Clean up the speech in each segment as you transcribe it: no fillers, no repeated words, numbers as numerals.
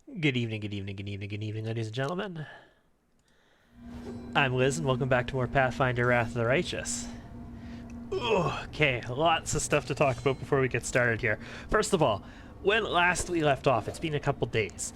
Good evening, good evening, good evening, good evening, ladies and gentlemen. I'm Liz, and welcome back to more Pathfinder Wrath of the Righteous. Okay, lots of stuff to talk about before we get started here. First of all, when last we left off, it's been a couple days.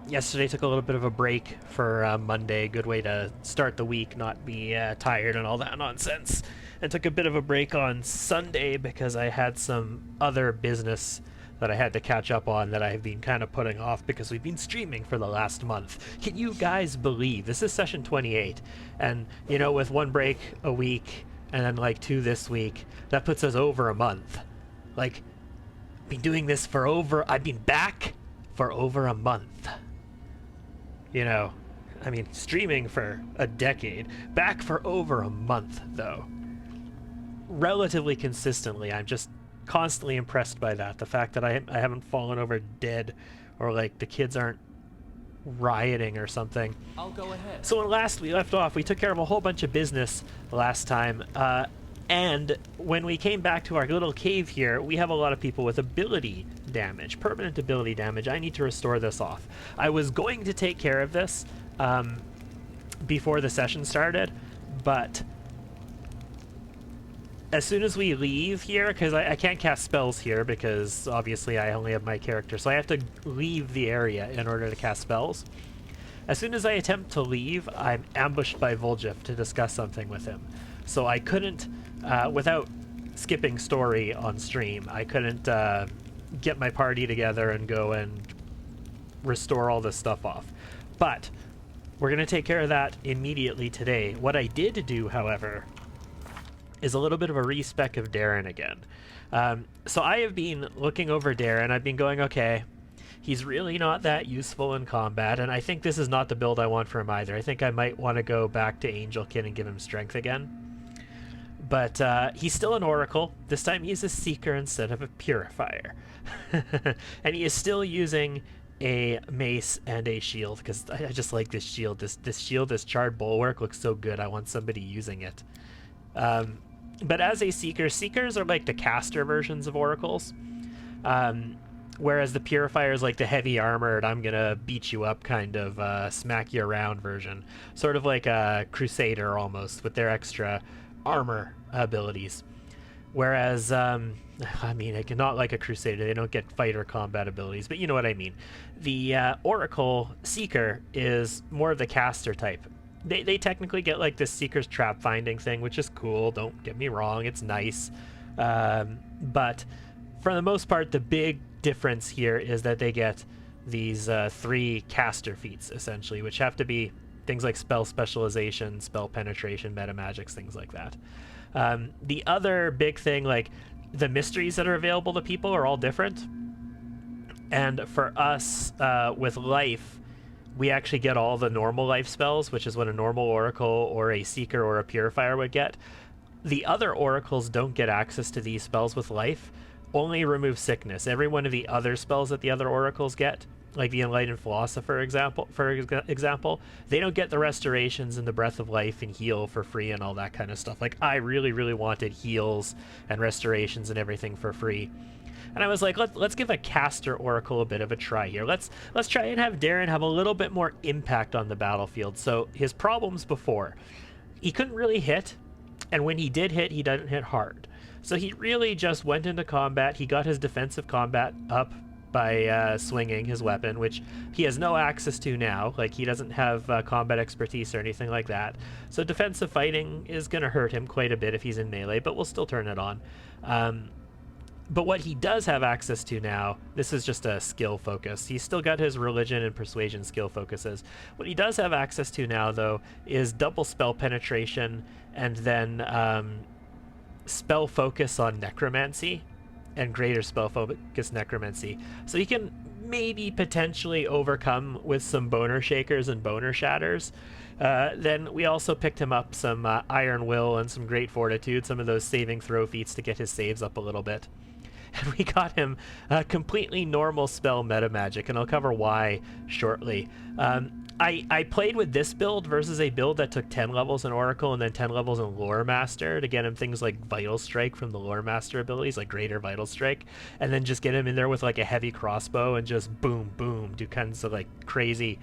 Yesterday took a little bit of a break for Monday, good way to start the week, not be tired and all that nonsense. And took a bit of a break on Sunday because I had some other business that I had to catch up on that I've been kind of putting off because we've been streaming for the last month. Can you guys believe this is session 28? And, you know, with one break a week and then like two this week, that puts us over a month. Like, been doing this for I've been back for over a month. You know, I mean, streaming for a decade, back for over a month, though. Relatively consistently, I'm just constantly impressed by that. The fact that I haven't fallen over dead, or like the kids aren't rioting or something. I'll go ahead. So when last we left off, we took care of a whole bunch of business last time, and when we came back to our little cave here, we have a lot of people with ability damage, permanent ability damage. I need to restore this off. I was going to take care of this before the session started, but as soon as we leave here, because I can't cast spells here because obviously I only have my character, so I have to leave the area in order to cast spells. As soon as I attempt to leave, I'm ambushed by Voljev to discuss something with him. So I couldn't, without skipping story on stream, I couldn't get my party together and go and restore all this stuff off. But we're going to take care of that immediately today. What I did do, however, is a little bit of a respec of Darren again. So I have been looking over Darren. I've been going, okay, he's really not that useful in combat, and I think this is not the build I want for him either. I think I might want to go back to Angelkin and give him strength again. But he's still an Oracle. This time he's a Seeker instead of a Purifier. And he is still using a mace and a shield, because I just like this shield. This shield, this charred bulwark looks so good. I want somebody using it. But as a Seeker, Seekers are like the caster versions of Oracles. Whereas the Purifier is like the heavy armored, I'm gonna beat you up kind of smack you around version. Sort of like a Crusader almost, with their extra armor abilities. Whereas, I mean, not like a Crusader, they don't get fighter combat abilities, but you know what I mean. The Oracle Seeker is more of the caster type. They technically get like this Seeker's Trap finding thing, which is cool, don't get me wrong, it's nice. But for the most part, the big difference here is that they get these 3 caster feats, essentially, which have to be things like spell specialization, spell penetration, meta magics, things like that. The other big thing, like the mysteries that are available to people are all different. And for us, with life, we actually get all the normal life spells, which is what a normal Oracle or a Seeker or a Purifier would get. The other Oracles don't get access to these spells with life, only remove sickness. Every one of the other spells that the other Oracles get, like the Enlightened Philosopher for example, they don't get the restorations and the Breath of Life and heal for free and all that kind of stuff. Like, I really, really wanted heals and restorations and everything for free. And I was like, let's give a caster Oracle a bit of a try here. Let's try and have Darren have a little bit more impact on the battlefield. So his problems before, he couldn't really hit, and when he did hit, he didn't hit hard. So he really just went into combat. He got his defensive combat up by swinging his weapon, which he has no access to now. Like, he doesn't have combat expertise or anything like that. So defensive fighting is going to hurt him quite a bit if he's in melee, but we'll still turn it on. But what he does have access to now, this is just a skill focus. He's still got his religion and persuasion skill focuses. What he does have access to now, though, is double spell penetration and then spell focus on necromancy and greater spell focus necromancy. So he can maybe potentially overcome with some boner shakers and boner shatters. Then we also picked him up some Iron Will and some Great Fortitude, some of those saving throw feats to get his saves up a little bit. and we got him a completely normal spell meta magic, and I'll cover why shortly. I played with this build versus a build that took 10 levels in Oracle and then 10 levels in Lore Master to get him things like Vital Strike from the Lore Master abilities, like Greater Vital Strike, and then just get him in there with like a heavy crossbow and just boom, boom, do kinds of like crazy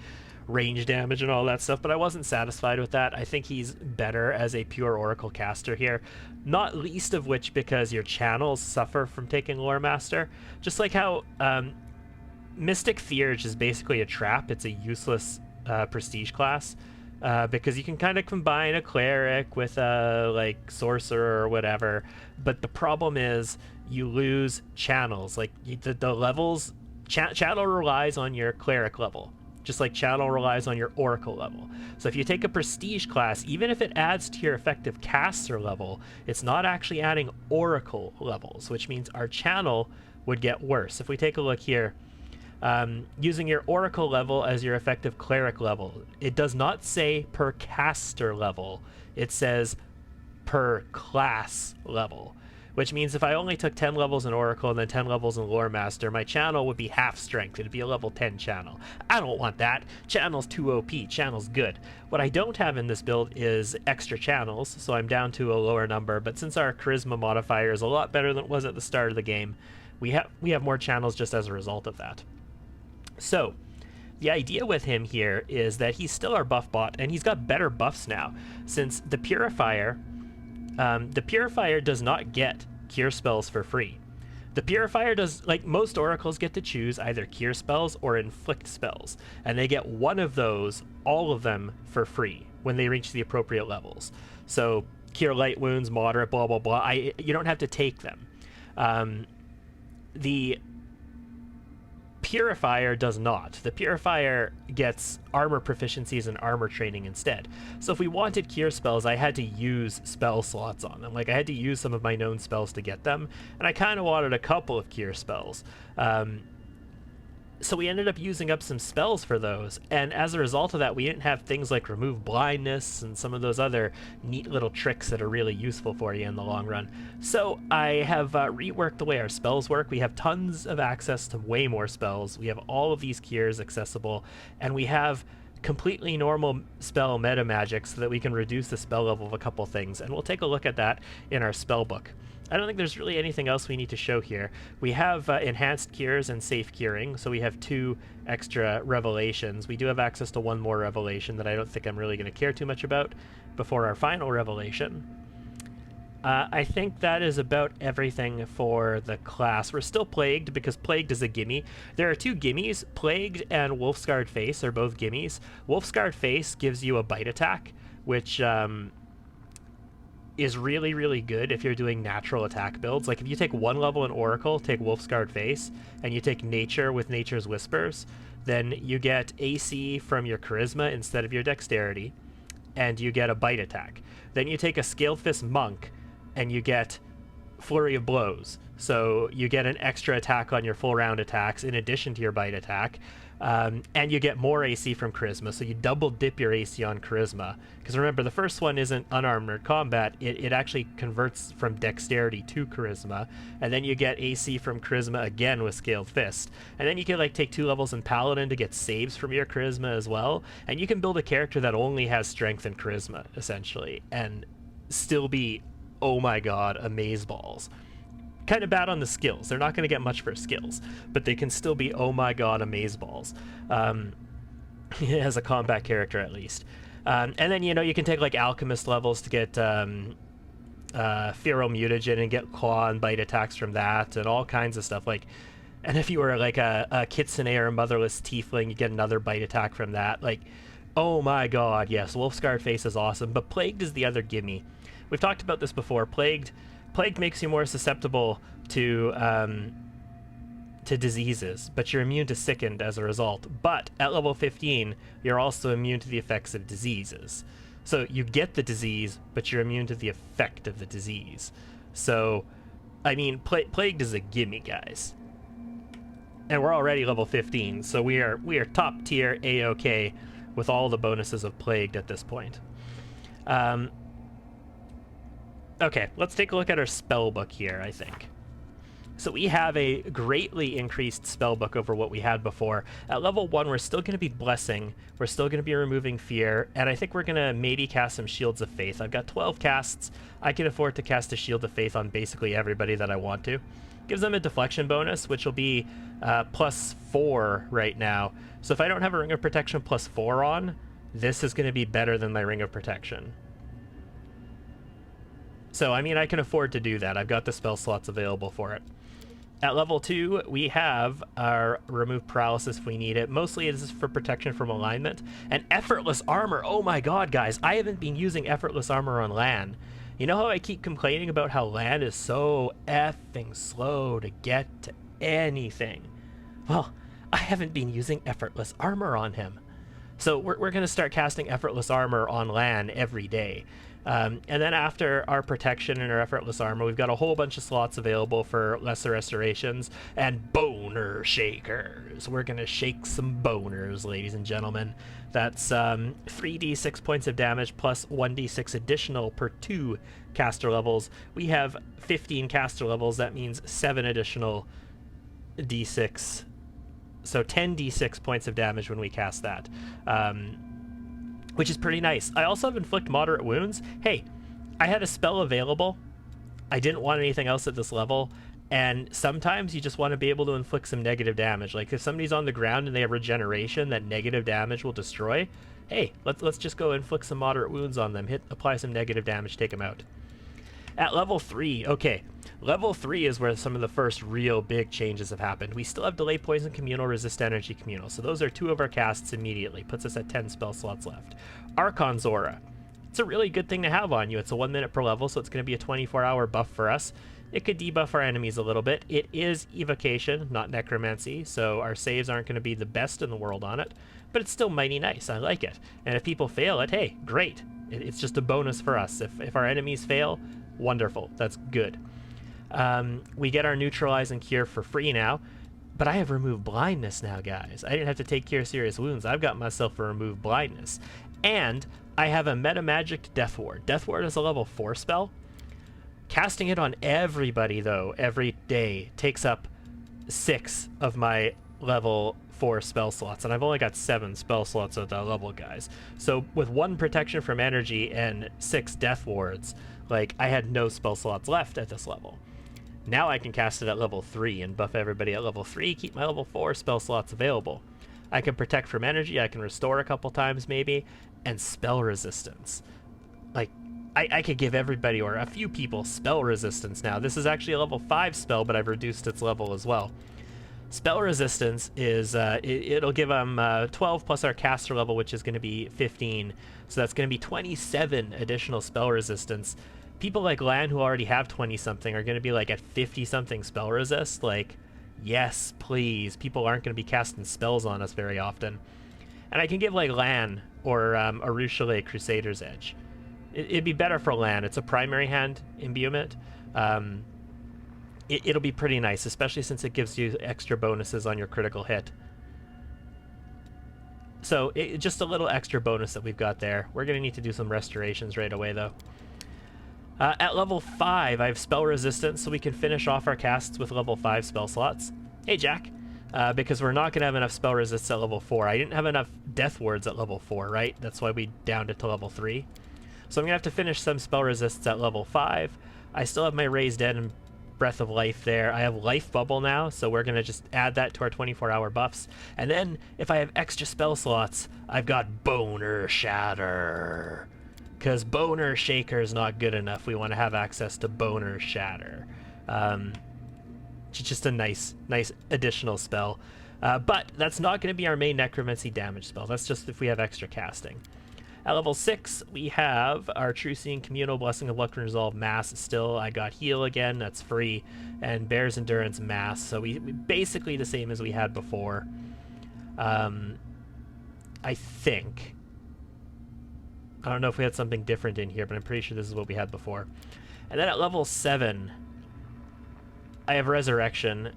range damage and all that stuff, but I wasn't satisfied with that. I think he's better as a pure Oracle caster here, not least of which because your channels suffer from taking Lore Master. Just like how Mystic Theurge is basically a trap. It's a useless prestige class because you can kind of combine a cleric with a like sorcerer or whatever, but the problem is you lose channels. Like the levels, channel relies on your cleric level, just like channel relies on your oracle level. So if you take a prestige class, even if it adds to your effective caster level, it's not actually adding oracle levels, which means our channel would get worse. If we take a look here, using your oracle level as your effective cleric level, it does not say per caster level, it says per class level, which means if I only took 10 levels in Oracle and then 10 levels in Lore Master, my channel would be half strength. It'd be a level 10 channel. I don't want that. Channel's too OP. Channel's good. What I don't have in this build is extra channels, so I'm down to a lower number, but since our charisma modifier is a lot better than it was at the start of the game, we have more channels just as a result of that. So the idea with him here is that he's still our buff bot, and he's got better buffs now, since the Purifier does not get cure spells for free. The Purifier does, like most oracles, get to choose either cure spells or inflict spells, and they get one of those, all of them, for free when they reach the appropriate levels. So cure light wounds, moderate, blah blah blah. You don't have to take them. The Purifier does not. The Purifier gets armor proficiencies and armor training instead. So if we wanted cure spells, I had to use spell slots on them. Like I had to use some of my known spells to get them, and I kind of wanted a couple of cure spells. So we ended up using up some spells for those, and as a result of that, we didn't have things like remove blindness and some of those other neat little tricks that are really useful for you in the long run. So I have reworked the way our spells work. We have tons of access to way more spells. We have all of these cures accessible, and we have completely normal spell meta magic so that we can reduce the spell level of a couple things, and we'll take a look at that in our spell book. I don't think there's really anything else we need to show here. We have enhanced cures and safe curing, so we have 2 extra revelations. We do have access to 1 more revelation that I don't think I'm really going to care too much about before our final revelation. I think that is about everything for the class. We're still Plagued because Plagued is a gimme. There are 2 gimmies. Plagued and Wolfscarred Face are both gimmies. Wolfscarred Face gives you a bite attack, which is really, really good if you're doing natural attack builds. Like if you take 1 level in Oracle, take Wolfscarred Face, and you take Nature with Nature's Whispers, then you get AC from your Charisma instead of your Dexterity, and you get a bite attack. Then you take a Scaled Fist Monk, and you get Flurry of Blows. So you get an extra attack on your full round attacks in addition to your bite attack. And you get more AC from Charisma, so you double dip your AC on Charisma. Because remember, the first one isn't unarmored combat, it actually converts from Dexterity to Charisma, and then you get AC from Charisma again with Scaled Fist. And then you can like take 2 levels in Paladin to get saves from your Charisma as well, and you can build a character that only has Strength and Charisma, essentially, and still be, oh my god, amazeballs. Kind of bad on the skills. They're not going to get much for skills, but they can still be, oh my god, amazeballs. As a combat character, at least. And then, you know, you can take like Alchemist levels to get Feral Mutagen and get Claw and Bite attacks from that, and all kinds of stuff. Like, and if you were like a Kitsune or a Motherless Tiefling, you get another Bite attack from that. Like, oh my god, yes, Wolfscarred Face is awesome, but Plagued is the other gimme. We've talked about this before. Plagued makes you more susceptible to diseases, but you're immune to Sickened as a result. But at level 15, you're also immune to the effects of diseases. So you get the disease, but you're immune to the effect of the disease. So, I mean, Plagued is a gimme, guys. And we're already level 15, so we are top tier A-OK with all the bonuses of Plagued at this point. Okay, let's take a look at our spell book here, I think. So we have a greatly increased spellbook over what we had before. At level 1, we're still going to be Blessing, we're still going to be removing Fear, and I think we're going to maybe cast some Shields of Faith. I've got 12 casts. I can afford to cast a Shield of Faith on basically everybody that I want to. Gives them a deflection bonus, which will be +4 right now. So if I don't have a Ring of Protection +4 on, this is going to be better than my Ring of Protection. So, I mean, I can afford to do that. I've got the spell slots available for it. At level 2, we have our Remove Paralysis if we need it. Mostly this is for protection from alignment. And Effortless Armor. Oh my god, guys. I haven't been using Effortless Armor on Lan. You know how I keep complaining about how Lan is so effing slow to get to anything? Well, I haven't been using Effortless Armor on him. So we're going to start casting Effortless Armor on Lan every day. And then after our protection and our Effortless Armor, we've got a whole bunch of slots available for lesser restorations and boner shakers. We're going to shake some boners, ladies and gentlemen. That's 3d6 points of damage plus 1d6 additional per 2 caster levels. We have 15 caster levels. That means 7 additional d6. So 10 d6 points of damage when we cast that. Which is pretty nice. I also have Inflict Moderate Wounds. Hey, I had a spell available. I didn't want anything else at this level, and sometimes you just want to be able to inflict some negative damage. Like if somebody's on the ground and they have regeneration that negative damage will destroy, hey, let's just go inflict some Moderate Wounds on them. Apply some negative damage, take them out. At level 3, okay, level 3 is where some of the first real big changes have happened. We still have Delay Poison Communal, Resist Energy Communal, so those are 2 of our casts immediately. Puts us at 10 spell slots left. Archon's Aura. It's a really good thing to have on you. It's a 1 minute per level, so it's going to be a 24-hour buff for us. It could debuff our enemies a little bit. It is Evocation, not Necromancy, so our saves aren't going to be the best in the world on it, but it's still mighty nice. I like it. And if people fail it, hey, great. It's just a bonus for us. If our enemies fail, wonderful. That's good. We get our Neutralize and Cure for free now, but I have Remove Blindness now, guys. I didn't have to take Cure Serious Wounds. I've got myself a Remove Blindness. And I have a Metamagic Death Ward. Death Ward is a level 4 spell. Casting it on everybody, though, every day takes up 6 of my level 4 spell slots, and I've only got 7 spell slots at that level, guys. So with 1 protection from energy and 6 Death Wards, like, I had no spell slots left at this level. Now I can cast it at level 3 and buff everybody at level 3, keep my level 4 spell slots available. I can protect from energy, I can restore a couple times maybe, and spell resistance. Like, I could give everybody, or a few people, spell resistance now. This is actually a level 5 spell, but I've reduced its level as well. Spell resistance is, it'll give them 12 plus our caster level, which is going to be 15. So that's going to be 27 additional spell resistance. People like Lan, who already have 20-something, are going to be like at 50-something spell resist. Like, yes, please. People aren't going to be casting spells on us very often. And I can give like Lan or Arushale Crusader's Edge. It'd be better for Lan. It's a primary hand imbuement. It'll be pretty nice, especially since it gives you extra bonuses on your critical hit. So just a little extra bonus that we've got there. We're going to need to do some restorations right away, though. At level 5, I have spell resistance, so we can finish off our casts with level 5 spell slots. Hey, Jack. Because we're not going to have enough spell resistance at level 4. I didn't have enough Death Wards at level 4, right? That's why we downed it to level 3. So I'm going to have to finish some spell resists at level 5. I still have my Raised Dead and Breath of Life there. I have Life Bubble now, so we're going to just add that to our 24-hour buffs. And then, if I have extra spell slots, I've got Boner Shatter. Because Boner Shaker is not good enough. We want to have access to Boner Shatter. Just a nice additional spell. But that's not going to be our main Necromancy damage spell. That's just if we have extra casting. At level 6, we have our True Seeing, Communal, Blessing of Luck and Resolve, Mass still. I got Heal again, that's free, and Bear's Endurance, Mass. So we basically the same as we had before. I think. I don't know if we had something different in here, but I'm pretty sure this is what we had before. And then at level 7, I have Resurrection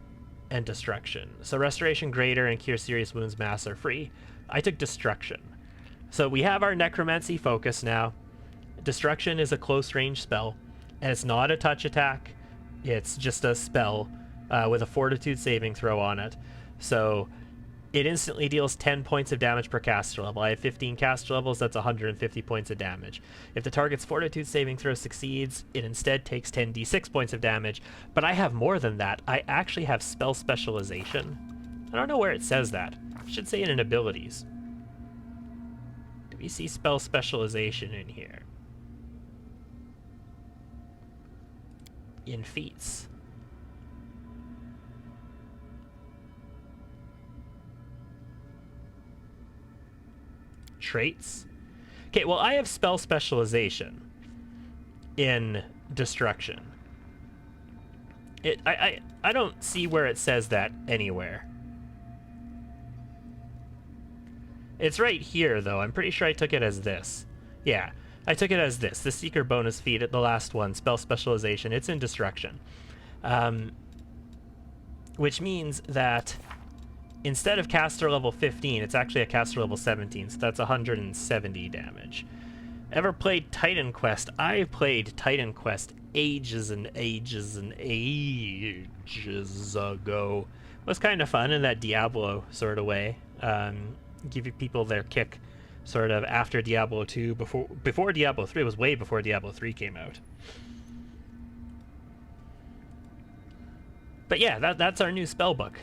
and Destruction. So Restoration Greater and Cure Serious Wounds, Mass are free. I took Destruction. So we have our Necromancy focus now. Destruction is a close range spell, and it's not a touch attack. It's just a spell. with a Fortitude saving throw on it. So it instantly deals 10 points of damage per caster level. I have 15 caster levels, that's 150 points of damage. If the target's Fortitude saving throw succeeds, it instead takes 10d6 points of damage. But I have more than that. I actually have Spell Specialization. I don't know where it says that. It should say it in abilities. Do we see Spell Specialization in here? In feats. Traits? Okay, well, I have Spell Specialization in Destruction. I don't see where it says that anywhere. It's right here, though. I'm pretty sure I took it as this. Yeah, I took it as this. The Seeker bonus feat at the last one, Spell Specialization. It's in Destruction. Which means that instead of caster level 15, it's actually a caster level 17, so that's 170 damage. Ever played Titan Quest? I played Titan Quest ages and ages and ages ago. It was kind of fun in that Diablo sort of way. Give people their kick sort of after Diablo 2, before Diablo 3. It was way before Diablo 3 came out. But yeah, that's our new spellbook.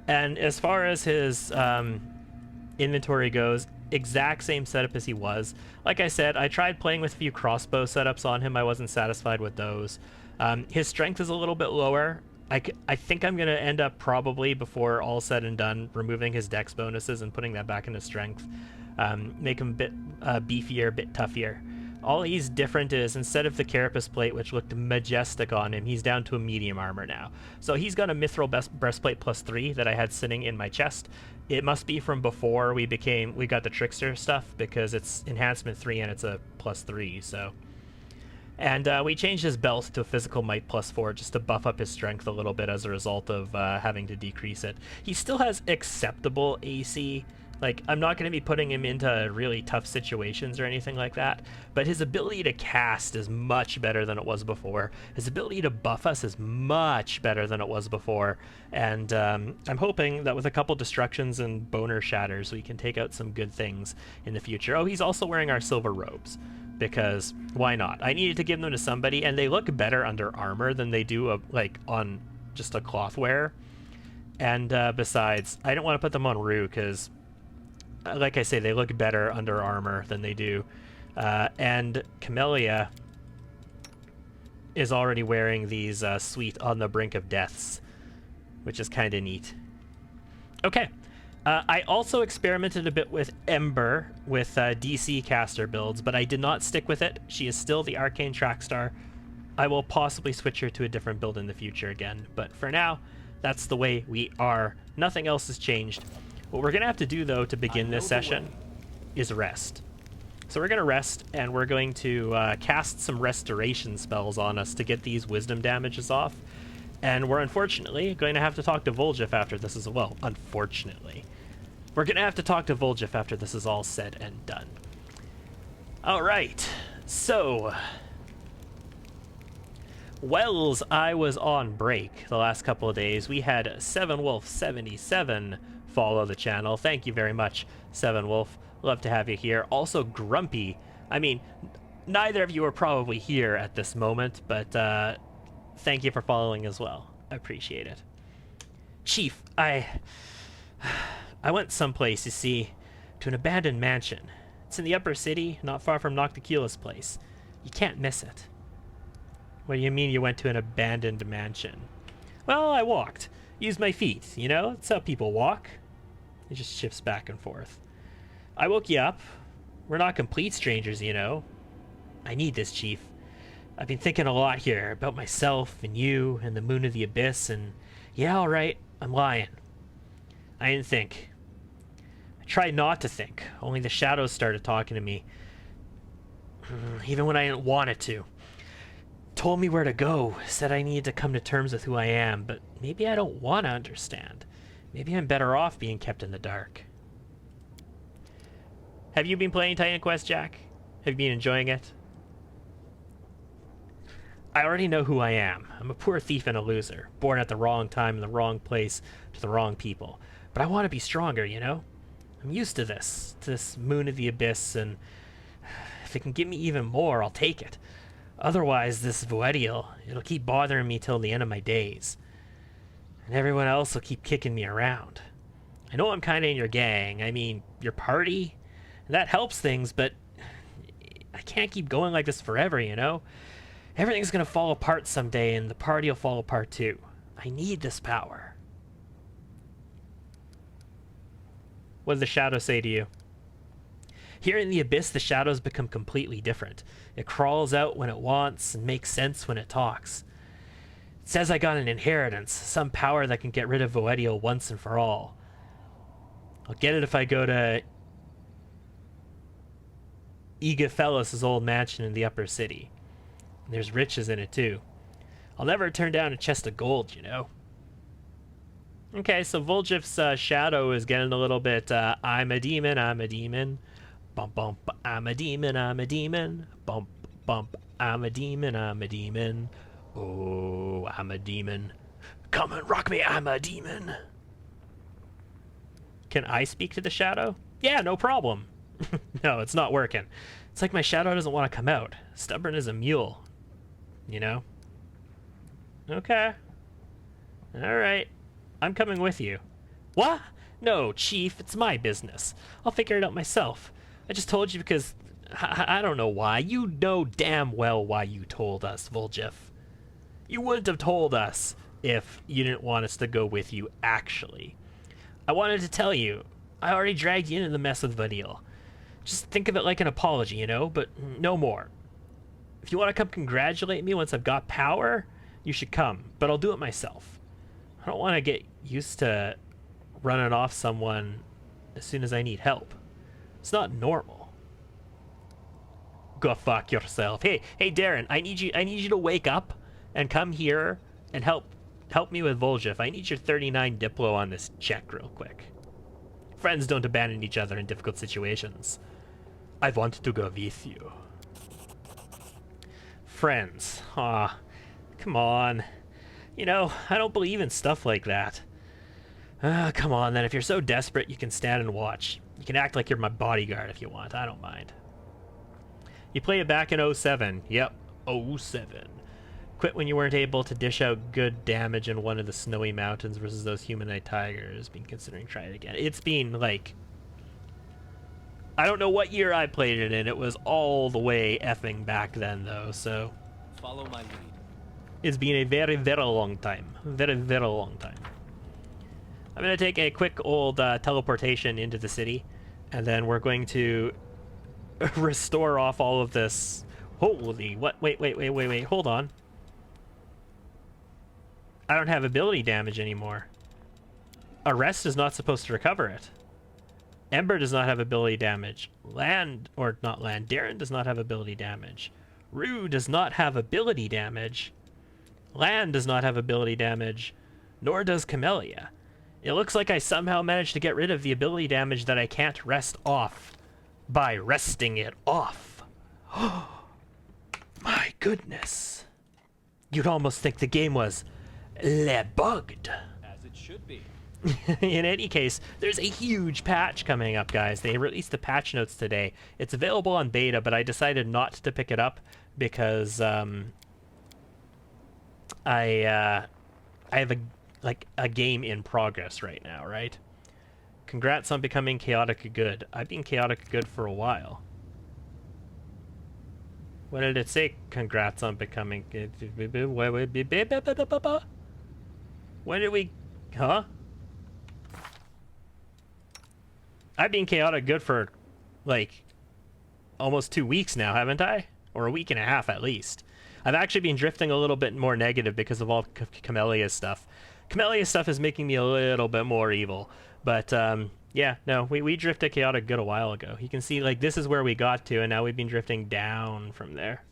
And as far as his inventory goes, exact same setup as he was. Like I said, I tried playing with a few crossbow setups on him. I wasn't satisfied with those. His strength is a little bit lower. I think I'm going to end up probably, before all said and done, removing his dex bonuses and putting that back into strength. Make him a bit beefier, a bit toughier. All he's different is, instead of the Carapace plate, which looked majestic on him, he's down to a medium armor now. So he's got a Mithril breastplate +3 that I had sitting in my chest. It must be from before we got the Trickster stuff, because it's enhancement 3 and it's a +3, so. And we changed his belt to a physical might +4 just to buff up his strength a little bit as a result of having to decrease it. He still has acceptable AC. Like, I'm not going to be putting him into really tough situations or anything like that, but his ability to cast is much better than it was before. His ability to buff us is much better than it was before, and I'm hoping that with a couple destructions and boner shatters, we can take out some good things in the future. Oh, he's also wearing our silver robes, because why not? I needed to give them to somebody, and they look better under armor than they do like on just a cloth wear. And besides, I don't want to put them on Rue, because like I say, they look better under armor than they do. And Camellia is already wearing these sweet On the Brink of Deaths, which is kind of neat. Okay. I also experimented a bit with Ember with DC caster builds, but I did not stick with it. She is still the Arcane Trackstar. I will possibly switch her to a different build in the future again, but for now, that's the way we are. Nothing else has changed. What we're going to have to do, though, to begin this session is rest. So we're going to rest, and we're going to cast some restoration spells on us to get these wisdom damages off. And we're unfortunately going to have to talk to Vol'jif after this is... Well, unfortunately. We're going to have to talk to Vol'jif after this is all said and done. All right. So, whilst I was on break the last couple of days, we had SevenWolf77 follow the channel. Thank you very much, Seven Wolf. Love to have you here. Also, Grumpy. I mean, neither of you are probably here at this moment, but thank you for following as well. I appreciate it. Chief, I went someplace, you see, to an abandoned mansion. It's in the upper city, not far from Nocticulus' place. You can't miss it. What do you mean you went to an abandoned mansion? Well, I walked. Used my feet, you know? That's how people walk. It just shifts back and forth. I woke you up. We're not complete strangers, you know. I need this, Chief. I've been thinking a lot here about myself and you and the Moon of the Abyss, and yeah, all right, I'm lying. I didn't think. I tried not to think, only the shadows started talking to me. Even when I didn't want it to. Told me where to go, said I needed to come to terms with who I am, but maybe I don't want to understand. Maybe I'm better off being kept in the dark. Have you been playing Titan Quest, Jack? Have you been enjoying it? I already know who I am. I'm a poor thief and a loser, born at the wrong time in the wrong place to the wrong people. But I want to be stronger, you know? I'm used to this moon of the abyss, and if it can give me even more, I'll take it. Otherwise, this Voedial, it'll keep bothering me till the end of my days. And everyone else will keep kicking me around. I know I'm kind of in your gang, I mean, your party, and that helps things, but I can't keep going like this forever, you know? Everything's gonna fall apart someday, and the party will fall apart too. I need this power. What does the shadow say to you? Here in the abyss, the shadows become completely different. It crawls out when it wants and makes sense when it talks. It says I got an inheritance, some power that can get rid of Voedial once and for all. I'll get it if I go to Igafelis' old mansion in the upper city. There's riches in it too. I'll never turn down a chest of gold, you know. Okay, so Voljif's shadow is getting a little bit, I'm a demon, I'm a demon. Bump, bump, I'm a demon, I'm a demon. Bump, bump, I'm a demon, I'm a demon. Oh, I'm a demon. Come and rock me, I'm a demon. Can I speak to the shadow? Yeah, no problem. No, it's not working. It's like my shadow doesn't want to come out. Stubborn as a mule. You know? Okay. Alright. I'm coming with you. What? No, Chief, it's my business. I'll figure it out myself. I just told you because I don't know why. You know damn well why you told us, Voljif. You wouldn't have told us if you didn't want us to go with you, actually. I wanted to tell you. I already dragged you into the mess with Voedial. Just think of it like an apology, you know, but no more. If you want to come congratulate me once I've got power, you should come, but I'll do it myself. I don't want to get used to running off someone as soon as I need help. It's not normal. Go fuck yourself. Hey, Darren, I need you to wake up and come here and help me with Voljif. I need your 39 Diplo on this check real quick. Friends don't abandon each other in difficult situations. I want to go with you. Friends. Aw, come on. You know, I don't believe in stuff like that. Come on then, if you're so desperate, you can stand and watch. You can act like you're my bodyguard if you want, I don't mind. You played it back in 07. Yep, 07. Quit when you weren't able to dish out good damage in one of the snowy mountains versus those humanoid tigers. Been considering trying it again. It's been like... I don't know what year I played it in. It was all the way effing back then, though, so... Follow my lead. It's been a very, very long time. Very, very long time. I'm going to take a quick old teleportation into the city, and then we're going to restore off all of this. Holy, what? Wait, hold on. I don't have ability damage anymore. Arrest is not supposed to recover it. Ember does not have ability damage. Darren does not have ability damage. Rue does not have ability damage. Land does not have ability damage. Nor does Camellia. It looks like I somehow managed to get rid of the ability damage that I can't rest off by resting it off. My goodness. You'd almost think the game was bugged. As it should be. In any case, there's a huge patch coming up, guys. They released the patch notes today. It's available on beta, but I decided not to pick it up because I have a game in progress right now, right? Congrats on becoming chaotic good. I've been chaotic good for a while. What did it say? Congrats on becoming... When did we... Huh? I've been chaotic good for, like, almost 2 weeks now, haven't I? Or a week and a half, at least. I've actually been drifting a little bit more negative because of all Camellia's stuff. Camellia's stuff is making me a little bit more evil. But, yeah, no, we drifted chaotic good a while ago. You can see, like, this is where we got to, and now we've been drifting down from there.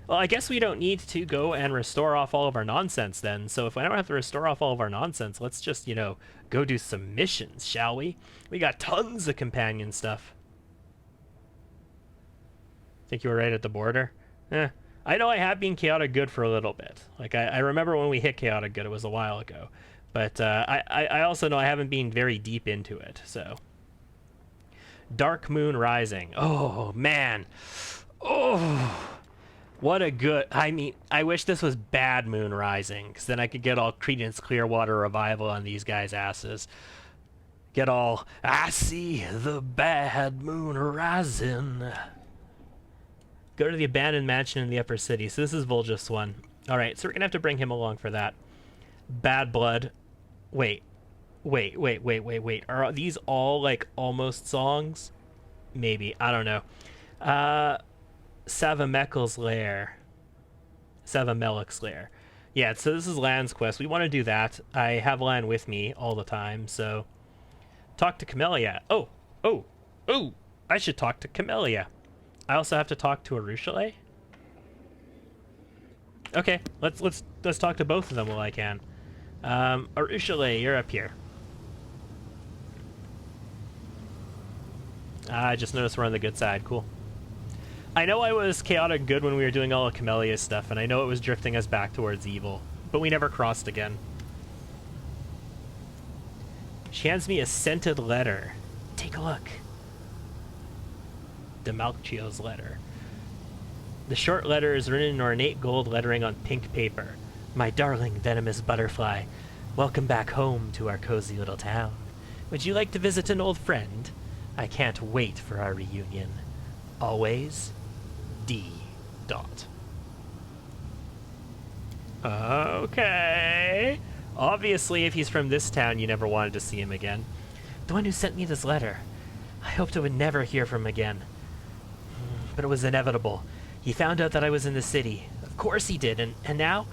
Well, I guess we don't need to go and restore off all of our nonsense then. So if I don't have to restore off all of our nonsense, let's just, you know, go do some missions, shall we? We got tons of companion stuff. Think you were right at the border? I know I have been chaotic good for a little bit. Like, I remember when we hit chaotic good, it was a while ago. But I also know I haven't been very deep into it, so. Dark Moon Rising. Oh, man. Oh, what a good... I mean, I wish this was Bad Moon Rising, because then I could get all Creedence Clearwater Revival on these guys' asses. Get all, I see the bad moon rising. Go to the abandoned mansion in the upper city. So this is Vol'jith's one. Alright, so we're going to have to bring him along for that. Bad Blood. Wait. Are these all, like, almost songs? Maybe. I don't know. Savamekel's Lair. Savamelik's Lair. Yeah, so this is Lan's quest. We want to do that. I have Lan with me all the time, so... Talk to Camellia. Oh! I should talk to Camellia. I also have to talk to Arushale. Okay, let's talk to both of them while I can. Arushale, you're up here. I just noticed we're on the good side. Cool. I know I was chaotic good when we were doing all of Camellia's stuff, and I know it was drifting us back towards evil, but we never crossed again. She hands me a scented letter. Take a look. Demalchio's letter. The short letter is written in ornate gold lettering on pink paper. My darling venomous butterfly, welcome back home to our cozy little town. Would you like to visit an old friend? I can't wait for our reunion. Always, D. Dot. Okay. Obviously, if he's from this town, you never wanted to see him again. The one who sent me this letter. I hoped I would never hear from him again. But it was inevitable. He found out that I was in the city. Of course he did, and now?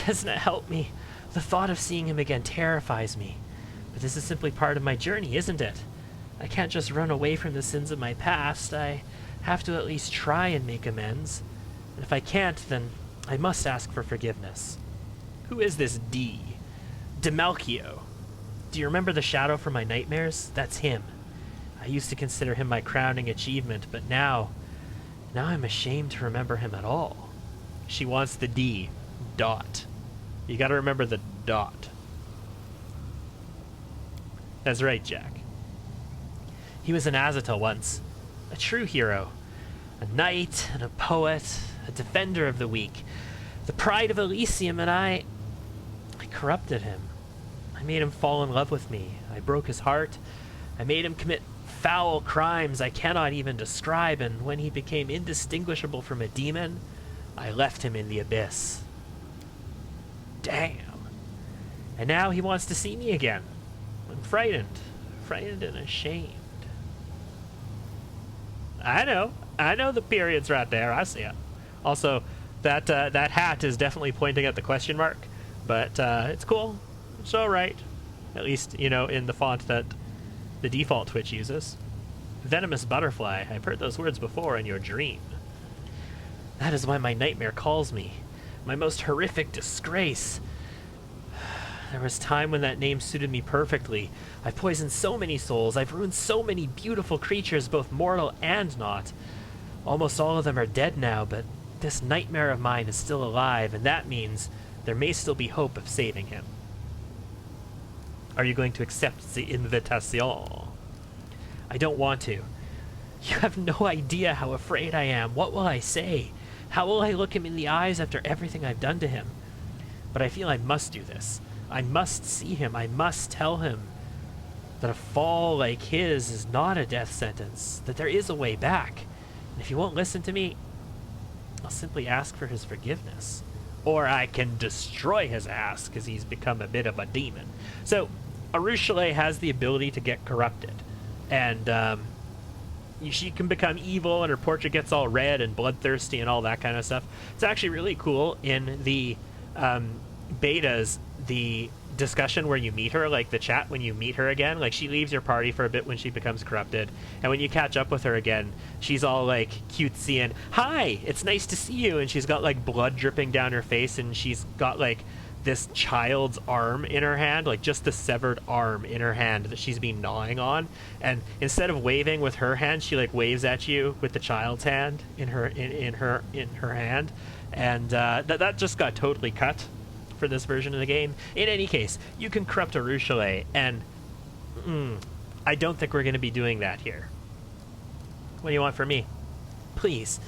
Doesn't it help me? The thought of seeing him again terrifies me. But this is simply part of my journey, isn't it? I can't just run away from the sins of my past. I have to at least try and make amends. And if I can't, then I must ask for forgiveness. Who is this D? Demalchio. Do you remember the shadow from my nightmares? That's him. I used to consider him my crowning achievement, but now I'm ashamed to remember him at all. She wants the D. Dot. You gotta remember the dot. That's right, Jack. He was an Azatel once. A true hero. A knight and a poet. A defender of the weak. The pride of Elysium, and I corrupted him. I made him fall in love with me. I broke his heart. I made him commit foul crimes I cannot even describe, and when he became indistinguishable from a demon, I left him in the abyss. Damn. And now he wants to see me again. I'm frightened. Frightened and ashamed. I know the period's right there. I see it. Also, that hat is definitely pointing at the question mark, but it's cool. It's alright. At least, you know, in the font that the default Twitch uses. Venomous butterfly. I've heard those words before in your dream. That is why my nightmare calls me. My most horrific disgrace. There was time when that name suited me perfectly. I've poisoned so many souls. I've ruined so many beautiful creatures, both mortal and not. Almost all of them are dead now, but this nightmare of mine is still alive, and that means there may still be hope of saving him. Are you going to accept the invitation? I don't want to. You have no idea how afraid I am. What will I say? How will I look him in the eyes after everything I've done to him? But I feel I must do this. I must see him. I must tell him that a fall like his is not a death sentence, that there is a way back. And if he won't listen to me, I'll simply ask for his forgiveness. Or I can destroy his ass, because he's become a bit of a demon. So, Arushale has the ability to get corrupted. And she can become evil, and her portrait gets all red and bloodthirsty and all that kind of stuff. It's actually really cool in the betas, the discussion where you meet her, like the chat when you meet her again. Like, she leaves your party for a bit when she becomes corrupted, and when you catch up with her again, she's all like cutesy and, hi, it's nice to see you, and she's got like blood dripping down her face, and she's got like this child's arm in her hand, like just the severed arm in her hand that she's been gnawing on, and instead of waving with her hand, she like waves at you with the child's hand in her hand, and that just got totally cut for this version of the game. In any case, you can corrupt a Ruchelet, and I don't think we're going to be doing that here. What do you want from me? Please,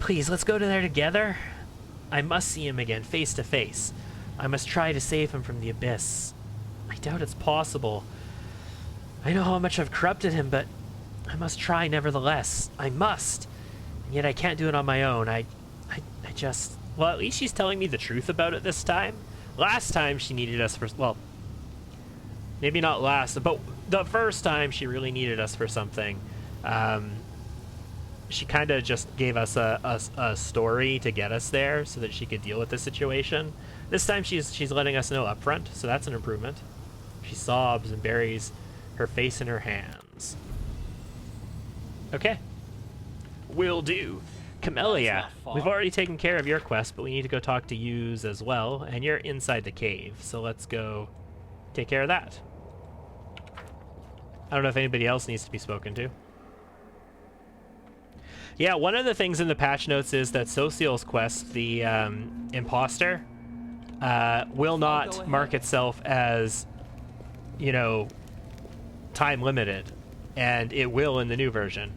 let's go to there together. I must see him again, face to face. I must try to save him from the abyss. I doubt it's possible. I know how much I've corrupted him, but I must try nevertheless. I must. And yet I can't do it on my own. I just... Well, at least she's telling me the truth about it this time. Last time she needed us for... Well, maybe not last, but the first time she really needed us for something. She kind of just gave us a story to get us there so that she could deal with the situation. This time she's letting us know up front, so that's an improvement. She sobs and buries her face in her hands. Okay. Will do. Camellia, we've already taken care of your quest, but we need to go talk to Yous as well, and you're inside the cave, so let's go take care of that. I don't know if anybody else needs to be spoken to. Yeah, one of the things in the patch notes is that Social's quest, the imposter, will not mark itself as, you know, time limited, and it will in the new version.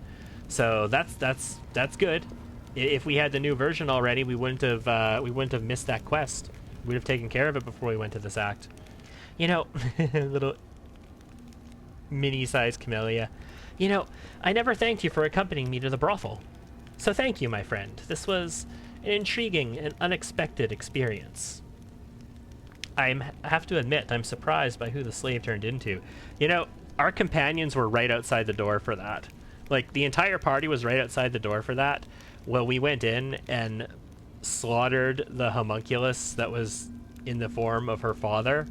So that's good. If we had the new version already, we wouldn't have missed that quest. We'd have taken care of it before we went to this act. You know, little mini-sized Camellia. You know, I never thanked you for accompanying me to the brothel. So thank you, my friend. This was an intriguing and unexpected experience. I have to admit, I'm surprised by who the slave turned into. You know, our companions were right outside the door for that. Like, the entire party was right outside the door for that. Well, we went in and slaughtered the homunculus that was in the form of her father,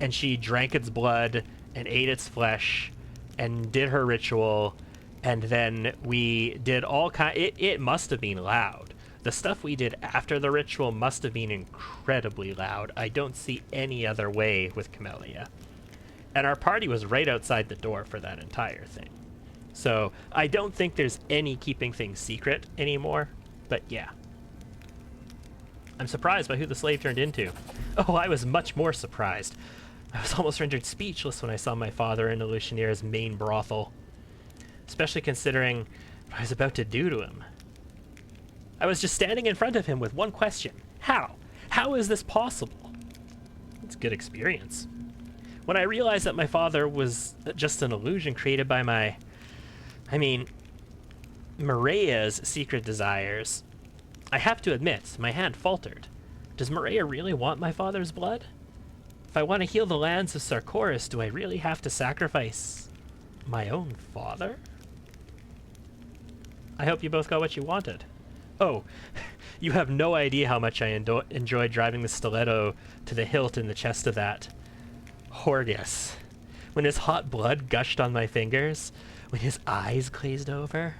and she drank its blood and ate its flesh and did her ritual, and then we did all kind. It must have been loud. The stuff we did after the ritual must have been incredibly loud. I don't see any other way with Camellia. And our party was right outside the door for that entire thing. So I don't think there's any keeping things secret anymore, but yeah. I'm surprised by who the slave turned into. Oh, I was much more surprised. I was almost rendered speechless when I saw my father in Lucianier's main brothel, especially considering what I was about to do to him. I was just standing in front of him with one question. How? How is this possible? It's a good experience. When I realized that my father was just an illusion created by Maria's secret desires, I have to admit, my hand faltered. Does Maria really want my father's blood? If I want to heal the lands of Sarkoris, do I really have to sacrifice my own father? I hope you both got what you wanted. Oh, you have no idea how much I enjoyed driving the stiletto to the hilt in the chest of that Horgus. When his hot blood gushed on my fingers, when his eyes glazed over,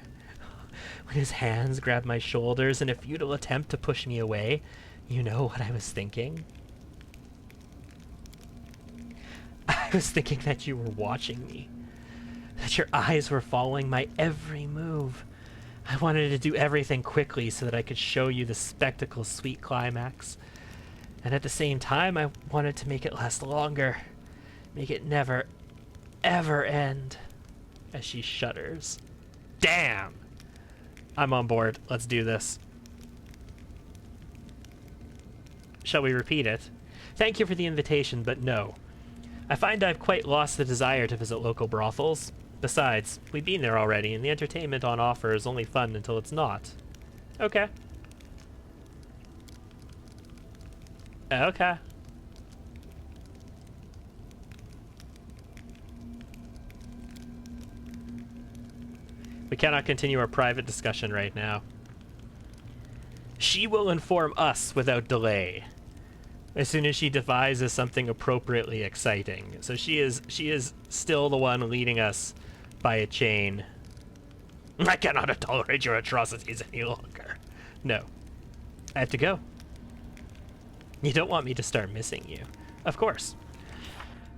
when his hands grabbed my shoulders in a futile attempt to push me away, you know what I was thinking? I was thinking that you were watching me, that your eyes were following my every move. I wanted to do everything quickly so that I could show you the spectacle's sweet climax. And at the same time, I wanted to make it last longer. Make it never, ever end. As she shudders. Damn! I'm on board. Let's do this. Shall we repeat it? Thank you for the invitation, but no. I find I've quite lost the desire to visit local brothels. Besides, we've been there already, and the entertainment on offer is only fun until it's not. Okay. Okay. We cannot continue our private discussion right now. She will inform us without delay, as soon as she devises something appropriately exciting. So she is still the one leading us by a chain. I cannot tolerate your atrocities any longer. No. I have to go. You don't want me to start missing you. Of course.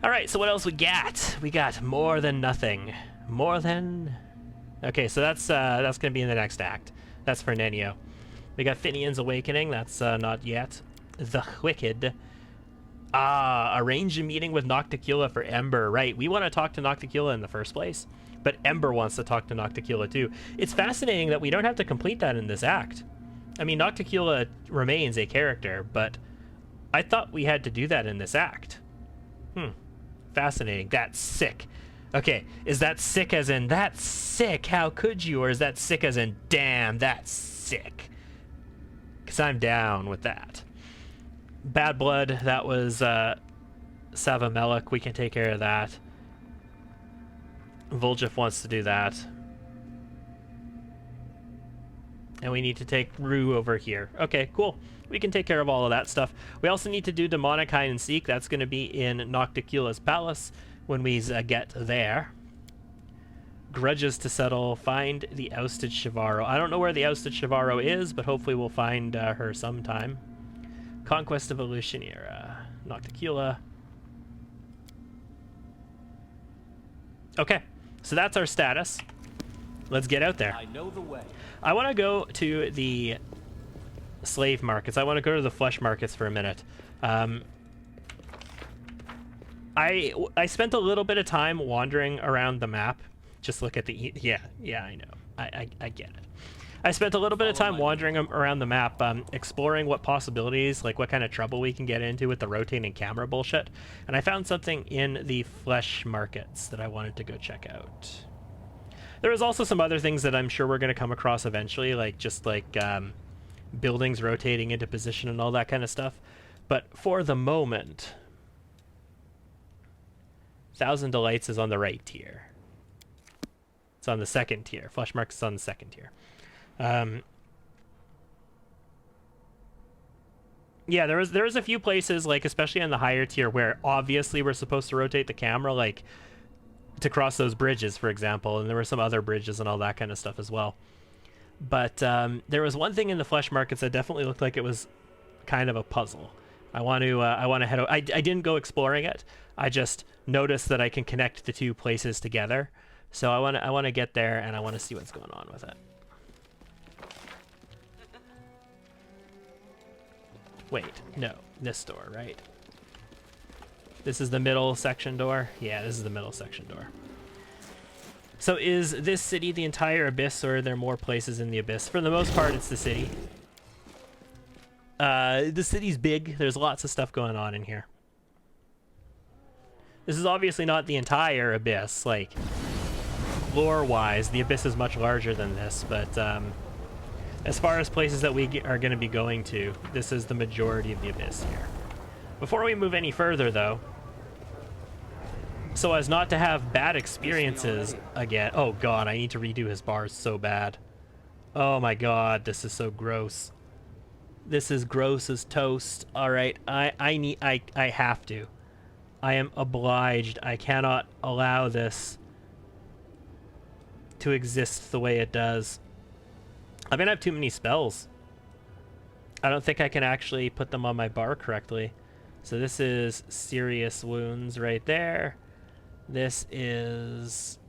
Alright, so what else we got? We got more than nothing. More than... Okay, so that's going to be in the next act. That's for Nenio. We got Finian's Awakening. That's not yet. The Wicked. Arrange a meeting with Nocticula for Ember. Right, we want to talk to Nocticula in the first place. But Ember wants to talk to Nocticula too. It's fascinating that we don't have to complete that in this act. I mean, Nocticula remains a character, but I thought we had to do that in this act. Fascinating. That's sick. Okay, is that sick as in, that's sick, how could you? Or is that sick as in, damn, that's sick? Because I'm down with that. Bad Blood, that was Savamelik. We can take care of that. Volgif wants to do that. And we need to take Rue over here. Okay, cool. We can take care of all of that stuff. We also need to do Demonic Hide and Seek. That's going to be in Nocticula's Palace when we get there. Grudges to settle. Find the ousted Shivaro. I don't know where the ousted Shivaro is, but hopefully we'll find her sometime. Conquest of Illusionera. Nocticula. Okay, so that's our status. Let's get out there. I know the way. I want to go to the slave markets. I want to go to the flesh markets for a minute. I spent a little bit of time wandering around the map. Just look at the... Yeah, I know. I get it. I spent a little bit of time wandering around the map, exploring what possibilities, like what kind of trouble we can get into with the rotating camera bullshit. And I found something in the flesh markets that I wanted to go check out. There was also some other things that I'm sure we're going to come across eventually, like just like buildings rotating into position and all that kind of stuff. But for the moment, Thousand Delights is on the right tier. It's on the second tier. Flesh Markets is on the second tier. Yeah, there was a few places, like especially on the higher tier, where obviously we're supposed to rotate the camera, like to cross those bridges, for example, and there were some other bridges and all that kind of stuff as well. But there was one thing in the flesh markets that definitely looked like it was kind of a puzzle. I want to head out. I didn't go exploring it. I just noticed that I can connect the two places together. So I want to get there, and I want to see what's going on with it. Wait, no, this door, right? This is the middle section door? Yeah, this is the middle section door. So is this city the entire Abyss, or are there more places in the Abyss? For the most part, it's the city. The city's big. There's lots of stuff going on in here. This is obviously not the entire Abyss. Like, lore-wise, the Abyss is much larger than this, but as far as places that we are going to be going to, this is the majority of the Abyss here. Before we move any further, though, so as not to have bad experiences again... Oh, God, I need to redo his bars so bad. Oh, my God, this is so gross. This is gross as toast. All right, I have to. I am obliged. I cannot allow this to exist the way it does. I'm gonna have too many spells. I don't think I can actually put them on my bar correctly. So this is serious wounds right there. This is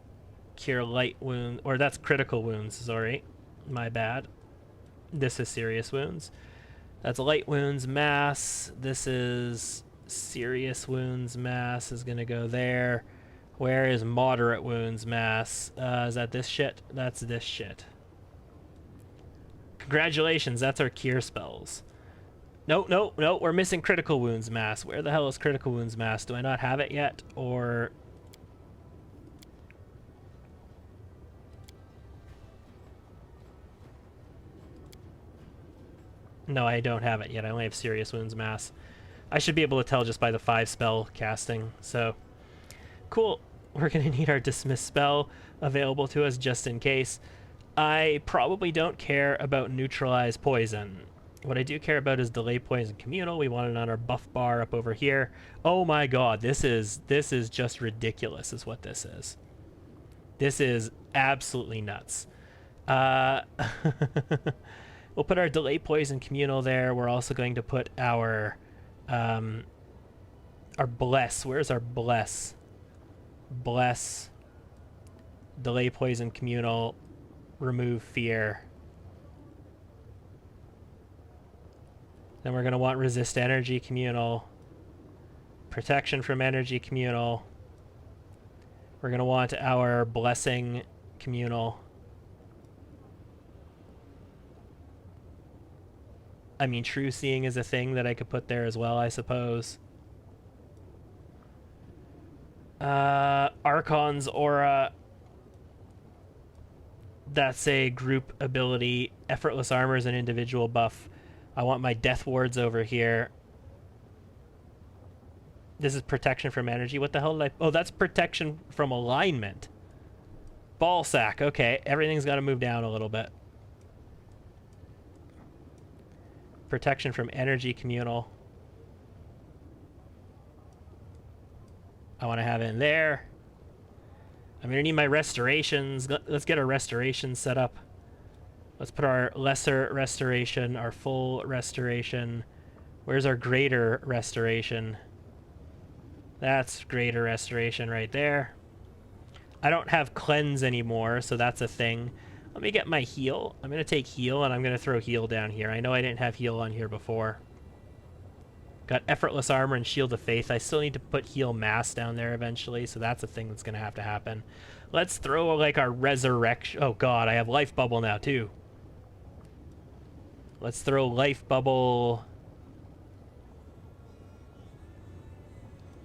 cure light wound, or that's critical wounds, sorry. My bad. This is serious wounds. That's light wounds, mass. This is serious wounds, mass is gonna go there. Where is moderate wounds, mass? Is that this shit? That's this shit. Congratulations, that's our cure spells. No, we're missing critical wounds, mass. Where the hell is critical wounds, mass? Do I not have it yet? Or... No, I don't have it yet. I only have serious wounds, mass. I should be able to tell just by the 5 spell casting, so... Cool. We're going to need our dismiss spell available to us just in case. I probably don't care about neutralize poison. What I do care about is delay poison communal. We want it on our buff bar up over here. Oh my God, this is just ridiculous is what this is. This is absolutely nuts. We'll put our delay poison communal there. We're also going to put our Our bless. Where's our bless? Bless. Delay poison communal. Remove fear. Then we're going to want resist energy communal. Protection from energy communal. We're going to want our blessing communal. I mean, true seeing is a thing that I could put there as well, I suppose. Archon's Aura. That's a group ability. Effortless Armor is an individual buff. I want my Death Wards over here. This is protection from energy. What the hell did I... Oh, that's protection from alignment. Ballsack. Okay, everything's got to move down a little bit. Protection from energy communal. I want to have it in there. I'm going to need my restorations. Let's get our restoration set up. Let's put our lesser restoration, our full restoration. Where's our greater restoration? That's greater restoration right there. I don't have cleanse anymore, so that's a thing. Let me get my heal. I'm going to take heal, and I'm going to throw heal down here. I know I didn't have heal on here before. Got effortless armor and shield of faith. I still need to put heal mass down there eventually, so that's a thing that's going to happen. Let's throw like our resurrection. Oh god, I have life bubble now too. Let's throw life bubble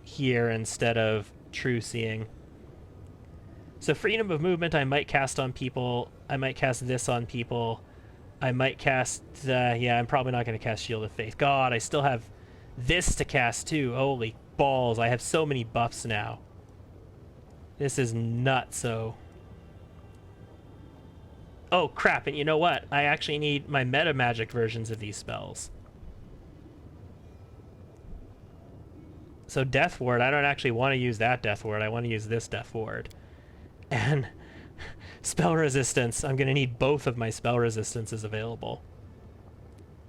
here instead of true seeing. So freedom of movement I might cast on people. I might cast this on people. I might cast, yeah, I'm probably not going to cast shield of faith. God, I still have this to cast too. Holy balls, I have so many buffs now. This is nuts. So, oh crap, and you know what? I actually need my meta magic versions of these spells. So Death Ward, I don't actually want to use that Death Ward. I want to use this Death Ward. And spell resistance, I'm going to need both of my spell resistances available.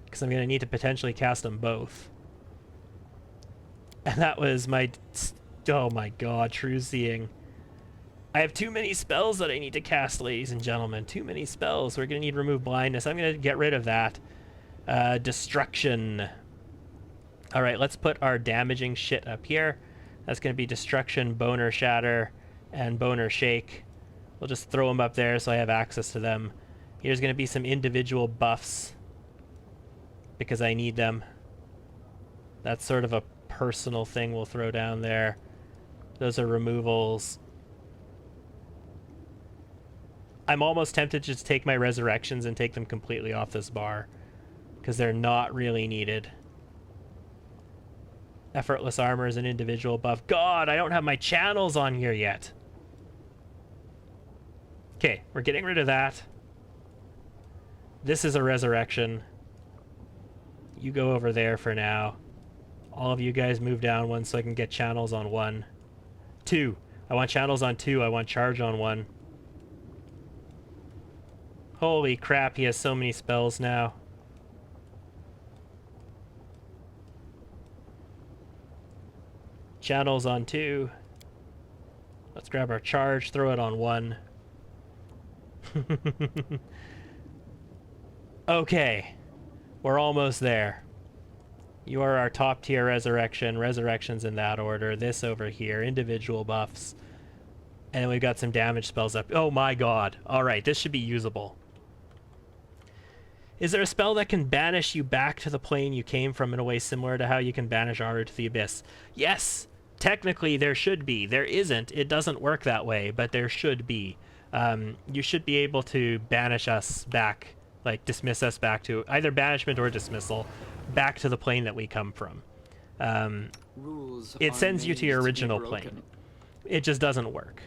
Because I'm going to need to potentially cast them both. And that was my... Oh my god, true seeing. I have too many spells that I need to cast, ladies and gentlemen. Too many spells. We're going to need remove blindness. I'm going to get rid of that. Destruction. Alright, let's put our damaging shit up here. That's going to be destruction, boner shatter, and boner shake. We'll just throw them up there so I have access to them. Here's going to be some individual buffs because I need them. That's sort of a personal thing we'll throw down there. Those are removals. I'm almost tempted to just take my resurrections and take them completely off this bar because they're not really needed. Effortless armor is an individual buff. God, I don't have my channels on here yet. Okay, we're getting rid of that. This is a resurrection. You go over there for now. All of you guys move down one so I can get channels on 1. 2. I want channels on 2. I want charge on 1. Holy crap, he has so many spells now. Channels on 2. Let's grab our charge, throw it on 1. Okay. We're almost there. You are our top tier resurrection. Resurrections in that order. This over here. Individual buffs. And then we've got some damage spells up. Oh my god. Alright, this should be usable. Is there a spell that can banish you back to the plane you came from in a way similar to how you can banish Aru to the Abyss? Yes! Technically there should be. There isn't. It doesn't work that way, but there should be. You should be able to banish us back, like dismiss us back to either banishment or dismissal, back to the plane that we come from. It sends you to your original plane. It just doesn't work.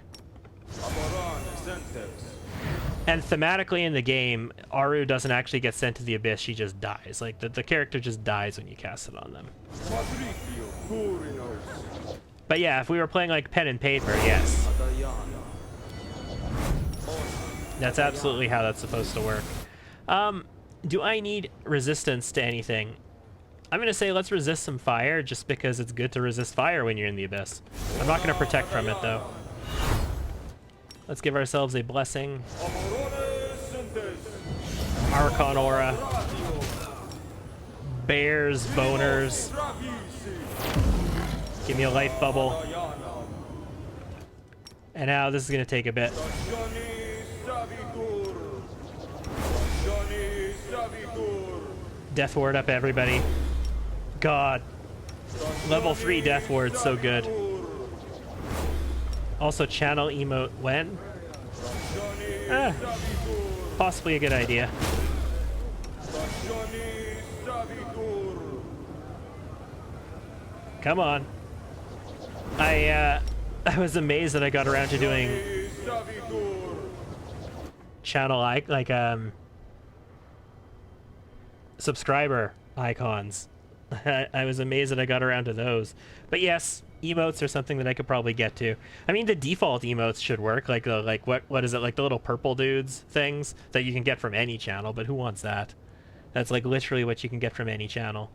And thematically in the game, Aru doesn't actually get sent to the Abyss, she just dies. Like, the character just dies when you cast it on them. But yeah, if we were playing like pen and paper, yes. That's absolutely how that's supposed to work. Do I need resistance to anything? I'm going to say let's resist some fire, just because it's good to resist fire when you're in the Abyss. I'm not going to protect from it, though. Let's give ourselves a blessing. Archon Aura. Bears, boners. Give me a life bubble. And now this is going to take a bit. Death Ward up, everybody. God. Level 3 Death Ward, so good. Also, channel emote when? Possibly a good idea. Come on. I was amazed that I got around to doing channel subscriber icons. I was amazed that I got around to those. But yes, emotes are something that I could probably get to. I mean, the default emotes should work, like the what is it, like the little purple dudes things that you can get from any channel. But who wants that? That's like literally what you can get from any channel.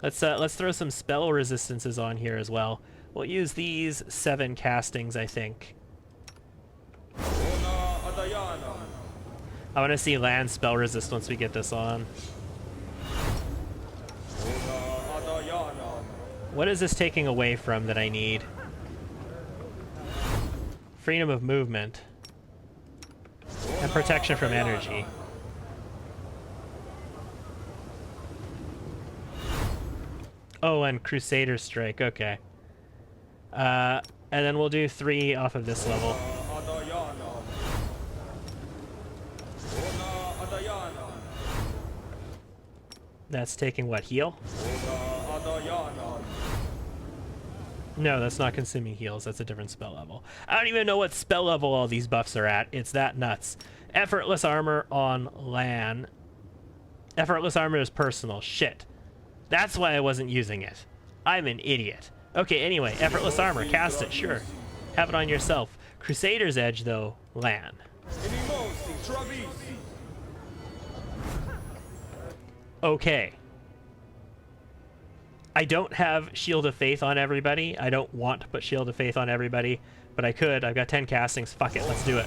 Let's throw some spell resistances on here as well. We'll use these 7 castings, I think. I want to see land spell resist once we get this on. What is this taking away from that I need? Freedom of movement. And protection from energy. Oh, and Crusader Strike, okay. And then we'll do 3 off of this level. That's taking what, heal? No, that's not consuming heals. That's a different spell level. I don't even know what spell level all these buffs are at. It's that nuts. Effortless armor on LAN. Effortless armor is personal. Shit. That's why I wasn't using it. I'm an idiot. Okay, anyway, effortless armor. Cast it, sure. Have it on yourself. Crusader's Edge, though, LAN. Okay. I don't have Shield of Faith on everybody. I don't want to put Shield of Faith on everybody, but I could. I've got 10 castings. Fuck it, let's do it.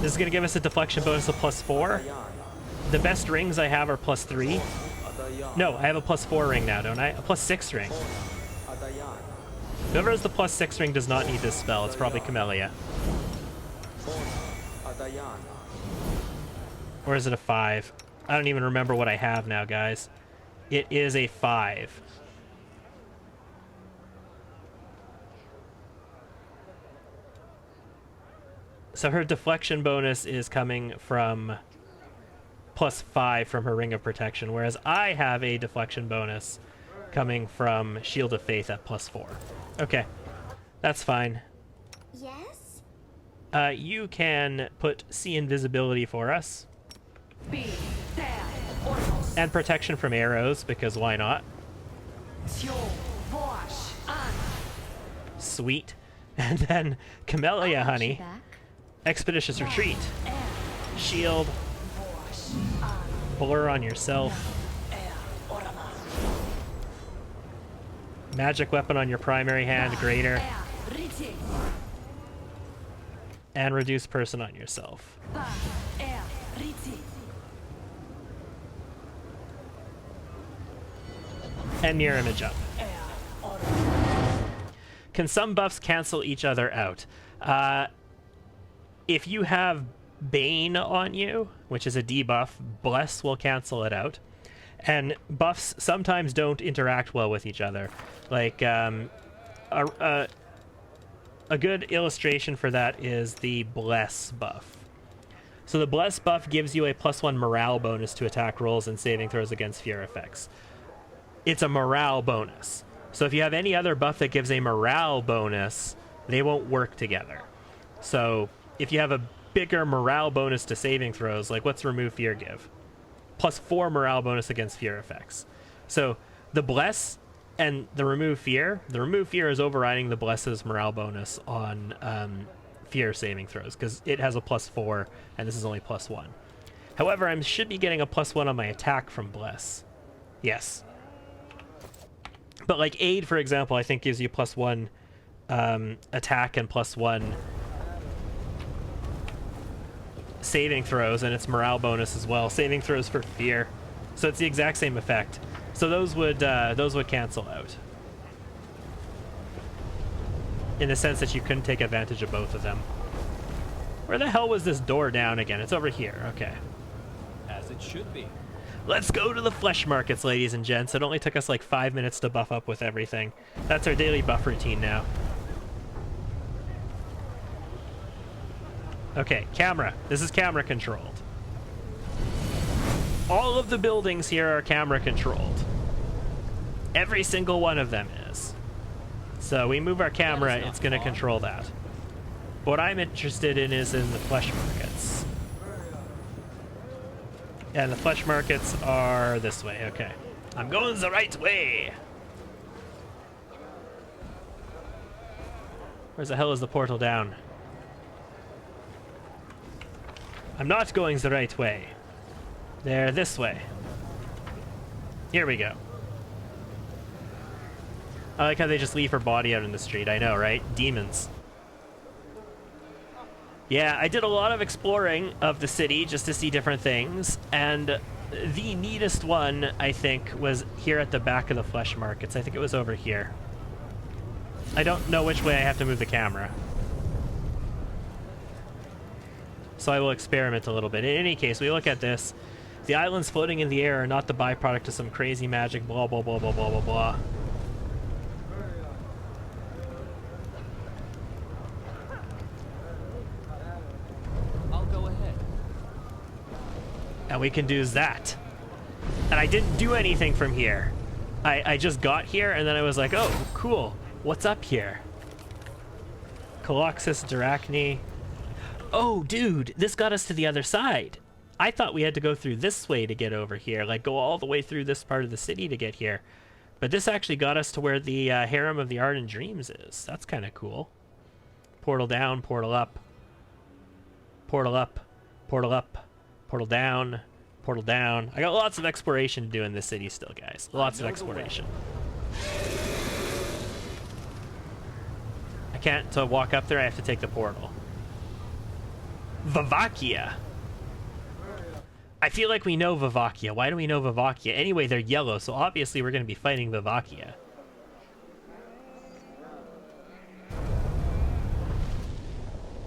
This is going to give us a deflection bonus of +4. The best rings I have are +3. No, I have a +4 ring now, don't I? A +6 ring. Whoever has the +6 ring does not need this spell. It's probably Camellia. Or is it a 5? I don't even remember what I have now, guys. It is a 5. So her deflection bonus is coming from +5 from her Ring of Protection, whereas I have a deflection bonus coming from Shield of Faith at +4. Okay, that's fine. Yes? You can put See Invisibility for us. And protection from arrows, because why not? Sweet. And then Camellia, honey. Expeditious Retreat. Shield. Blur on yourself. Magic weapon on your primary hand, greater. And reduce person on yourself. And mirror image up. Can some buffs cancel each other out? If you have Bane on you, which is a debuff, Bless will cancel it out. And buffs sometimes don't interact well with each other. Like, a good illustration for that is the Bless buff. So the Bless buff gives you a +1 morale bonus to attack rolls and saving throws against fear effects. It's a morale bonus. So if you have any other buff that gives a morale bonus, they won't work together. So if you have a bigger morale bonus to saving throws, like what's Remove Fear give? +4 morale bonus against fear effects. So the Bless and the Remove Fear is overriding the Bless's morale bonus on fear saving throws, because it has a +4 and this is only +1. However, I should be getting a +1 on my attack from Bless. Yes. But like Aid, for example, I think gives you +1 attack and +1 saving throws, and it's morale bonus as well. Saving throws for fear, so it's the exact same effect. So those would cancel out, in the sense that you couldn't take advantage of both of them. Where the hell was this door down again? It's over here. Okay. As it should be. Let's go to the flesh markets, ladies and gents. It only took us like 5 minutes to buff up with everything. That's our daily buff routine now. Okay, camera. This is camera controlled. All of the buildings here are camera controlled. Every single one of them is. So we move our camera, it's going to control that. What I'm interested in is in the flesh markets. And the flesh markets are this way. Okay. I'm going the right way. Where the hell is the portal down? I'm not going the right way. They're this way. Here we go. I like how they just leave her body out in the street. I know, right? Demons. Yeah, I did a lot of exploring of the city just to see different things, and the neatest one, I think, was here at the back of the flesh markets. I think it was over here. I don't know which way I have to move the camera, so I will experiment a little bit. In any case, we look at this. The islands floating in the air are not the byproduct of some crazy magic, blah, blah, blah, blah, blah, blah, blah. I'll go ahead. And we can do that. And I didn't do anything from here. I just got here, and then I was like, oh, cool. What's up here? Coloxus, Drachni. Oh, dude, this got us to the other side. I thought we had to go through this way to get over here, like go all the way through this part of the city to get here. But this actually got us to where the Harem of the Ardent Dreams is. That's kind of cool. Portal down, portal up. Portal up, portal up, portal down, portal down. I got lots of exploration to do in this city still, guys. Lots of exploration. I can't walk up there, I have to take the portal. Vavakia. I feel like we know Vavakia. Why do we know Vavakia? Anyway, they're yellow, so obviously we're going to be fighting Vavakia.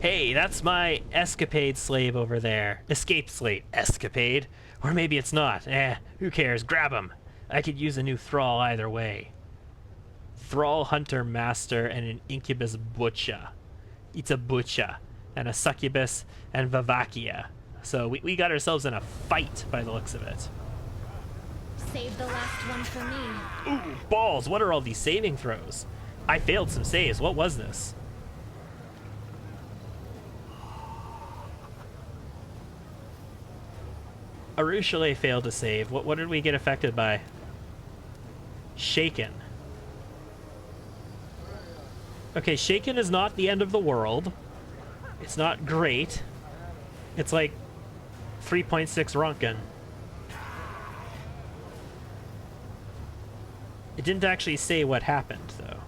Hey, that's my escapade slave over there. Escape slave. Escapade? Or maybe it's not. Who cares? Grab him. I could use a new thrall either way. Thrall Hunter Master and an Incubus Butcha. It's a Butcha. And a Succubus and Vavakia. So we got ourselves in a fight by the looks of it. Save the last one for me. Ooh, balls! What are all these saving throws? I failed some saves. What was this? Arushale failed to save. What did we get affected by? Shaken. Okay, Shaken is not the end of the world. It's not great. It's like 3.6 Ronkin. It didn't actually say what happened, though.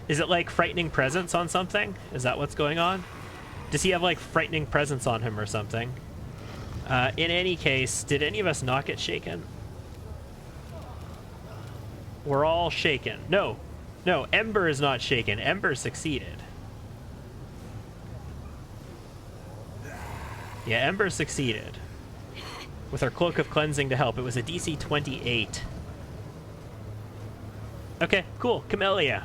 Is it like frightening presence on something? Is that what's going on? Does he have like frightening presence on him or something? In any case, did any of us not get shaken? We're all shaken. No, Ember is not shaken. Ember succeeded. Yeah, Ember succeeded. With her Cloak of Cleansing to help. It was a DC 28. Okay, cool. Camellia.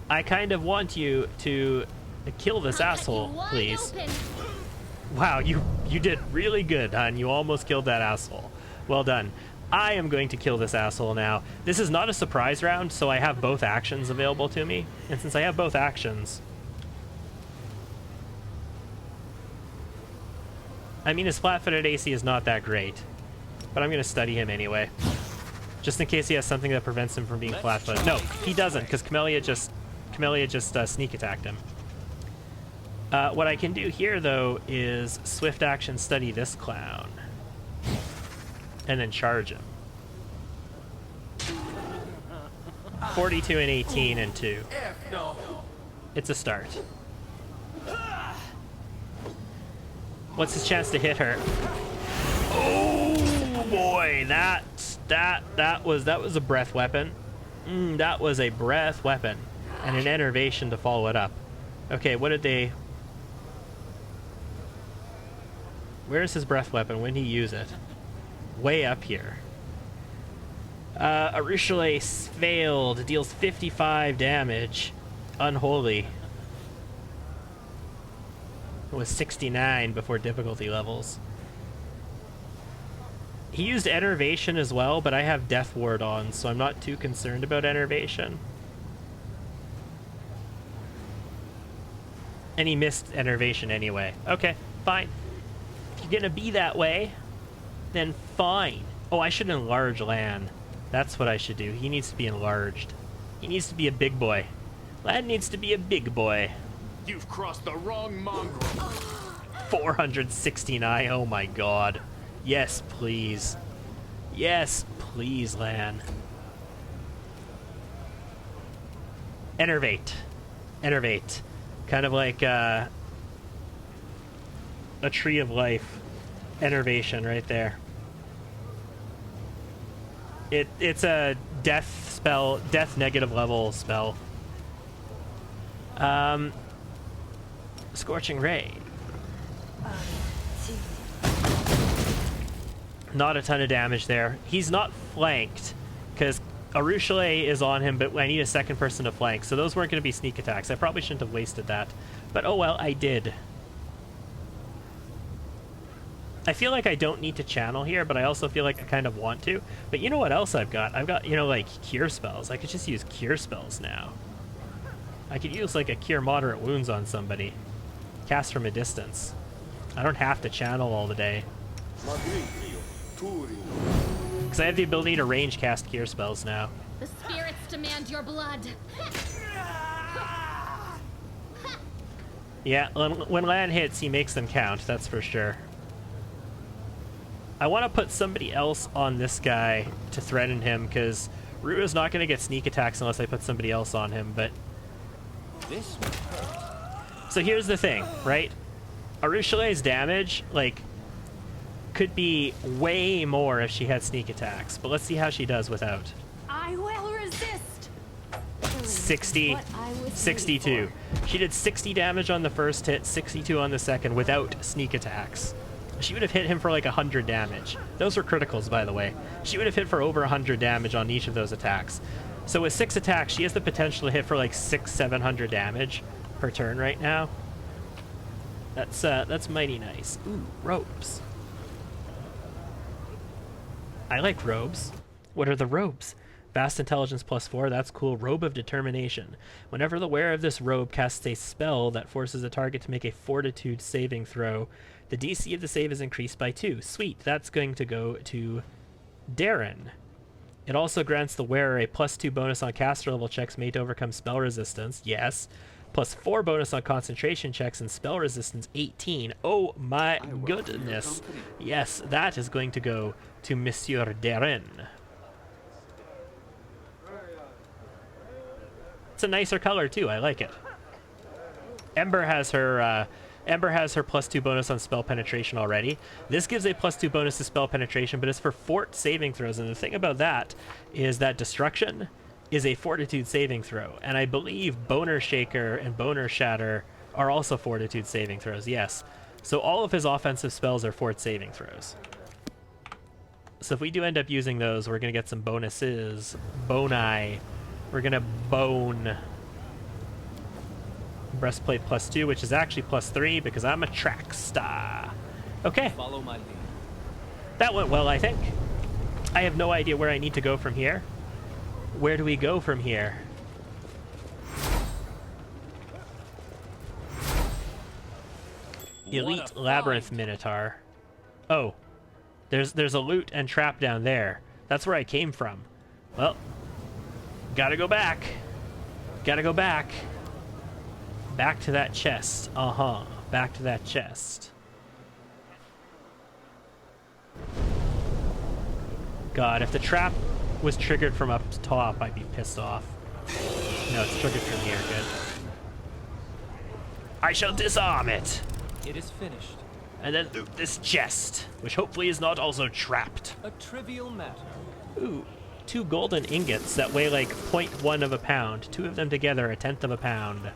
I kind of want you to kill this asshole, please. Wow, you did really good, hon. You almost killed that asshole. Well done. I am going to kill this asshole now. This is not a surprise round, so I have both actions available to me. And since I have both actions... I mean, his flat-footed AC is not that great. But I'm going to study him anyway. Just in case he has something that prevents him from being flat-footed. No, he doesn't, because Camellia just sneak attacked him. What I can do here, though, is swift action study this clown. And then charge him. 42 and 18 and 2. It's a start. What's his chance to hit her? Oh boy, that was a breath weapon. That was a breath weapon. And an enervation to follow it up. Okay, what did they... Where's his breath weapon? When did he use it? Way up here. Arushale failed. Deals 55 damage. Unholy. It was 69 before difficulty levels. He used Enervation as well, but I have Death Ward on, so I'm not too concerned about Enervation. And he missed Enervation anyway. Okay, fine. If you're gonna be that way, then fine. Oh, I should enlarge Lan. That's what I should do. He needs to be enlarged. He needs to be a big boy. Lan needs to be a big boy. You've crossed the wrong mongrel. 469, oh my god. Yes, please. Yes, please, Lan. Enervate. Enervate. Kind of like a tree of life. Enervation right there. It's a death spell, death negative level spell. Scorching Ray. Not a ton of damage there. He's not flanked, because Arushale is on him, but I need a second person to flank, so those weren't going to be sneak attacks. I probably shouldn't have wasted that. But oh well, I did. I feel like I don't need to channel here, but I also feel like I kind of want to. But you know what else I've got? I've got, you know, like, cure spells. I could just use cure spells now. I could use, like, a cure moderate wounds on somebody. Cast from a distance. I don't have to channel all the day. Because I have the ability to range cast cure spells now. The spirits demand your blood. Yeah, when Lan hits, he makes them count, that's for sure. I want to put somebody else on this guy to threaten him, because Rua's not going to get sneak attacks unless I put somebody else on him, but... This one. So here's the thing, right? Arushale's damage, like, could be way more if she had sneak attacks, but let's see how she does without. I will resist. 60, 62. She did 60 damage on the first hit, 62 on the second without sneak attacks. She would have hit him for like 100 damage. Those were criticals, by the way. She would have hit for over 100 damage on each of those attacks. So with 6 attacks, she has the potential to hit for like 600-700 damage per turn right now. That's mighty nice. Ooh, robes. I like robes. What are the robes? Vast Intelligence +4, that's cool. Robe of Determination. Whenever the wearer of this robe casts a spell that forces a target to make a Fortitude saving throw, the DC of the save is increased by 2. Sweet, that's going to go to Darren. It also grants the wearer a +2 bonus on caster level checks made to overcome spell resistance. Yes. +4 bonus on concentration checks and spell resistance 18. Oh my goodness. Yes, that is going to go to Monsieur Darren. It's a nicer color too. I like it. Ember has her +2 bonus on spell penetration already. This gives a +2 bonus to spell penetration, but it's for fort saving throws. And the thing about that is that destruction is a fortitude saving throw. And I believe Boner Shaker and Boner Shatter are also fortitude saving throws. Yes. So all of his offensive spells are fort saving throws. So if we do end up using those, we're going to get some bonuses. Boni. We're going to bone. Breastplate +2, which is actually +3 because I'm a track star. Okay. Follow my lead. That went well, I think. I have no idea where I need to go from here. Where do we go from here? Elite Labyrinth Minotaur. Oh. There's a loot and trap down there. That's where I came from. Well, gotta go back. Gotta go back. Back to that chest. Uh-huh. Back to that chest. God, if the trap was triggered from up top, I'd be pissed off. No, it's triggered from here. Good. I shall disarm it. It is finished. And then loot this chest, which hopefully is not also trapped. A trivial matter. Ooh, 2 golden ingots that weigh like 0.1 of a pound. 2 of them together, 1/10 of a pound.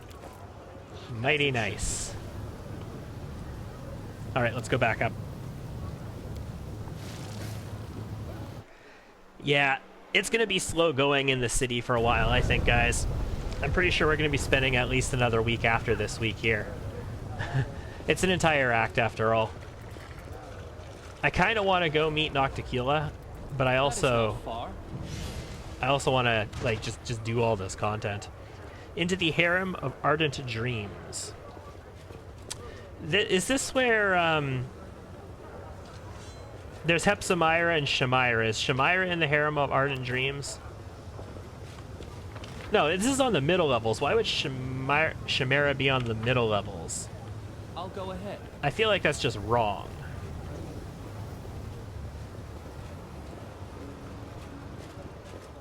Mighty nice. Alright, let's go back up. Yeah, it's gonna be slow going in the city for a while, I think, guys. I'm pretty sure we're gonna be spending at least another week after this week here. It's an entire act after all. I kind of want to go meet Nocticula, but I also want to like just do all this content. Into the Harem of Ardent Dreams. Is this where there's Hepsamira and Shamira? Is Shamira in the Harem of Ardent Dreams? No, this is on the middle levels. Why would Shamira be on the middle levels? I'll go ahead. I feel like that's just wrong.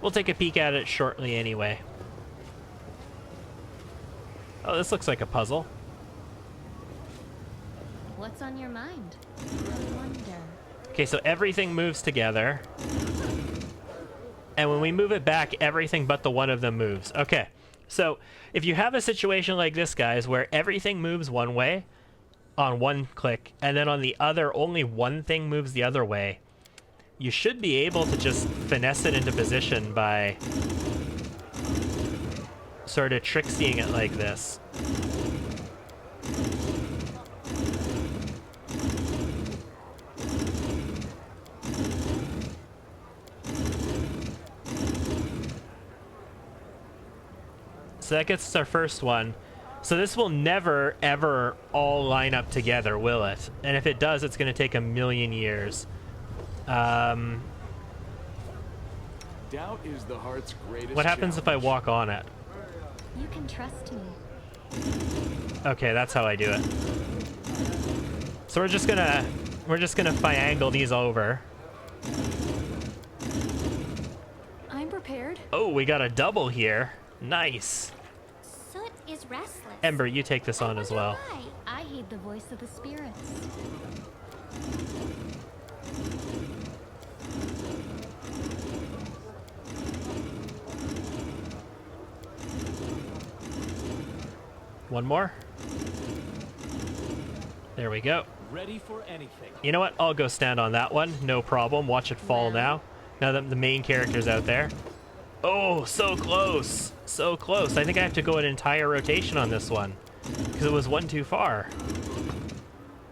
We'll take a peek at it shortly anyway. Oh, this looks like a puzzle. What's on your mind? I wonder. Okay, so everything moves together. And when we move it back, everything but the one of them moves. Okay, so if you have a situation like this, guys, where everything moves one way on one click, and then on the other, only one thing moves the other way, you should be able to just finesse it into position by sort of tricksying it like this. So that gets us our first one. So this will never, ever all line up together, will it? And if it does, it's going to take 1,000,000 years. Doubt is the heart's greatest What happens if I walk on it? You can trust me. Okay, that's how I do it. So we're just gonna triangle these over. I'm prepared. Oh, we got a double here. Nice. Soot is restless. Ember, you take this on as well. Why? I heed the voice of the spirits. One more. There we go. Ready for anything. You know what? I'll go stand on that one. No problem. Watch it fall now. Now that the main character's out there. Oh, so close. So close. I think I have to go an entire rotation on this one because it was one too far.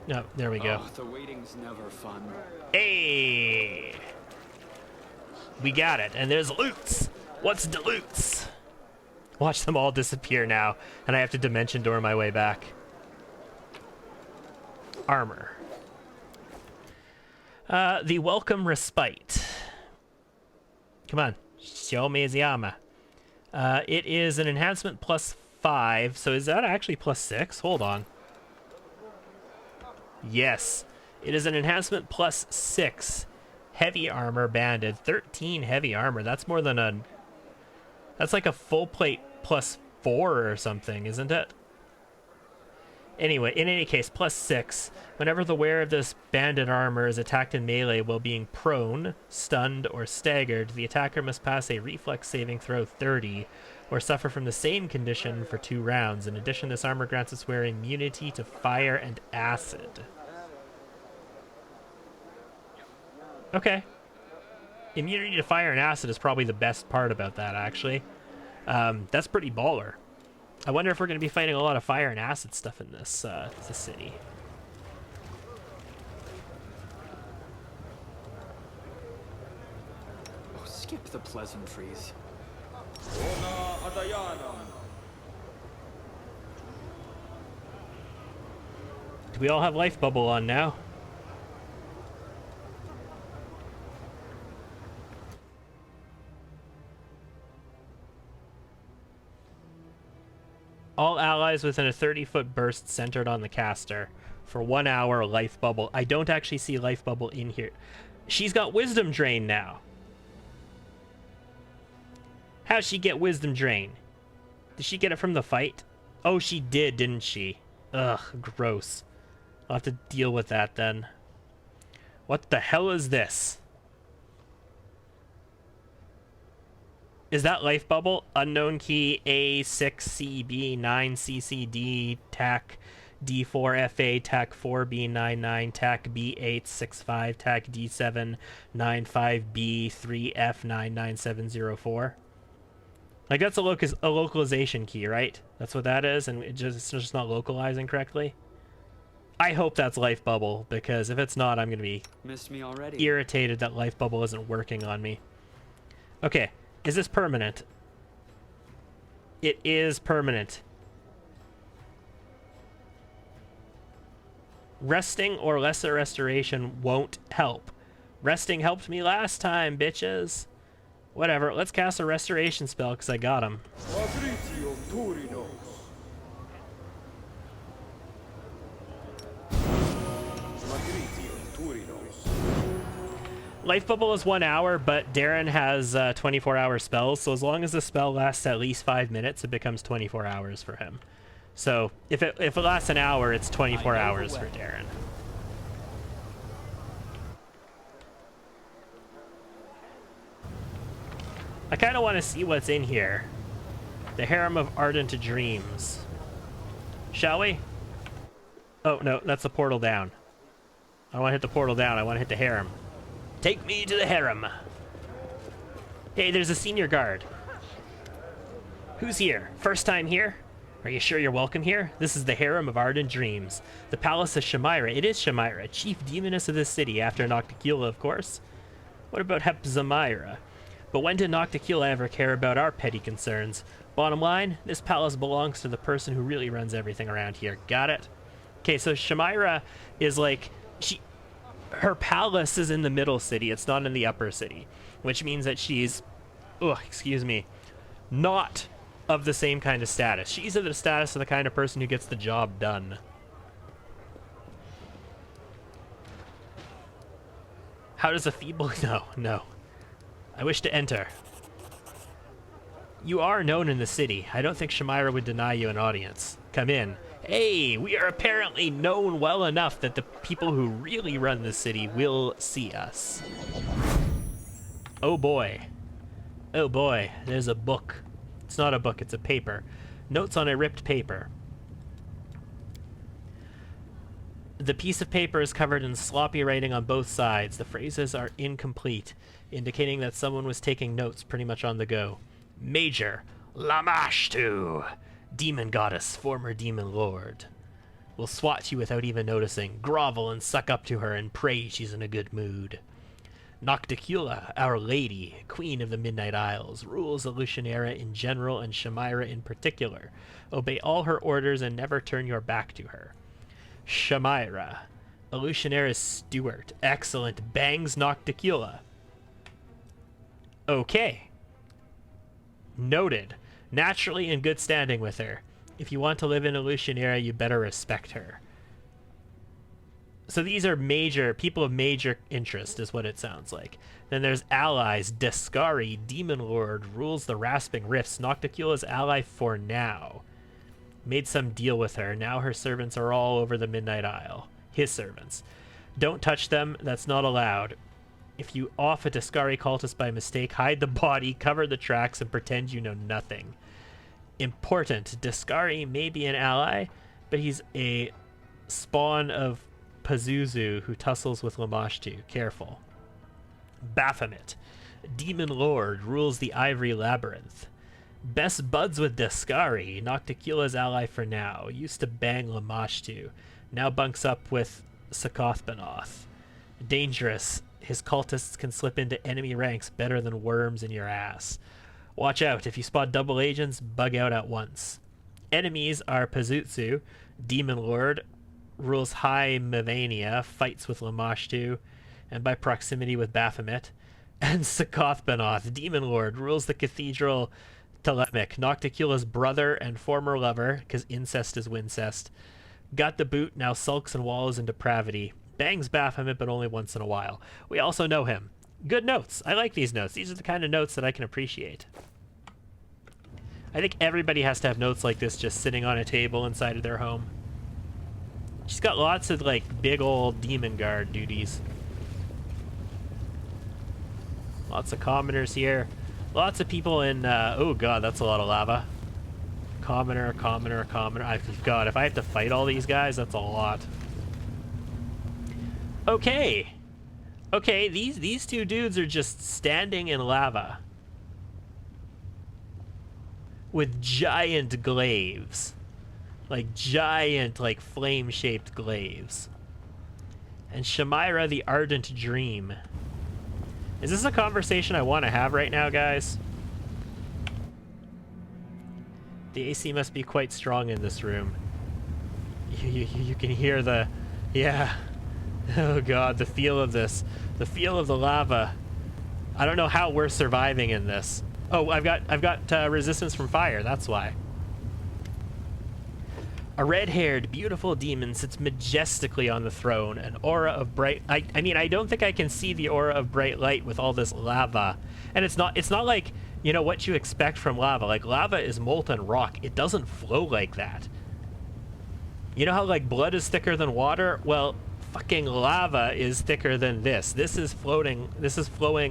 No, there we go. Oh, the waiting's never fun. Hey! We got it. And there's loots. What's the loots? Watch them all disappear now, and I have to dimension door my way back. Armor. The Welcome Respite. Come on. Show me the armor. It is an enhancement +5, so is that actually +6? Hold on. Yes. It is an enhancement +6. Heavy armor banded. 13 heavy armor. That's more than a... That's like a full plate +4 or something, isn't it? Anyway, in any case, +6. Whenever the wearer of this banded armor is attacked in melee while being prone, stunned, or staggered, the attacker must pass a reflex saving throw 30, or suffer from the same condition for 2 rounds. In addition, this armor grants its wearer immunity to fire and acid. Okay. Immunity to fire and acid is probably the best part about that, actually. That's pretty baller. I wonder if we're going to be fighting a lot of fire and acid stuff in this city. Oh, skip the pleasantries. Do we all have life bubble on now? All allies within a 30-foot burst centered on the caster. For 1 hour, life bubble. I don't actually see life bubble in here. She's got wisdom drain now. How'd she get wisdom drain? Did she get it from the fight? Oh, she did, didn't she? Ugh, gross. I'll have to deal with that then. What the hell is this? Is that life bubble? Unknown key A6CB9CCD TAC D4FA TAC 4B99 TAC B865 TAC D795B3F99704. Like, that's a localization key, right? That's what that is, and it's just not localizing correctly. I hope that's life bubble, because if it's not, I'm gonna be Missed me already. irritated that life bubble isn't working on me. Okay, is this permanent? It is permanent. Resting or lesser restoration won't help. Resting helped me last time, bitches. Whatever, let's cast a restoration spell because I got him. Life bubble is 1 hour, but Darren has 24-hour spells, so as long as the spell lasts at least 5 minutes, it becomes 24 hours for him. So if it lasts an hour, it's 24 hours for Darren. I kind of want to see what's in here. The Harem of Ardent Dreams. Shall we? Oh, no, that's the portal down. I don't want to hit the portal down. I want to hit the harem. Take me to the harem. Hey, there's a senior guard. Who's here? First time here? Are you sure you're welcome here? This is the Harem of Ardent Dreams. The Palace of Shamira. It is Shamira, chief demoness of this city, after Nocticula, of course. What about Hepzamira? But when did Nocticula ever care about our petty concerns? Bottom line, this palace belongs to the person who really runs everything around here. Got it? Okay, so Shamira is like... her palace is in the middle city. It's not in the upper city. Which means that she's... excuse me. Not of the same kind of status. She's of the status of the kind of person who gets the job done. How does a feeble... No. I wish to enter. You are known in the city. I don't think Shamira would deny you an audience. Come in. Hey, we are apparently known well enough that the people who really run the city will see us. Oh boy. Oh boy, there's a book. It's not a book, it's a paper. Notes on a ripped paper. The piece of paper is covered in sloppy writing on both sides. The phrases are incomplete, indicating that someone was taking notes pretty much on the go. Major, Lamashtu, demon goddess, former demon lord. Will swat you without even noticing, grovel and suck up to her and pray she's in a good mood. Nocticula, our lady, queen of the Midnight Isles, rules Illusionera in general and Shamira in particular. Obey all her orders and never turn your back to her. Shamira, Illusionera's steward. Excellent. Bangs Nocticula. Okay. Noted. Naturally in good standing with her. If you want to live in Illusionera, you better respect her. So these are major, people of major interest, is what it sounds like. Then there's allies. Descari, Demon Lord, rules the Rasping Rifts. Nocticula's ally for now. Made some deal with her. Now her servants are all over the Midnight Isle. His servants. Don't touch them. That's not allowed. If you off a Descari cultist by mistake, hide the body, cover the tracks, and pretend you know nothing. Important. Descari may be an ally, but he's a spawn of Pazuzu who tussles with Lamashtu. Careful. Baphomet. Demon Lord rules the Ivory Labyrinth. Best buds with Descari. Nocticula's ally for now. Used to bang Lamashtu. Now bunks up with Sakothbanoth. Dangerous. His cultists can slip into enemy ranks better than worms in your ass. Watch out. If you spot double agents, bug out at once. Enemies are Pazutsu, Demon Lord, rules High Mavania, fights with Lamashtu, and by proximity with Baphomet. And Sakothbanoth, Demon Lord, rules the Cathedral Telemic, Nocticula's brother and former lover, because incest is wincest. Got the boot, now sulks and wallows in depravity. Bangs Baphomet, but only once in a while. We also know him. Good notes. I like these notes. These are the kind of notes that I can appreciate. I think everybody has to have notes like this just sitting on a table inside of their home. She's got lots of, like, big old demon guard duties. Lots of commoners here. Lots of people in, oh god, that's a lot of lava. Commoner. God, if I have to fight all these guys, that's a lot. Okay. Okay, these two dudes are just standing in lava. With giant glaives. Like giant, like flame-shaped glaives. And Shamira the Ardent Dream. Is this a conversation I want to have right now, guys? The AC must be quite strong in this room. You can hear the... Yeah. Oh god, the feel of this. The feel of the lava. I don't know how we're surviving in this. Oh, I've got resistance from fire, that's why. A red-haired, beautiful demon sits majestically on the throne, an aura of bright... I mean, I don't think I can see the aura of bright light with all this lava. And it's not like, you know, what you expect from lava. Like, lava is molten rock. It doesn't flow like that. You know how, like, blood is thicker than water? Well, fucking lava is thicker than this. This is flowing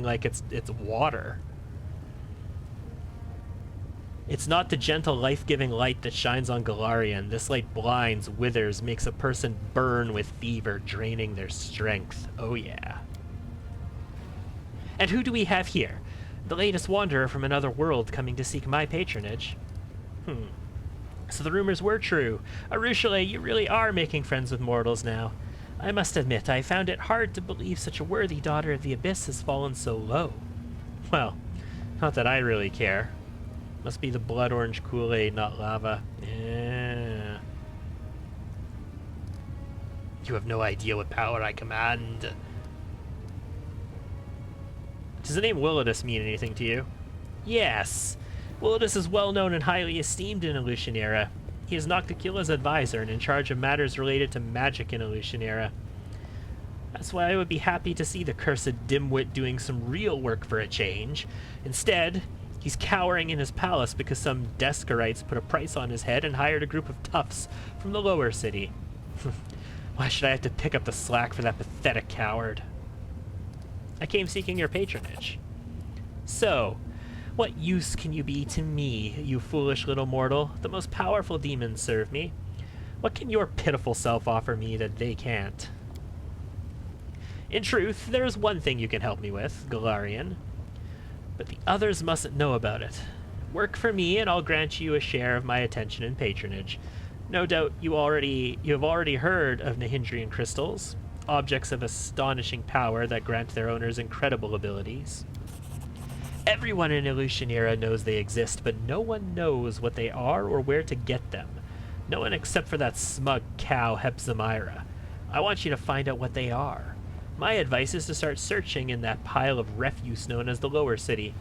like it's water. It's not the gentle, life-giving light that shines on Galarian. This light blinds, withers, makes a person burn with fever, draining their strength. Oh yeah. And who do we have here? The latest wanderer from another world coming to seek my patronage. So the rumors were true. Arushale, you really are making friends with mortals now. I must admit, I found it hard to believe such a worthy daughter of the Abyss has fallen so low. Well, not that I really care. Must be the blood orange Kool-Aid, not lava. Yeah. You have no idea what power I command. Does the name Willidus mean anything to you? Yes. Willidus is well known and highly esteemed in Illusionera. He is Nocticula's advisor and in charge of matters related to magic in Illusionera. That's why I would be happy to see the cursed dimwit doing some real work for a change. Instead, he's cowering in his palace because some Descarites put a price on his head and hired a group of toughs from the lower city. Why should I have to pick up the slack for that pathetic coward? I came seeking your patronage. So, what use can you be to me, you foolish little mortal? The most powerful demons serve me. What can your pitiful self offer me that they can't? In truth, there is one thing you can help me with, Galarian. But the others mustn't know about it. Work for me, and I'll grant you a share of my attention and patronage. No doubt you have already heard of Nahindrian crystals, objects of astonishing power that grant their owners incredible abilities. Everyone in Illusionera knows they exist, but no one knows what they are or where to get them. No one except for that smug cow Hepzamira. I want you to find out what they are. My advice is to start searching in that pile of refuse known as the Lower City.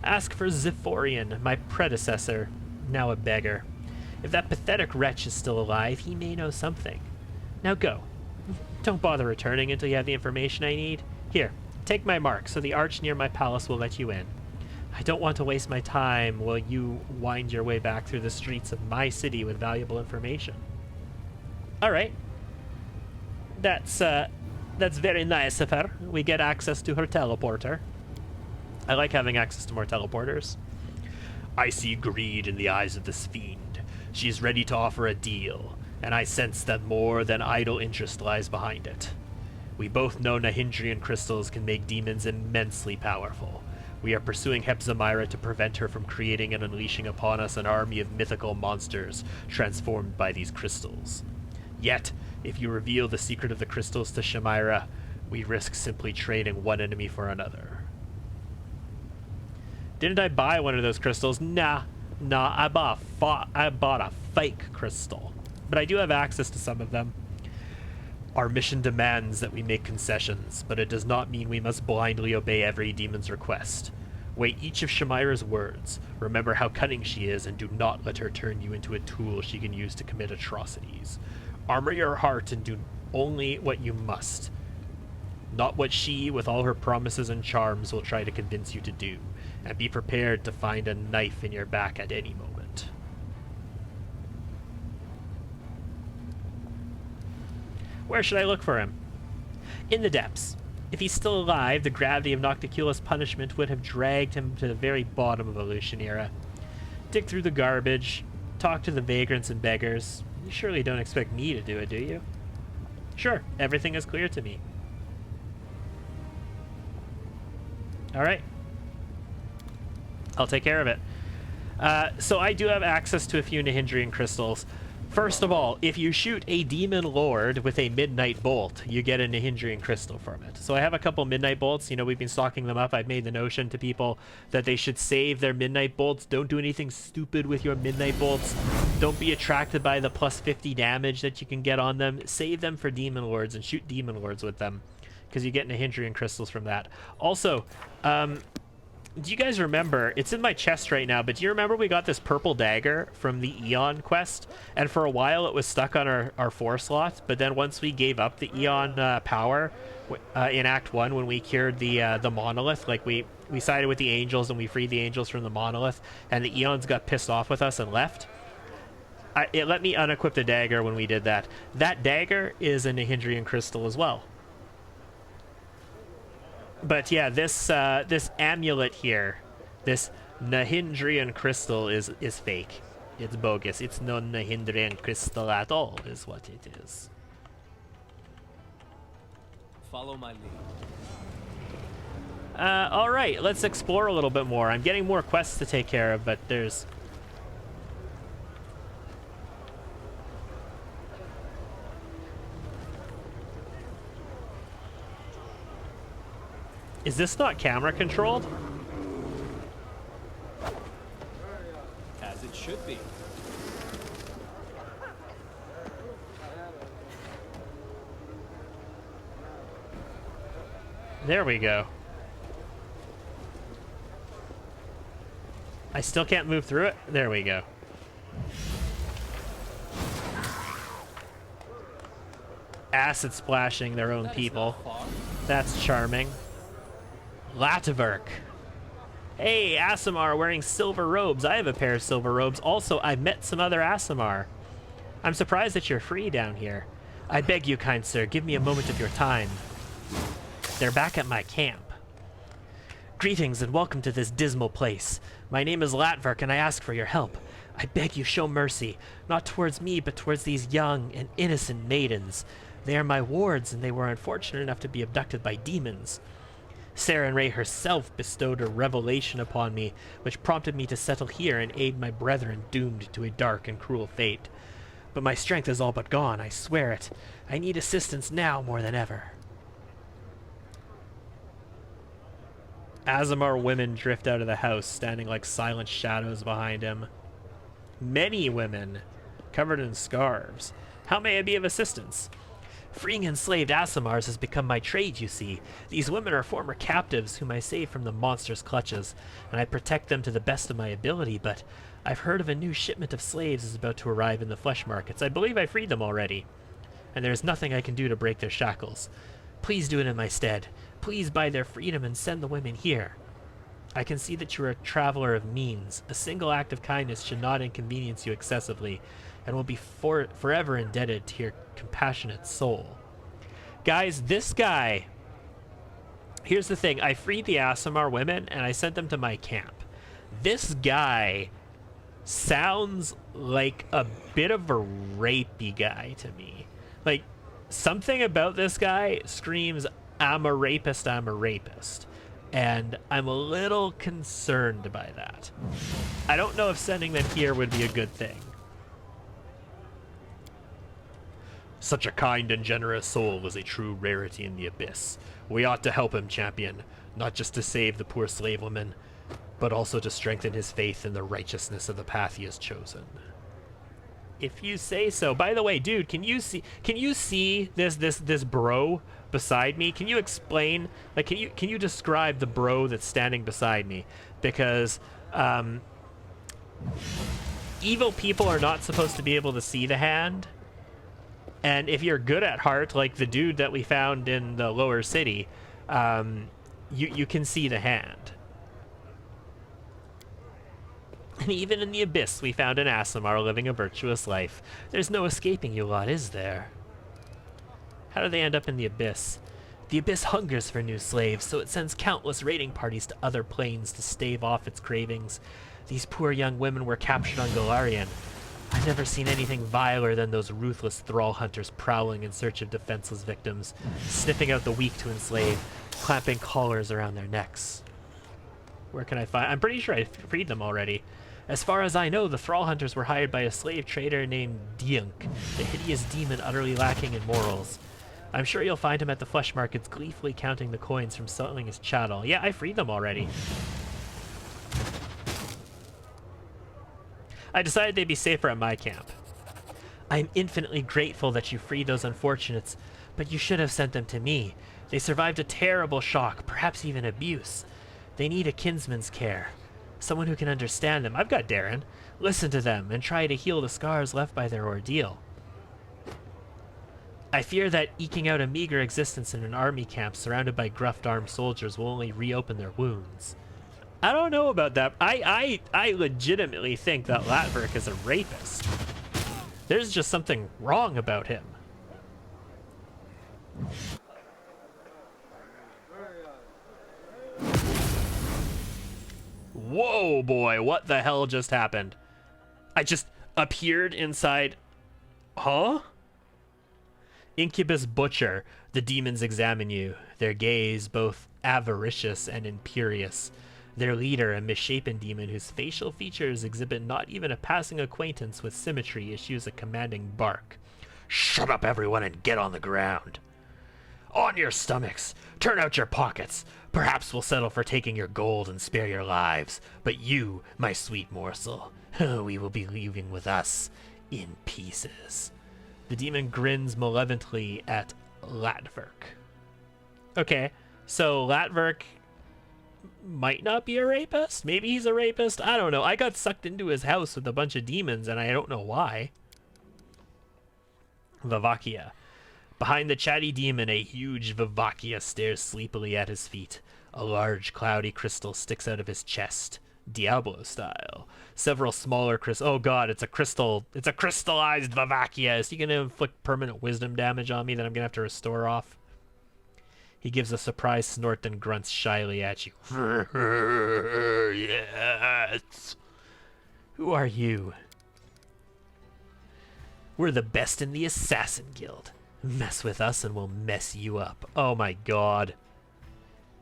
Ask for Zephyrian, my predecessor, now a beggar. If that pathetic wretch is still alive, he may know something. Now go. Don't bother returning until you have the information I need. Here, take my mark, so the arch near my palace will let you in. I don't want to waste my time while you wind your way back through the streets of my city with valuable information. Alright. That's very nice of her. We get access to her teleporter. I like having access to more teleporters. I see greed in the eyes of this fiend. She is ready to offer a deal, and I sense that more than idle interest lies behind it. We both know Nahindrian crystals can make demons immensely powerful. We are pursuing Hepzamira to prevent her from creating and unleashing upon us an army of mythical monsters transformed by these crystals. Yet, if you reveal the secret of the crystals to Shamira, we risk simply trading one enemy for another. Didn't I buy one of those crystals? Nah, I bought a fake crystal. But I do have access to some of them. Our mission demands that we make concessions, but it does not mean we must blindly obey every demon's request. Weigh each of Shamira's words. Remember how cunning she is, and do not let her turn you into a tool she can use to commit atrocities. Armor your heart and do only what you must, not what she, with all her promises and charms, will try to convince you to do, and be prepared to find a knife in your back at any moment. Where should I look for him? In the depths. If he's still alive, the gravity of Nocticula's punishment would have dragged him to the very bottom of Shamira. Dig through the garbage, talk to the vagrants and beggars. You surely don't expect me to do it, do you? Sure, everything is clear to me. Alright. I'll take care of it. So I do have access to a few Nahindrian crystals. First of all, if you shoot a demon lord with a midnight bolt, you get a Nahindrian crystal from it. So I have a couple midnight bolts. You know, we've been stocking them up. I've made the notion to people that they should save their midnight bolts. Don't do anything stupid with your midnight bolts. Don't be attracted by the plus 50 damage that you can get on them. Save them for demon lords and shoot demon lords with them, because you get Nahindrian crystals from that. Also, do you guys remember, it's in my chest right now, but do you remember we got this purple dagger from the Eon quest? And for a while it was stuck on our 4 slot, but then once we gave up the Eon power in Act 1 when we cured the monolith, like we sided with the angels and we freed the angels from the monolith, and the Eons got pissed off with us and left. It let me unequip the dagger when we did that. That dagger is a Nahindrian crystal as well. But yeah, this amulet here, this Nahindrian crystal is fake. It's bogus. It's no Nahindrian crystal at all, is what it is. Follow my lead. Alright, let's explore a little bit more. I'm getting more quests to take care of, but there's... Is this not camera controlled? As it should be. There we go. I still can't move through it? There we go. Acid splashing their own people. That's charming. Labyrinth. Hey, Aasimar wearing silver robes. I have a pair of silver robes. Also, I met some other Aasimar. I'm surprised that you're free down here. I beg you, kind sir, give me a moment of your time. They're back at my camp. Greetings and welcome to this dismal place. My name is Labyrinth and I ask for your help. I beg you show mercy, not towards me, but towards these young and innocent maidens. They are my wards and they were unfortunate enough to be abducted by demons. Scorching Ray herself bestowed a revelation upon me, which prompted me to settle here and aid my brethren doomed to a dark and cruel fate. But my strength is all but gone, I swear it. I need assistance now more than ever. Aasimar women drift out of the house, standing like silent shadows behind him. Many women, covered in scarves. How may I be of assistance? Freeing enslaved Aasimars has become my trade, you see. These women are former captives whom I saved from the monster's clutches, and I protect them to the best of my ability, but I've heard of a new shipment of slaves is about to arrive in the flesh markets. I believe I freed them already, and there is nothing I can do to break their shackles. Please do it in my stead. Please buy their freedom and send the women here. I can see that you are a traveler of means. A single act of kindness should not inconvenience you excessively, and will be forever indebted to your compassionate soul. Guys, this guy... Here's the thing. I freed the Aasimar women, and I sent them to my camp. This guy sounds like a bit of a rapey guy to me. Like, something about this guy screams, I'm a rapist, I'm a rapist. And I'm a little concerned by that. I don't know if sending them here would be a good thing. Such a kind and generous soul is a true rarity in the Abyss. We ought to help him, champion, not just to save the poor slave woman, but also to strengthen his faith in the righteousness of the path he has chosen. If you say so. By the way, dude, can you see this bro beside me. Can you explain, like, can you describe the bro that's standing beside me? Because evil people are not supposed to be able to see the hand. And if you're good at heart, like the dude that we found in the lower city, you can see the hand. And even in the abyss, we found an Aasimar living a virtuous life. There's no escaping you lot, is there? How do they end up in the abyss? The abyss hungers for new slaves, so it sends countless raiding parties to other planes to stave off its cravings. These poor young women were captured on Golarion. I've never seen anything viler than those ruthless thrall hunters prowling in search of defenseless victims, sniffing out the weak to enslave, clamping collars around their necks. Where can I find... I'm pretty sure I freed them already. As far as I know, the thrall hunters were hired by a slave trader named Diunk, the hideous demon utterly lacking in morals. I'm sure you'll find him at the flesh markets gleefully counting the coins from selling his chattel. Yeah, I freed them already. I decided they'd be safer at my camp. I'm infinitely grateful that you freed those unfortunates, but you should have sent them to me. They survived a terrible shock, perhaps even abuse. They need a kinsman's care. Someone who can understand them. I've got Darren. Listen to them and try to heal the scars left by their ordeal. I fear that eking out a meager existence in an army camp surrounded by gruff-armed soldiers will only reopen their wounds. I don't know about that. I legitimately think that Labyrinth is a rapist. There's just something wrong about him. Whoa, boy, what the hell just happened? I just appeared inside... Huh? Incubus Butcher, the demons examine you, their gaze both avaricious and imperious. Their leader, a misshapen demon whose facial features exhibit not even a passing acquaintance with symmetry, issues a commanding bark. Shut up, everyone, and get on the ground. On your stomachs! Turn out your pockets! Perhaps we'll settle for taking your gold and spare your lives. But you, my sweet morsel, we will be leaving with us in pieces. The demon grins malevolently at Latverk. Okay, so Latverk might not be a rapist? Maybe he's a rapist? I don't know. I got sucked into his house with a bunch of demons, and I don't know why. Vavakia. Behind the chatty demon, a huge Vavakia stares sleepily at his feet. A large, cloudy crystal sticks out of his chest, Diablo style. Several smaller crystals. Oh god, it's a crystal. It's a crystallized Vavakia. Is he going to inflict permanent wisdom damage on me that I'm going to have to restore off? He gives a surprised snort and grunts shyly at you. Yes. Who are you? We're the best in the Assassin Guild. Mess with us and we'll mess you up. Oh my god.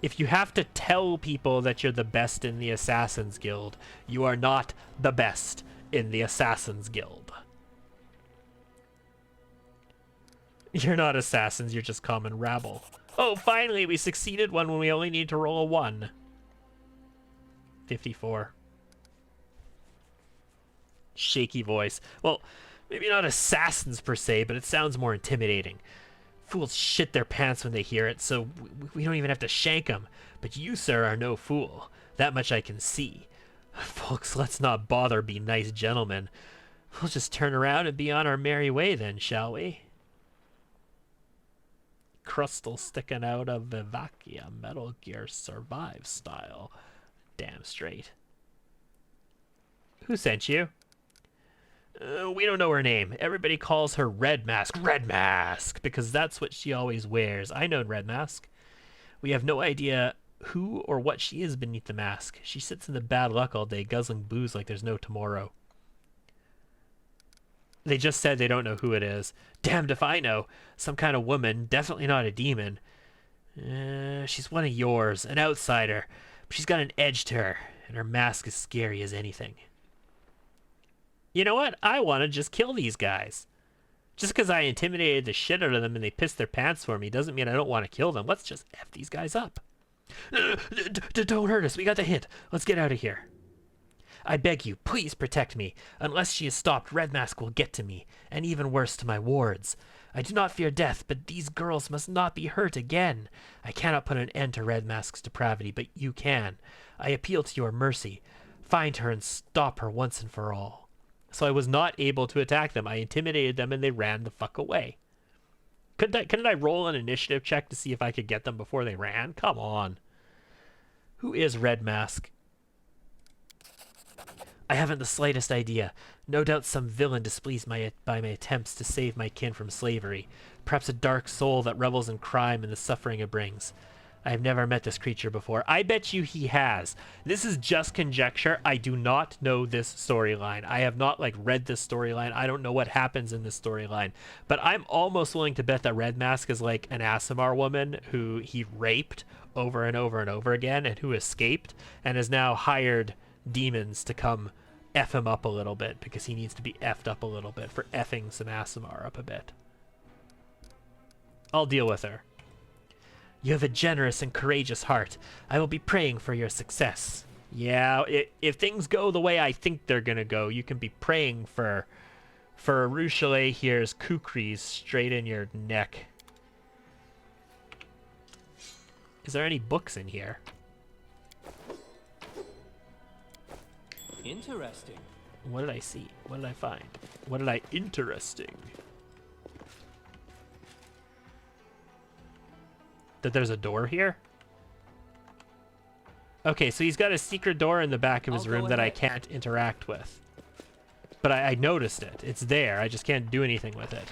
If you have to tell people that you're the best in the Assassin's Guild, you are not the best in the Assassin's Guild. You're not assassins, you're just common rabble. Oh, finally, we succeeded one when we only need to roll a 1. 54. Shaky voice. Well, maybe not assassins per se, but it sounds more intimidating. Fools shit their pants when they hear it, so we don't even have to shank them. But you, sir, are no fool. That much I can see. Folks, let's not bother be nice gentlemen. We'll just turn around and be on our merry way then, shall we? Crustal sticking out of Vavakia, Metal Gear Survive style. Damn straight. Who sent you? We don't know her name. Everybody calls her Red Mask. Red Mask! Because that's what she always wears. I know Red Mask. We have no idea who or what she is beneath the mask. She sits in the bad luck all day, guzzling booze like there's no tomorrow. They just said they don't know who it is. Damned if I know. Some kind of woman, definitely not a demon. She's one of yours, an outsider. But she's got an edge to her, and her mask is scary as anything. You know what? I want to just kill these guys. Just because I intimidated the shit out of them and they pissed their pants for me doesn't mean I don't want to kill them. Let's just F these guys up. Don't hurt us. We got the hint. Let's get out of here. I beg you, please protect me. Unless she is stopped, Red Mask will get to me, and even worse to my wards. I do not fear death, but these girls must not be hurt again. I cannot put an end to Red Mask's depravity, but you can. I appeal to your mercy. Find her and stop her once and for all. So I was not able to attack them. I intimidated them and they ran the fuck away. Couldn't I roll an initiative check to see if I could get them before they ran? Come on. Who is Red Mask? I haven't the slightest idea. No doubt some villain displeased by my attempts to save my kin from slavery. Perhaps a dark soul that revels in crime and the suffering it brings. I have never met this creature before. I bet you he has. This is just conjecture. I do not know this storyline. I have not read this storyline. I don't know what happens in this storyline. But I'm almost willing to bet that Red Mask is like an Aasimar woman who he raped over and over and over again and who escaped and has now hired demons to come F him up a little bit because he needs to be effed up a little bit for effing some Aasimar up a bit. I'll deal with her. You have a generous and courageous heart. I will be praying for your success. Yeah, if things go the way I think they're gonna go, you can be praying for Ruchelet here's kukris straight in your neck. Is there any books in here? Interesting. What did I see? What did I find? What did I... Interesting. That there's a door here? Okay, so he's got a secret door in the back of his room that I can't interact with. But I noticed it. It's there. I just can't do anything with it.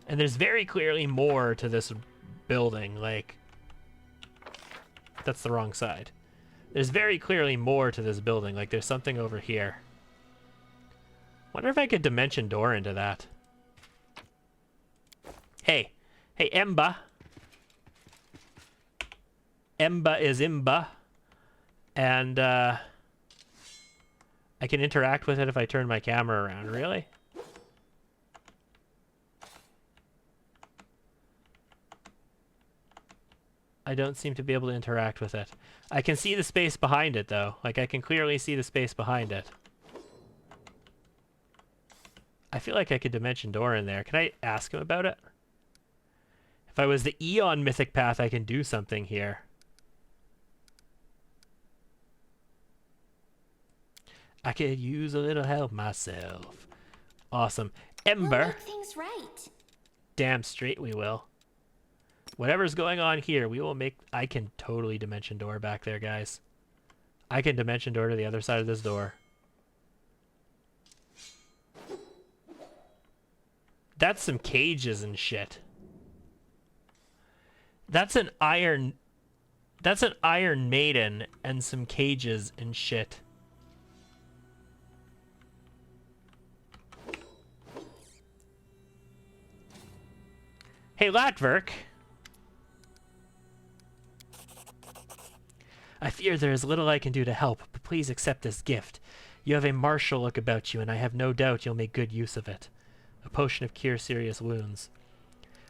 And there's very clearly more to this building. That's the wrong side. There's very clearly more to this building. There's something over here. Wonder if I could dimension door into that. Hey. Hey, Emba. Emba is Imba. And, I can interact with it if I turn my camera around. Really? I don't seem to be able to interact with it. I can see the space behind it, though. I can clearly see the space behind it. I feel like I could dimension door in there. Can I ask him about it? If I was the Eon Mythic Path, I can do something here. I could use a little help myself. Awesome. Ember. We'll make things right. Damn straight we will. Whatever's going on here, we will make... I can totally dimension door back there, guys. I can dimension door to the other side of this door. That's some cages and shit. That's an iron... That's an Iron Maiden and some cages and shit. Hey, Latverk. I fear there is little I can do to help, but please accept this gift. You have a martial look about you, and I have no doubt you'll make good use of it. A potion of cure serious wounds.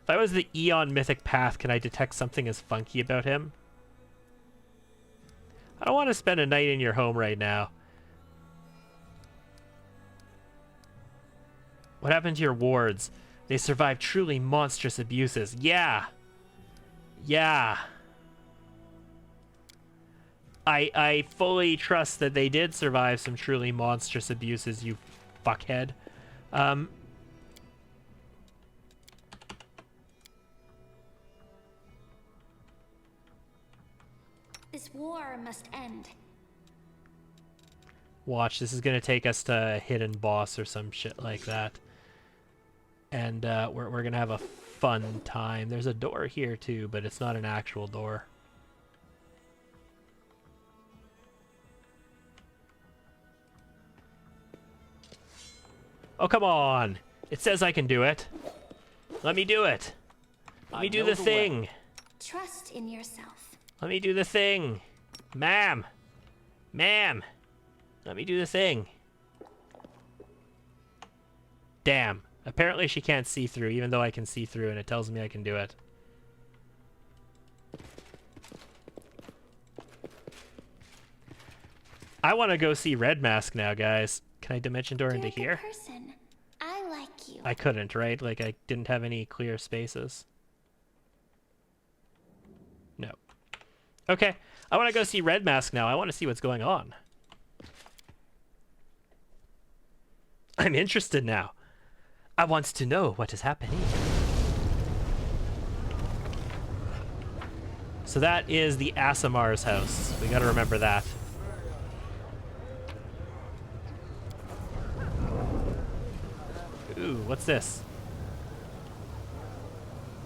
If I was the Eon Mythic Path, can I detect something as funky about him? I don't want to spend a night in your home right now. What happened to your wards? They survived truly monstrous abuses. Yeah. Yeah. I fully trust that they did survive some truly monstrous abuses, you fuckhead. This war must end. Watch, this is going to take us to a hidden boss or some shit like that. And we're going to have a fun time. There's a door here too, but it's not an actual door. Oh, come on. It says I can do it. Let me do it. Let me do the thing. Trust in yourself. Let me do the thing. Ma'am. Ma'am. Let me do the thing. Damn. Apparently she can't see through, even though I can see through, and it tells me I can do it. I want to go see Red Mask now, guys. Can I dimension door into here? Person. I like you. I couldn't, right? Like, I didn't have any clear spaces. No. Okay, I want to go see Red Mask now. I want to see what's going on. I'm interested now. I want to know what is happening. So that is the Asimar's house. We gotta remember that. Ooh, what's this?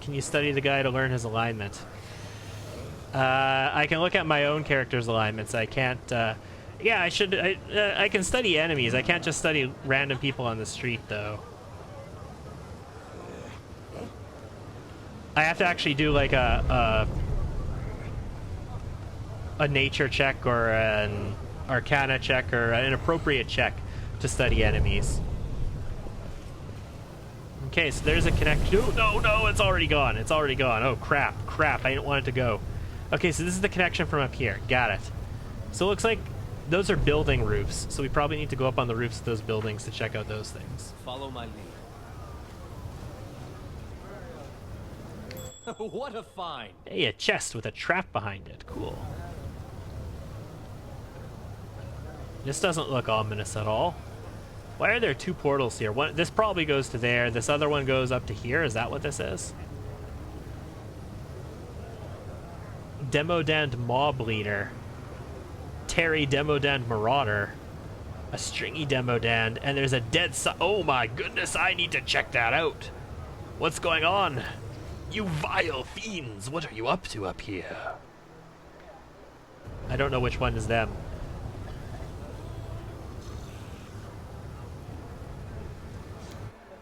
Can you study the guy to learn his alignment? I can look at my own character's alignments. I can't, yeah, I can study enemies. I can't just study random people on the street, though. I have to actually do, like, a nature check or an arcana check or an appropriate check to study enemies. Okay, so there's a connection. Oh, no, it's already gone. It's already gone. Oh, crap. I didn't want it to go. Okay, so this is the connection from up here. Got it. So it looks like those are building roofs, so we probably need to go up on the roofs of those buildings to check out those things. Follow my lead. What a find! Hey, a chest with a trap behind it. Cool. This doesn't look ominous at all. Why are there two portals here? One, this probably goes to there. This other one goes up to here. Is that what this is? Demodand Mob Leader. Terry Demodand Marauder. A stringy Demodand. And there's a dead oh my goodness, I need to check that out. What's going on? You vile fiends, what are you up to up here? I don't know which one is them.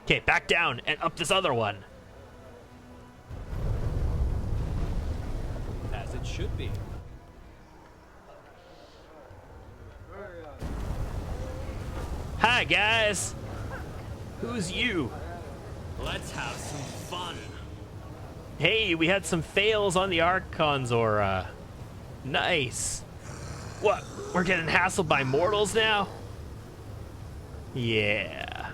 Okay, back down and up this other one. As it should be. Hi, guys. Who's you? Let's have some fun. Hey, we had some fails on the Archon's aura. Nice. What? We're getting hassled by mortals now? Yeah.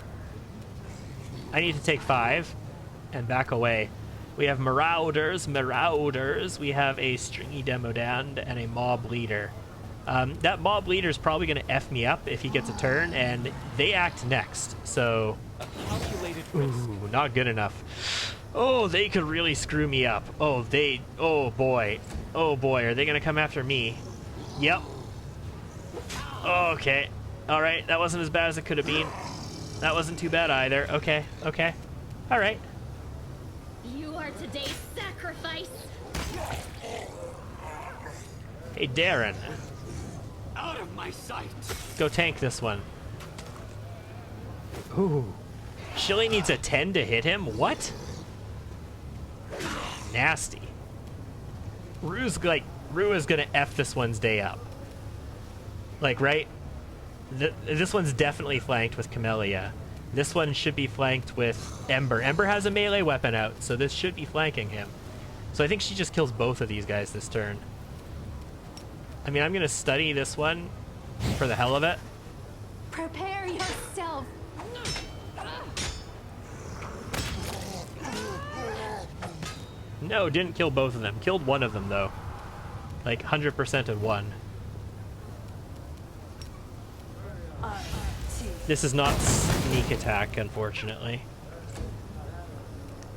I need to take 5 and back away. We have Marauders. We have a stringy Demodand and a Mob Leader. That Mob Leader is probably going to F me up if he gets a turn, and they act next, so... A calculated risk. Ooh, not good enough. Oh, they could really screw me up. Oh, oh boy. Oh boy, are they going to come after me? Yep. Okay. Alright, that wasn't as bad as it could have been. That wasn't too bad either. Okay. Alright. You are today's sacrifice. Hey, Darren. Out of my sight. Go tank this one. Ooh. Shilly needs a 10 to hit him? What? Nasty. Rue is gonna F this one's day up. Like, right? This one's definitely flanked with Camellia. This one should be flanked with Ember. Ember has a melee weapon out, so this should be flanking him. So I think she just kills both of these guys this turn. I mean, I'm gonna study this one for the hell of it. Prepare yourself. No, didn't kill both of them. Killed one of them, though. Like, 100% in one. This is not sneak attack, unfortunately.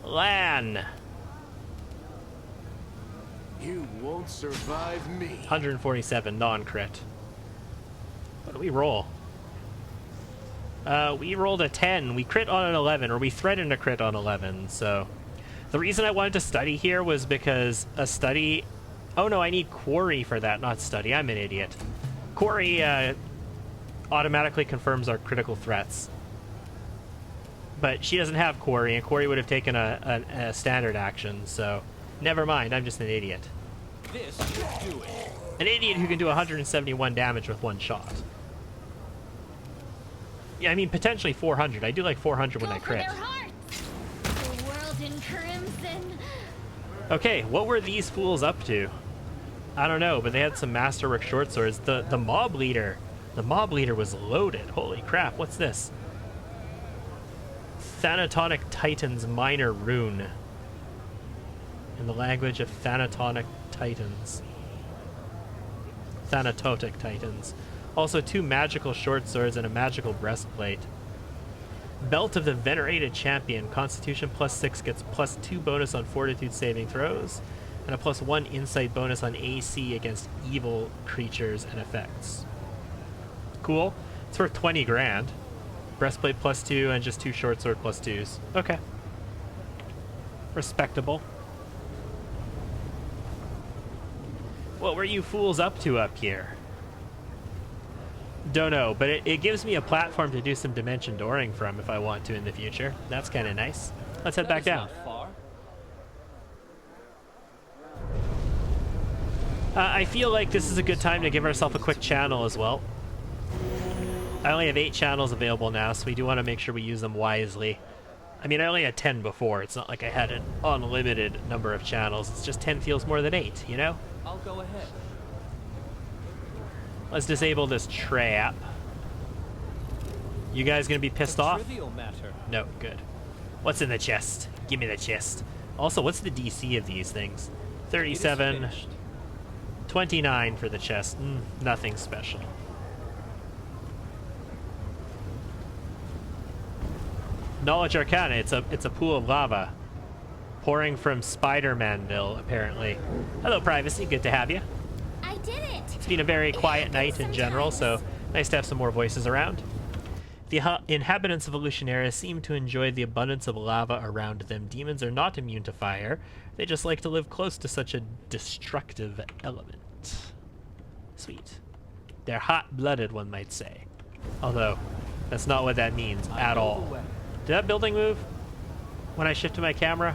Lan! You won't survive me. 147, non-crit. What do we roll? We rolled a 10. We crit on an 11, or we threatened a crit on 11, so... The reason I wanted to study here was because a study... Oh no, I need Quarry for that, not study. I'm an idiot. Quarry, automatically confirms our critical threats. But she doesn't have Quarry, and Quarry would have taken a standard action, so... Never mind, I'm just an idiot. This should do it. An idiot who can do 171 damage with one shot. Yeah, I mean, potentially 400. I do like 400 when I crit. The world in crimson. Okay, what were these fools up to? I don't know, but they had some masterwork short swords. The mob leader The mob leader was loaded. Holy crap, what's this? Thanatonic Titan's Minor Rune. In the language of Thanatonic Titans. Thanatotic Titans. Also 2 magical short swords and a magical breastplate. Belt of the Venerated Champion. Constitution +6 gets +2 bonus on Fortitude saving throws. And a +1 insight bonus on AC against evil creatures and effects. Cool. It's worth 20 grand. Breastplate +2 and just 2 short sword +2s. Okay. Respectable. What were you fools up to up here? Don't know, but it gives me a platform to do some dimension dooring from if I want to in the future. That's kind of nice. Let's head back down. I feel like this is a good time to give ourselves a quick channel as well. I only have 8 channels available now, so we do want to make sure we use them wisely. I mean, I only had 10 before. It's not like I had an unlimited number of channels. It's just 10 feels more than 8, you know? I'll go ahead. Let's disable this trap. You guys gonna be pissed off? Trivial matter. No, good. What's in the chest? Give me the chest. Also, what's the DC of these things? 37, 29 for the chest. Nothing special. Knowledge Arcana. It's a pool of lava pouring from Spider-Manville, apparently. Hello, Privacy. Good to have you. I did it! It's been a very quiet night in general, so nice to have some more voices around. The inhabitants of Illusionaria seem to enjoy the abundance of lava around them. Demons are not immune to fire. They just like to live close to such a destructive element. Sweet. They're hot-blooded, one might say. Although, that's not what that means at all. Did that building move when I shifted my camera?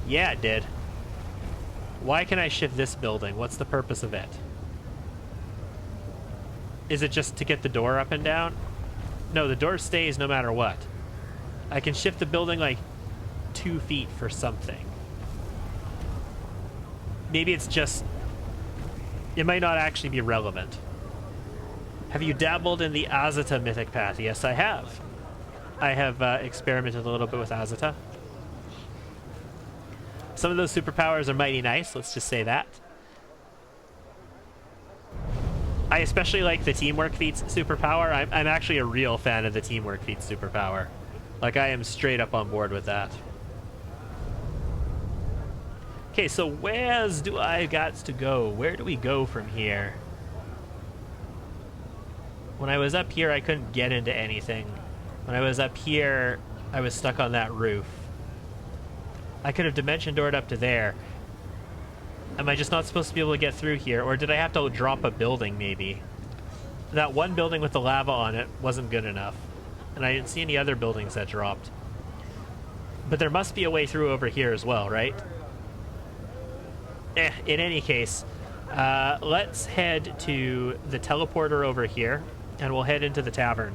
Yeah, it did. Why can I shift this building? What's the purpose of it? Is it just to get the door up and down? No, the door stays no matter what. I can shift the building like 2 feet for something. Maybe it's just... It might not actually be relevant. Have you dabbled in the Azata mythic path? Yes, I have. I have experimented a little bit with Azata. Some of those superpowers are mighty nice, let's just say that. I especially like the Teamwork Feats superpower. I'm actually a real fan of the Teamwork Feats superpower. Like, I am straight up on board with that. Okay, so where's do I got to go? Where do we go from here? When I was up here, I couldn't get into anything. When I was up here, I was stuck on that roof. I could have dimension doored up to there. Am I just not supposed to be able to get through here? Or did I have to drop a building, maybe? That one building with the lava on it wasn't good enough. And I didn't see any other buildings that dropped. But there must be a way through over here as well, right? In any case, let's head to the teleporter over here, and we'll head into the tavern.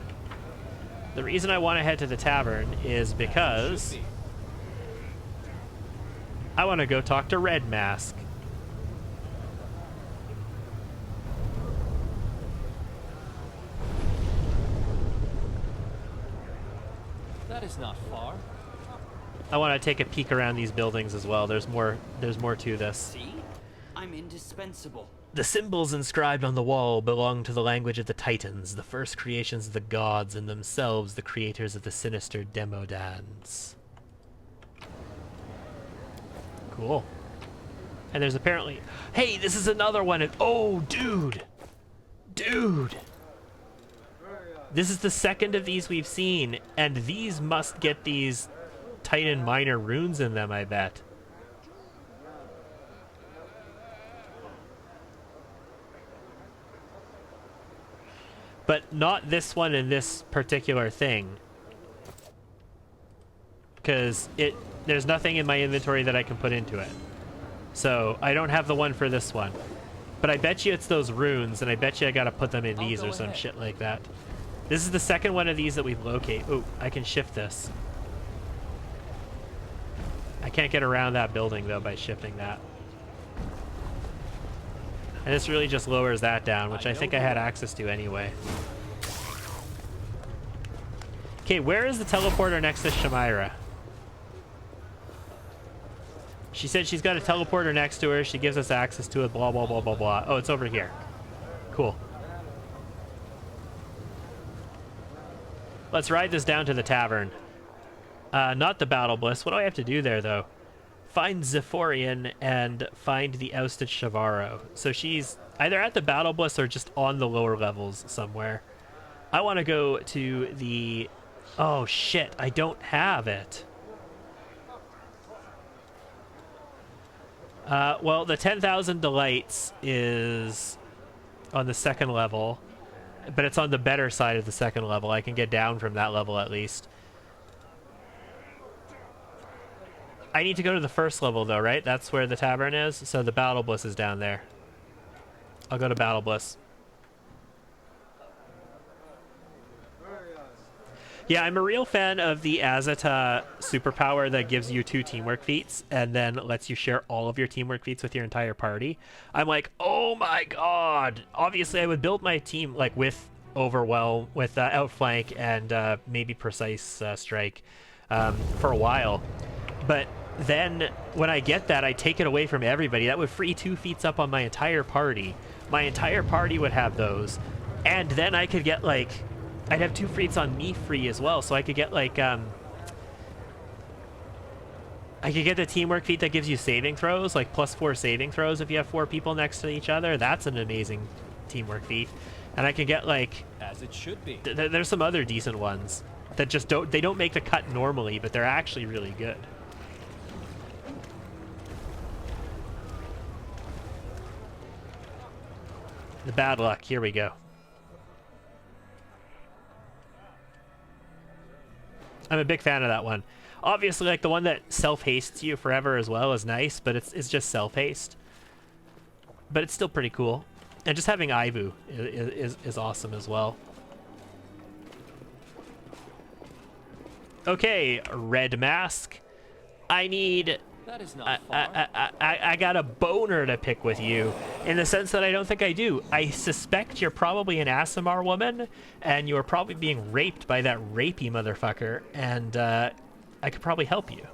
The reason I want to head to the tavern is because I want to go talk to Red Mask. That is not far. I want to take a peek around these buildings as well. There's more to this. See? I'm indispensable. The symbols inscribed on the wall belong to the language of the Titans, the first creations of the gods, and themselves the creators of the sinister Demodans. Cool. And there's apparently... Hey, this is another one! Oh, dude! Dude! This is the second of these we've seen, and these must get these Titan minor runes in them, I bet. But not this one and this particular thing. Because there's nothing in my inventory that I can put into it. So I don't have the one for this one. But I bet you it's those runes, and I bet you I gotta put them in these or some shit like that. This is the second one of these that we've located. Oh, I can shift this. I can't get around that building, though, by shifting that. And this really just lowers that down, which I think I had access to anyway. Okay, where is the teleporter next to Shamira? She said she's got a teleporter next to her. She gives us access to it, blah, blah, blah, blah, blah. Oh, it's over here. Cool. Let's ride this down to the tavern. Not the Battle Bliss. What do I have to do there, though? Find Zephorian and find the ousted Shavaro. So she's either at the Battle Bliss or just on the lower levels somewhere. I want to go to the... Oh, shit. I don't have it. Well, the 10,000 Delights is on the second level, but it's on the better side of the second level. I can get down from that level at least. I need to go to the first level, though, right? That's where the tavern is, so the Battle Bliss is down there. I'll go to Battle Bliss. Yeah, I'm a real fan of the Azata superpower that gives you 2 teamwork feats and then lets you share all of your teamwork feats with your entire party. I'm like, oh my god! Obviously, I would build my team like with Overwhelm, with Outflank, and maybe Precise Strike for a while. But then when I get that, I take it away from everybody. That would free 2 feats up on my entire party. My entire party would have those. And then I could get like... I'd have 2 feats on me free as well, so I could get like I could get the teamwork feat that gives you saving throws, like +4 saving throws if you have 4 people next to each other. That's an amazing teamwork feat. And I can get like, as it should be. There's some other decent ones that just don't make the cut normally, but they're actually really good. The bad luck, here we go. I'm a big fan of that one. Obviously, like the one that self-hastes you forever as well is nice, but it's just self-haste. But it's still pretty cool. And just having Ivu is awesome as well. Okay, red mask. I need... That is not far. I got a boner to pick with you, in the sense that I don't think I do. I suspect you're probably an Aasimar woman, and you're probably being raped by that rapey motherfucker, and I could probably help you.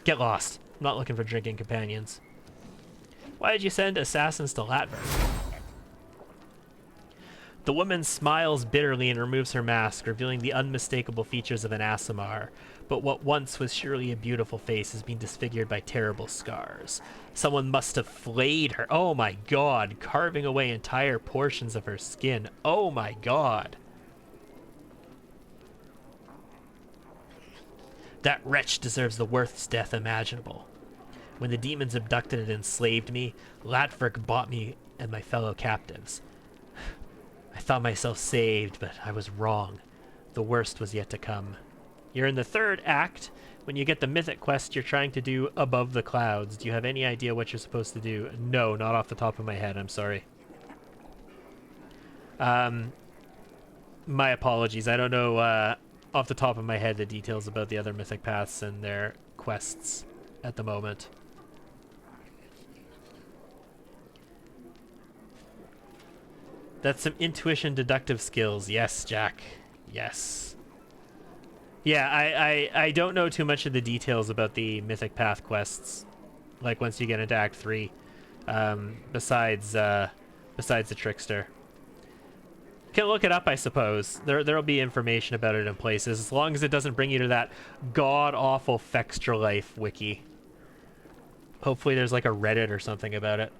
Get lost. I'm not looking for drinking companions. Why did you send assassins to Labyrinth? The woman smiles bitterly and removes her mask, revealing the unmistakable features of an Aasimar. But what once was surely a beautiful face has been disfigured by terrible scars. Someone must have flayed her. Oh my god, carving away entire portions of her skin. Oh my god. That wretch deserves the worst death imaginable. When the demons abducted and enslaved me, Latverk bought me and my fellow captives. I thought myself saved, but I was wrong. The worst was yet to come. You're in the third act. When you get the mythic quest you're trying to do above the clouds. Do you have any idea what you're supposed to do? No, not off the top of my head. I'm sorry. My apologies. I don't know off the top of my head the details about the other mythic paths and their quests at the moment. That's some intuition deductive skills. Yes, Jack. Yes. Yeah, I don't know too much of the details about the Mythic Path quests, like once you get into Act 3, besides the Trickster. Can look it up, I suppose. There'll be information about it in places, as long as it doesn't bring you to that god-awful Fextra Life wiki. Hopefully there's like a Reddit or something about it.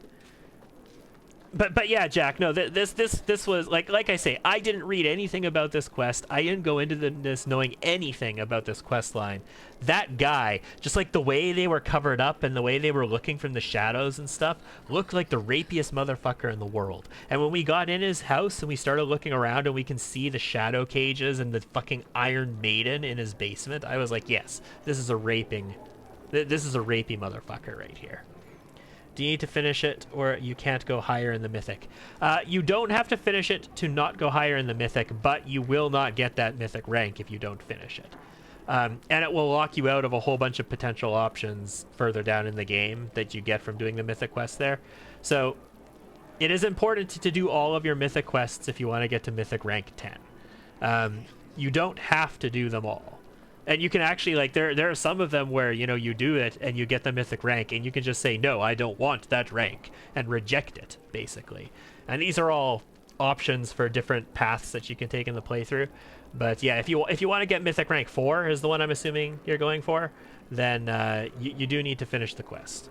But yeah, Jack, no, this was, like I say, I didn't read anything about this quest. I didn't go into this knowing anything about this quest line. That guy, just like the way they were covered up and the way they were looking from the shadows and stuff, looked like the rapiest motherfucker in the world. And when we got in his house and we started looking around and we can see the shadow cages and the fucking Iron Maiden in his basement, I was like, yes, this is a rapey motherfucker right here. Do you need to finish it, or you can't go higher in the Mythic? You don't have to finish it to not go higher in the Mythic, but you will not get that Mythic rank if you don't finish it. And it will lock you out of a whole bunch of potential options further down in the game that you get from doing the Mythic quest there. So It is important to do all of your mythic quests if you want to get to mythic rank 10. You don't have to do them all. And you can actually, like, there are some of them where, you know, you do it and you get the mythic rank and you can just say, no, I don't want that rank, and reject it, basically. And these are all options for different paths that you can take in the playthrough. But yeah, if you want to get mythic rank 4 is the one I'm assuming you're going for, then you do need to finish the quest.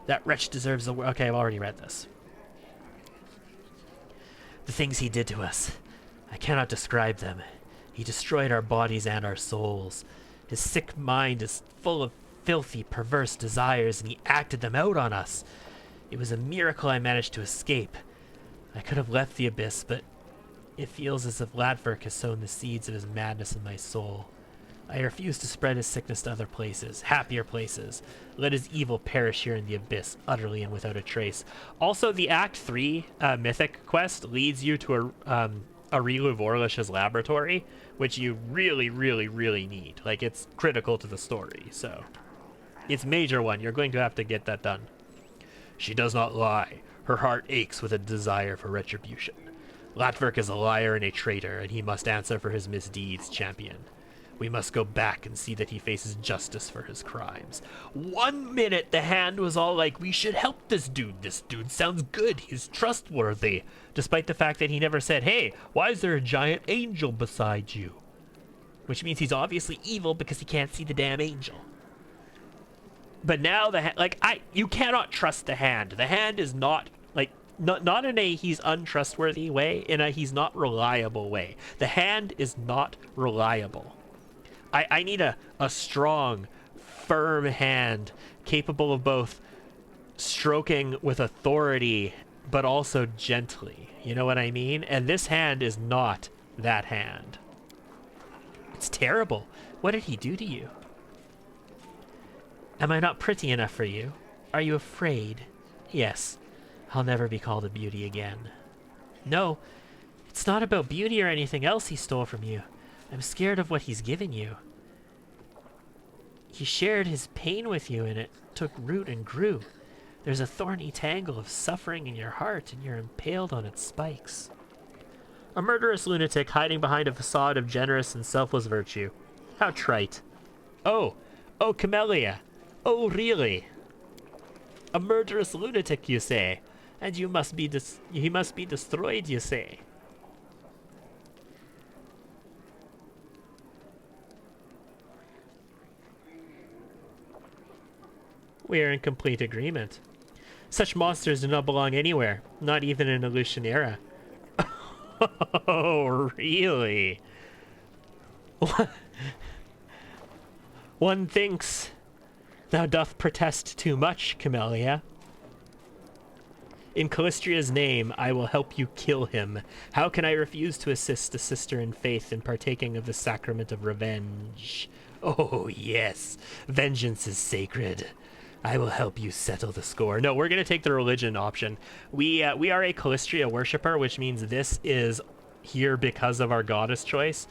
That wretch deserves the world. Okay, I've already read this. The things he did to us, I cannot describe them. He destroyed our bodies and our souls. His sick mind is full of filthy, perverse desires, and he acted them out on us. It was a miracle I managed to escape. I could have left the abyss, but it feels as if Ladverk has sown the seeds of his madness in my soul. I refuse to spread his sickness to other places, happier places. Let his evil perish here in the abyss, utterly and without a trace. Also, the Act 3 mythic quest leads you to a Rilu Vorlish's laboratory, which you really, really, really need. Like, it's critical to the story, so it's major one. You're going to have to get that done. She does not lie. Her heart aches with a desire for retribution. Latverk is a liar and a traitor, and he must answer for his misdeeds, champion. We must go back and see that he faces justice for his crimes. 1 minute the hand was all like, we should help this dude. This dude sounds good. He's trustworthy. Despite the fact that he never said, hey, why is there a giant angel beside you? Which means he's obviously evil because he can't see the damn angel. But now you cannot trust the hand. The hand is not, like, not in a he's untrustworthy way, in a he's not reliable way. The hand is not reliable. I need a strong, firm hand capable of both stroking with authority but also gently. You know what I mean? And this hand is not that hand. It's terrible. What did he do to you? Am I not pretty enough for you? Are you afraid? Yes. I'll never be called a beauty again. No, it's not about beauty or anything else he stole from you. I'm scared of what he's given you. He shared his pain with you and it took root and grew. There's a thorny tangle of suffering in your heart and you're impaled on its spikes. A murderous lunatic hiding behind a facade of generous and selfless virtue. How trite. Oh, Camellia. Oh, really? A murderous lunatic, you say? And he must be destroyed, you say? We are in complete agreement. Such monsters do not belong anywhere, not even in Illusionera. Oh, really? One thinks thou doth protest too much, Camellia. In Callistria's name, I will help you kill him. How can I refuse to assist a sister in faith in partaking of the sacrament of revenge? Oh, yes. Vengeance is sacred. I will help you settle the score. No, we're going to take the religion option. We are a Callistria worshiper, which means this is here because of our goddess choice.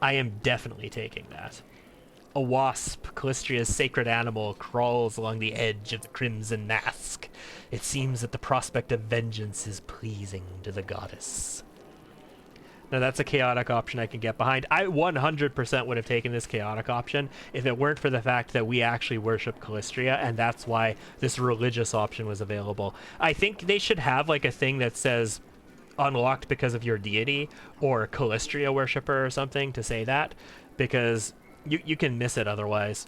I am definitely taking that. A wasp, Callistria's sacred animal, crawls along the edge of the crimson mask. It seems that the prospect of vengeance is pleasing to the goddess. Now that's a chaotic option I can get behind. I 100% would have taken this chaotic option if it weren't for the fact that we actually worship Callistria, and that's why this religious option was available. I think they should have like a thing that says unlocked because of your deity or Callistria worshiper or something to say that, because you can miss it otherwise.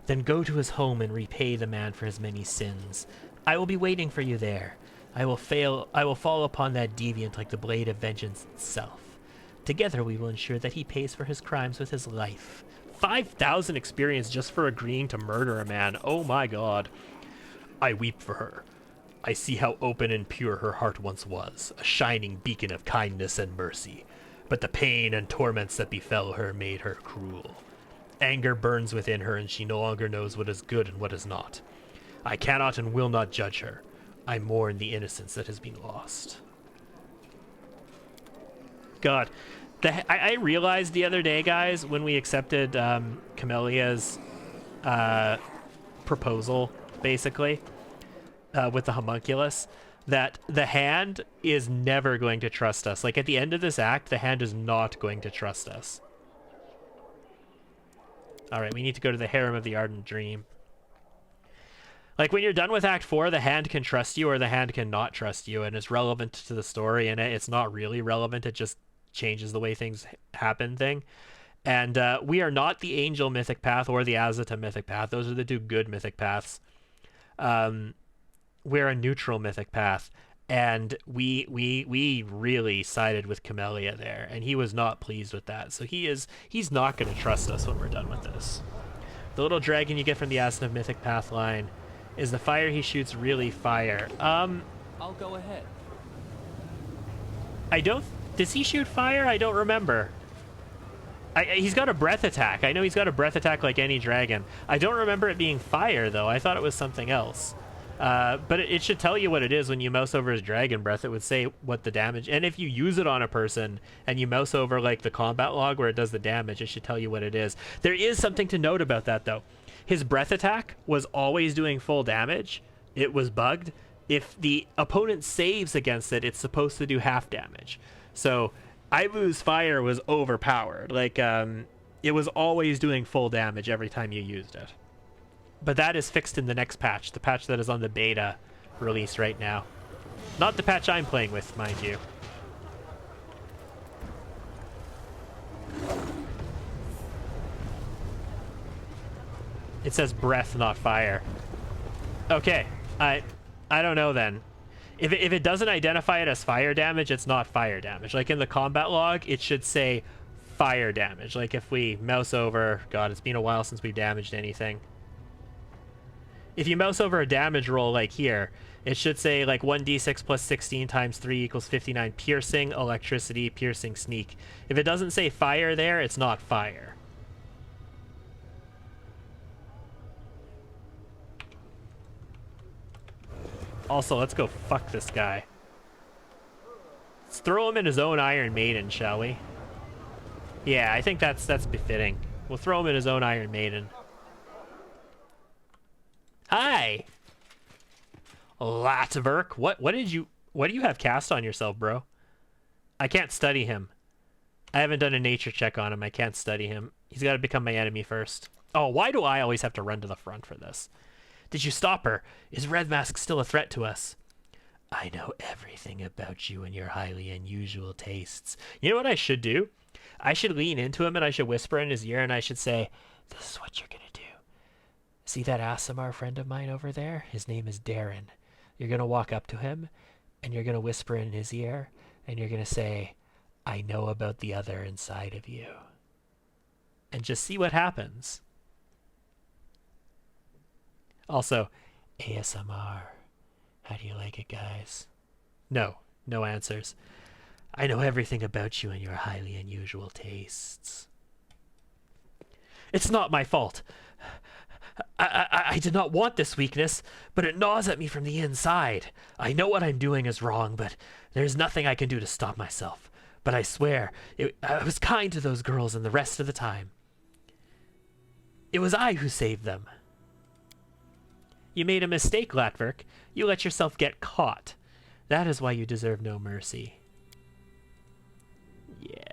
Then go to his home and repay the man for his many sins. I will be waiting for you there. I will fall upon that deviant like the blade of vengeance itself. Together we will ensure that he pays for his crimes with his life. 5,000 experience just for agreeing to murder a man. Oh my god. I weep for her. I see how open and pure her heart once was, a shining beacon of kindness and mercy. But the pain and torments that befell her made her cruel. Anger burns within her and she no longer knows what is good and what is not. I cannot and will not judge her. I mourn the innocence that has been lost. God, I realized the other day, guys, when we accepted Camellia's proposal, basically, with the homunculus, that the hand is never going to trust us. Like, at the end of this act, the hand is not going to trust us. All right, we need to go to the Harem of the Ardent Dream. Like, when you're done with Act 4, the hand can trust you or the hand cannot trust you, and it's relevant to the story, and it's not really relevant. It just changes the way things happen thing. And we are not the Angel Mythic Path or the Azata Mythic Path. Those are the two good Mythic Paths. We're a neutral Mythic Path, and we really sided with Camellia there, and he was not pleased with that. So he's not going to trust us when we're done with this. The little dragon you get from the Azata Mythic Path line is the fire he shoots really fire. I'll go ahead. Does he shoot fire? I don't remember. He's got a breath attack. I know he's got a breath attack like any dragon. I don't remember it being fire, though. I thought it was something else. But it should tell you what it is when you mouse over his dragon breath. It would say what the damage... And if you use it on a person and you mouse over, like, the combat log where it does the damage, it should tell you what it is. There is something to note about that, though. His breath attack was always doing full damage. It was bugged. If the opponent saves against it, it's supposed to do half damage. So Ivu's fire was overpowered. Like, it was always doing full damage every time you used it. But that is fixed in the next patch, the patch that is on the beta release right now. Not the patch I'm playing with, mind you. It says breath, not fire. Okay, I don't know then. If it doesn't identify it as fire damage, it's not fire damage. Like in the combat log, it should say fire damage. Like if we mouse over... God, it's been a while since we've damaged anything. If you mouse over a damage roll like here, it should say like 1d6 plus 16 times 3 equals 59 piercing, electricity, piercing, sneak. If it doesn't say fire there, it's not fire. Also, let's go fuck this guy. Let's throw him in his own Iron Maiden, shall we? Yeah, I think that's befitting. We'll throw him in his own Iron Maiden. Hi! Latverk. What do you have cast on yourself, bro? I can't study him. I haven't done a nature check on him. I can't study him. He's got to become my enemy first. Oh, why do I always have to run to the front for this? Did you stop her? Is Red Mask still a threat to us? I know everything about you and your highly unusual tastes. You know what I should do? I should lean into him and I should whisper in his ear and I should say, this is what you're going to do. See that Aasimar friend of mine over there? His name is Darren. You're going to walk up to him and you're going to whisper in his ear and you're going to say, I know about the other inside of you. And just see what happens. Also, ASMR. How do you like it, guys? No answers. I know everything about you and your highly unusual tastes. It's not my fault. I did not want this weakness, but it gnaws at me from the inside. I know what I'm doing is wrong, but there's nothing I can do to stop myself. But I swear, I was kind to those girls and the rest of the time. It was I who saved them. You made a mistake, Latverk. You let yourself get caught. That is why you deserve no mercy. Yes.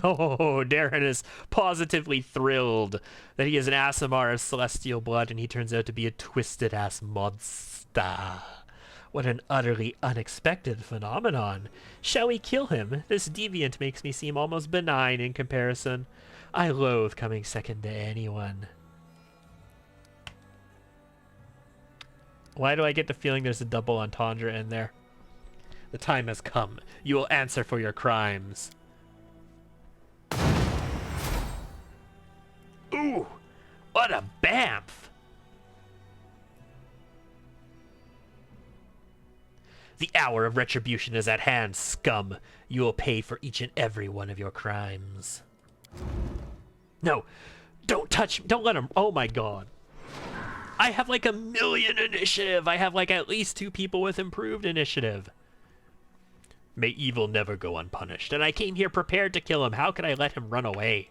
Oh, Darren is positively thrilled that he is an Aasimar of celestial blood and he turns out to be a twisted-ass monster. What an utterly unexpected phenomenon. Shall we kill him? This deviant makes me seem almost benign in comparison. I loathe coming second to anyone. Why do I get the feeling there's a double entendre in there? The time has come. You will answer for your crimes. Ooh! What a bamf! The hour of retribution is at hand, scum. You will pay for each and every one of your crimes. No! Don't touch me! Don't let him... Oh my god. I have like 1,000,000 initiative. I have like at least 2 people with improved initiative. May evil never go unpunished. And I came here prepared to kill him. How could I let him run away?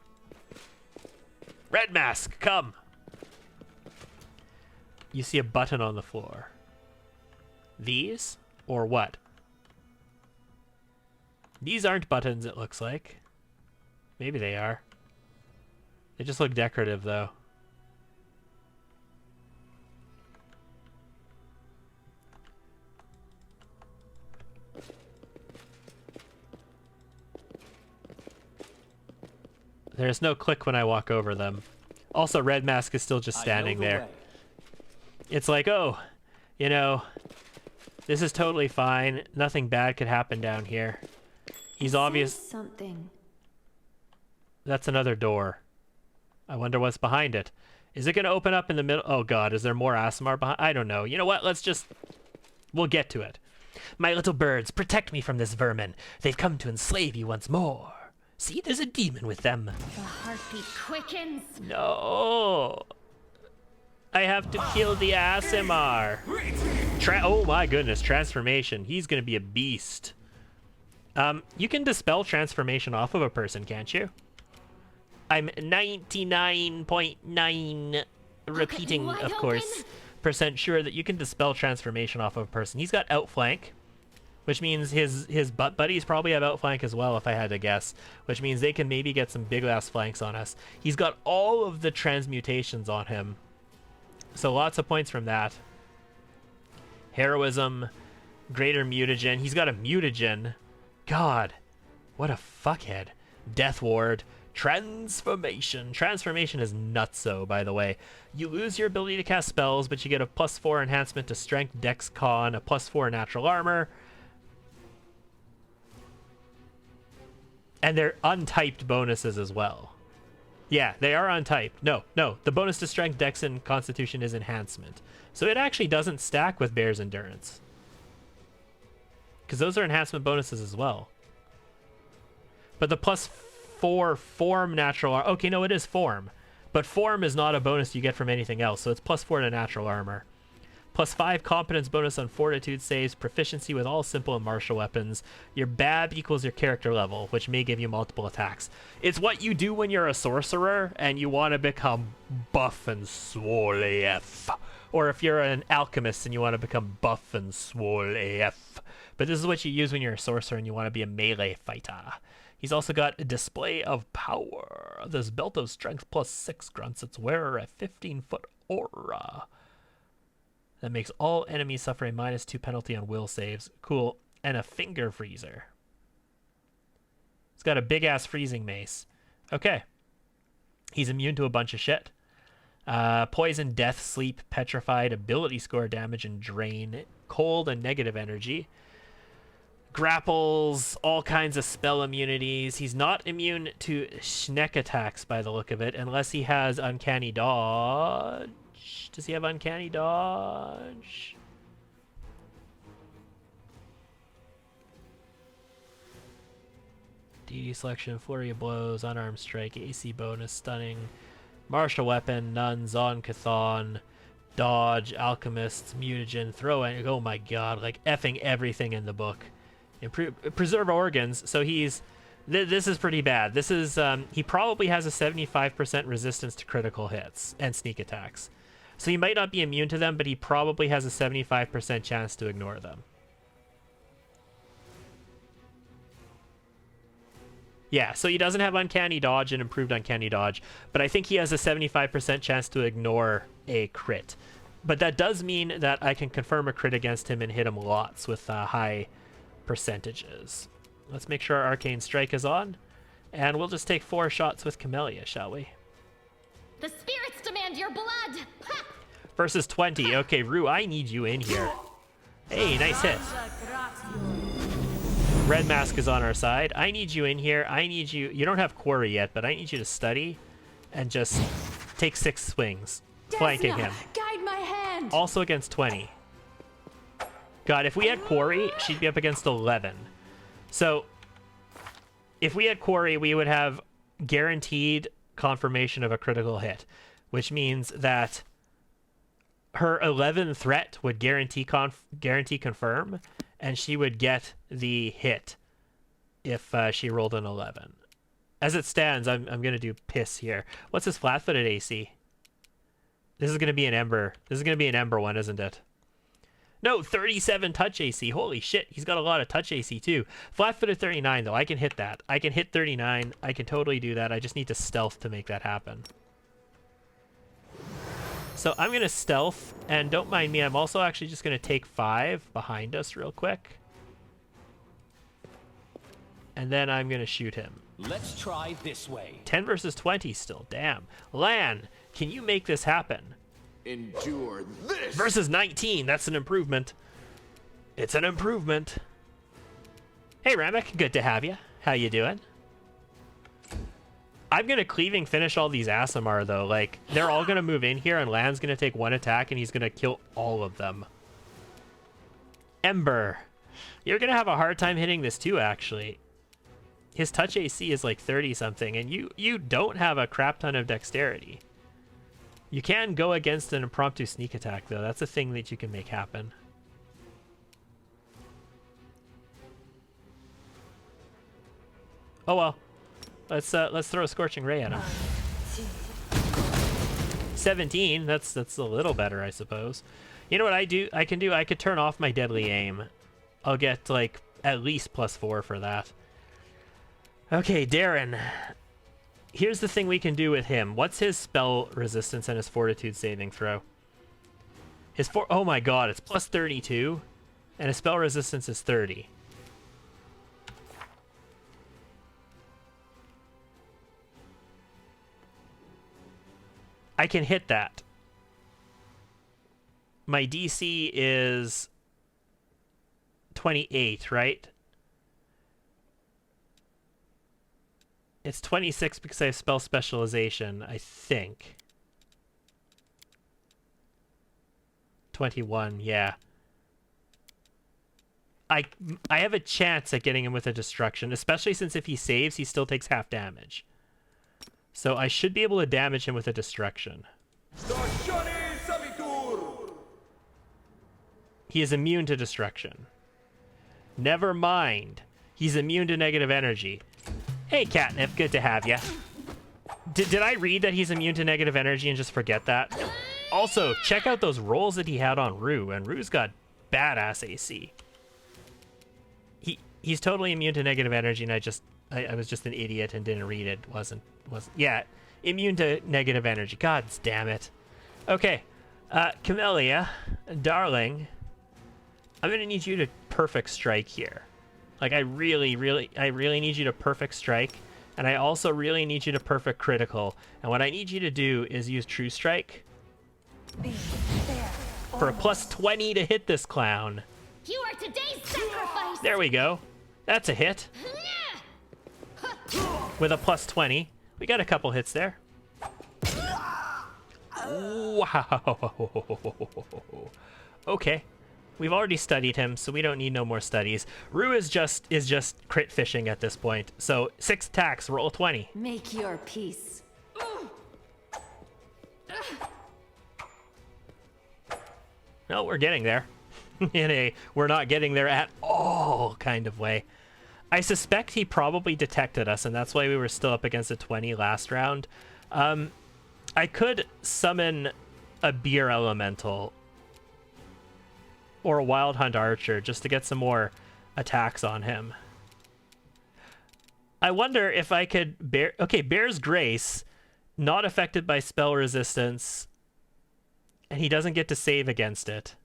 Red Mask, come. You see a button on the floor. These? Or what? These aren't buttons, it looks like. Maybe they are. They just look decorative, though. There's no click when I walk over them. Also, Red Mask is still just standing there. way. It's like, oh, you know, this is totally fine. Nothing bad could happen down here. He's obvious. Something. That's another door. I wonder what's behind it. Is it going to open up in the middle? Oh, God, is there more Aasimar behind? I don't know. You know what? We'll get to it. My little birds, protect me from this vermin. They've come to enslave you once more. See, there's a demon with them. The heartbeat quickens. No. I have to kill the Aasimar. Oh my goodness, transformation. He's gonna be a beast. You can dispel transformation off of a person, can't you? I'm 99.9 repeating, wide of course, open. % sure that you can dispel transformation off of a person. He's got outflank, which means his butt buddies probably have outflank as well, if I had to guess, which means they can maybe get some big ass flanks on us. He's got all of the transmutations on him, so lots of points from that. Heroism, greater mutagen. He's got a mutagen. God, what a fuckhead. Death ward. Transformation. Transformation is nutso, by the way. You lose your ability to cast spells, but you get a +4 enhancement to strength, dex, con, a +4 natural armor. And they're untyped bonuses as well. Yeah, they are untyped. No, the bonus to strength, dex, and constitution is enhancement. So it actually doesn't stack with Bear's endurance, because those are enhancement bonuses as well. But the +4 form natural armor. Okay, no, it is form. But form is not a bonus you get from anything else, so it's +4 to natural armor. +5 competence bonus on fortitude saves, proficiency with all simple and martial weapons. Your BAB equals your character level, which may give you multiple attacks. It's what you do when you're a sorcerer and you want to become buff and swole AF. Or if you're an alchemist and you want to become buff and swole AF. But this is what you use when you're a sorcerer and you want to be a melee fighter. He's also got a display of power. This belt of strength +6 grants its wearer a 15-foot aura that makes all enemies suffer a -2 penalty on will saves. Cool. And a finger freezer. It's got a big-ass freezing mace. Okay. He's immune to a bunch of shit. Poison, death, sleep, petrified, ability score damage, and drain. Cold and negative energy. Grapples, all kinds of spell immunities. He's not immune to Schneck attacks by the look of it, unless he has Uncanny Dodge. Does he have Uncanny Dodge? DD selection, Flurry of Blows, Unarmed Strike, AC bonus, Stunning, Martial Weapon, None, Zon-Cathon, Dodge, Alchemists, Mutagen, Throwing. Oh my god, like effing everything in the book. Preserve organs, so he's... this is pretty bad. This is... he probably has a 75% resistance to critical hits and sneak attacks. So he might not be immune to them, but he probably has a 75% chance to ignore them. Yeah, so he doesn't have Uncanny Dodge and Improved Uncanny Dodge, but I think he has a 75% chance to ignore a crit. But that does mean that I can confirm a crit against him and hit him lots with high percentages. Let's make sure our Arcane Strike is on, and we'll just take 4 shots with Camellia, shall we? The spirits demand your blood. Ha! Versus 20. Okay, Rue, I need you in here. Hey, nice hit. Red Mask is on our side. I need you in here. I need you... You don't have Quarry yet, but I need you to study and just take 6 swings, flanking him. Guide my hand. Also against 20. God, if we had Quarry, she'd be up against 11. So, if we had Quarry, we would have guaranteed confirmation of a critical hit, which means that her 11 threat would guarantee confirm, and she would get the hit if she rolled an 11. As it stands, I'm going to do piss here. What's his flat-footed AC? This is going to be an Ember. This is going to be an Ember one, isn't it? No, 37 touch AC. Holy shit, he's got a lot of touch AC too. Flat-footed 39, though. I can hit that. I can hit 39. I can totally do that. I just need to stealth to make that happen. So I'm going to stealth, and don't mind me. I'm also actually just going to take 5 behind us real quick. And then I'm going to shoot him. Let's try this way. 10 versus 20 still. Damn. Lan, can you make this happen? Endure this! Versus 19. That's an improvement. It's an improvement. Hey, Ramek. Good to have you. How you doing? I'm going to cleaving finish all these Aasimar, though. Like, they're all going to move in here, and Lan's going to take 1 attack, and he's going to kill all of them. Ember. You're going to have a hard time hitting this, too, actually. His touch AC is like 30-something, and you don't have a crap ton of dexterity. You can go against an impromptu sneak attack, though. That's a thing that you can make happen. Oh well. Let's throw a Scorching Ray at him. 17. That's a little better, I suppose. You know what I could turn off my deadly aim. I'll get like at least +4 for that. Okay, Darren. Here's the thing we can do with him. What's his spell resistance and his fortitude saving throw? Oh my god, it's +32, and his spell resistance is 30. I can hit that. My DC is 28, right? It's 26 because I have spell specialization, I think. 21, yeah. I have a chance at getting him with a destruction, especially since if he saves, he still takes half damage. So I should be able to damage him with a destruction. He is immune to destruction. Never mind. He's immune to negative energy. Hey, Catnip, good to have you. Did I read that he's immune to negative energy and just forget that? Also, check out those rolls that he had on Rue, and Rue's got badass AC. He's totally immune to negative energy, and I was just an idiot and didn't read it. Yeah, immune to negative energy. God damn it. Okay, Camellia, darling, I'm gonna need you to perfect strike here. Like, I really need you to perfect strike, and I also really need you to perfect critical. And what I need you to do is use True Strike for a +20 to hit this clown. You are today's sacrifice! There we go. That's a hit. With a +20. We got a couple hits there. Wow. Okay. We've already studied him, so we don't need no more studies. Rue is just crit fishing at this point. So 6 attacks, roll 20. Make your peace. No, we're getting there. In a we're not getting there at all kind of way. I suspect he probably detected us, and that's why we were still up against a 20 last round. I could summon a Beer Elemental or a Wild Hunt Archer just to get some more attacks on him. I wonder if I could Bear's Grace, not affected by spell resistance, and he doesn't get to save against it.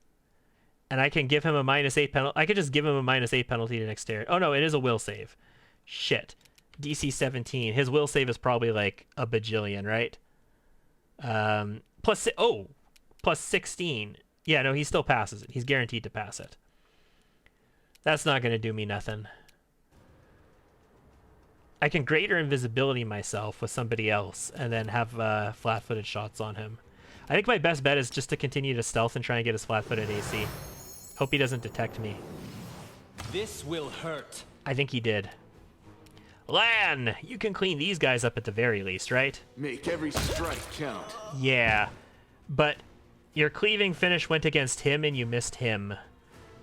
And I can give him a -8 penalty. I could just give him a -8 penalty to dexterity. Oh no, it is a will save. Shit. DC 17. His will save is probably like a bajillion, right? Plus 16. Yeah, no, he still passes it. He's guaranteed to pass it. That's not going to do me nothing. I can greater invisibility myself with somebody else and then have flat-footed shots on him. I think my best bet is just to continue to stealth and try and get his flat-footed AC. Hope he doesn't detect me. This will hurt. I think he did. Lan, you can clean these guys up at the very least, right? Make every strike count. Yeah, but your cleaving finish went against him and you missed him.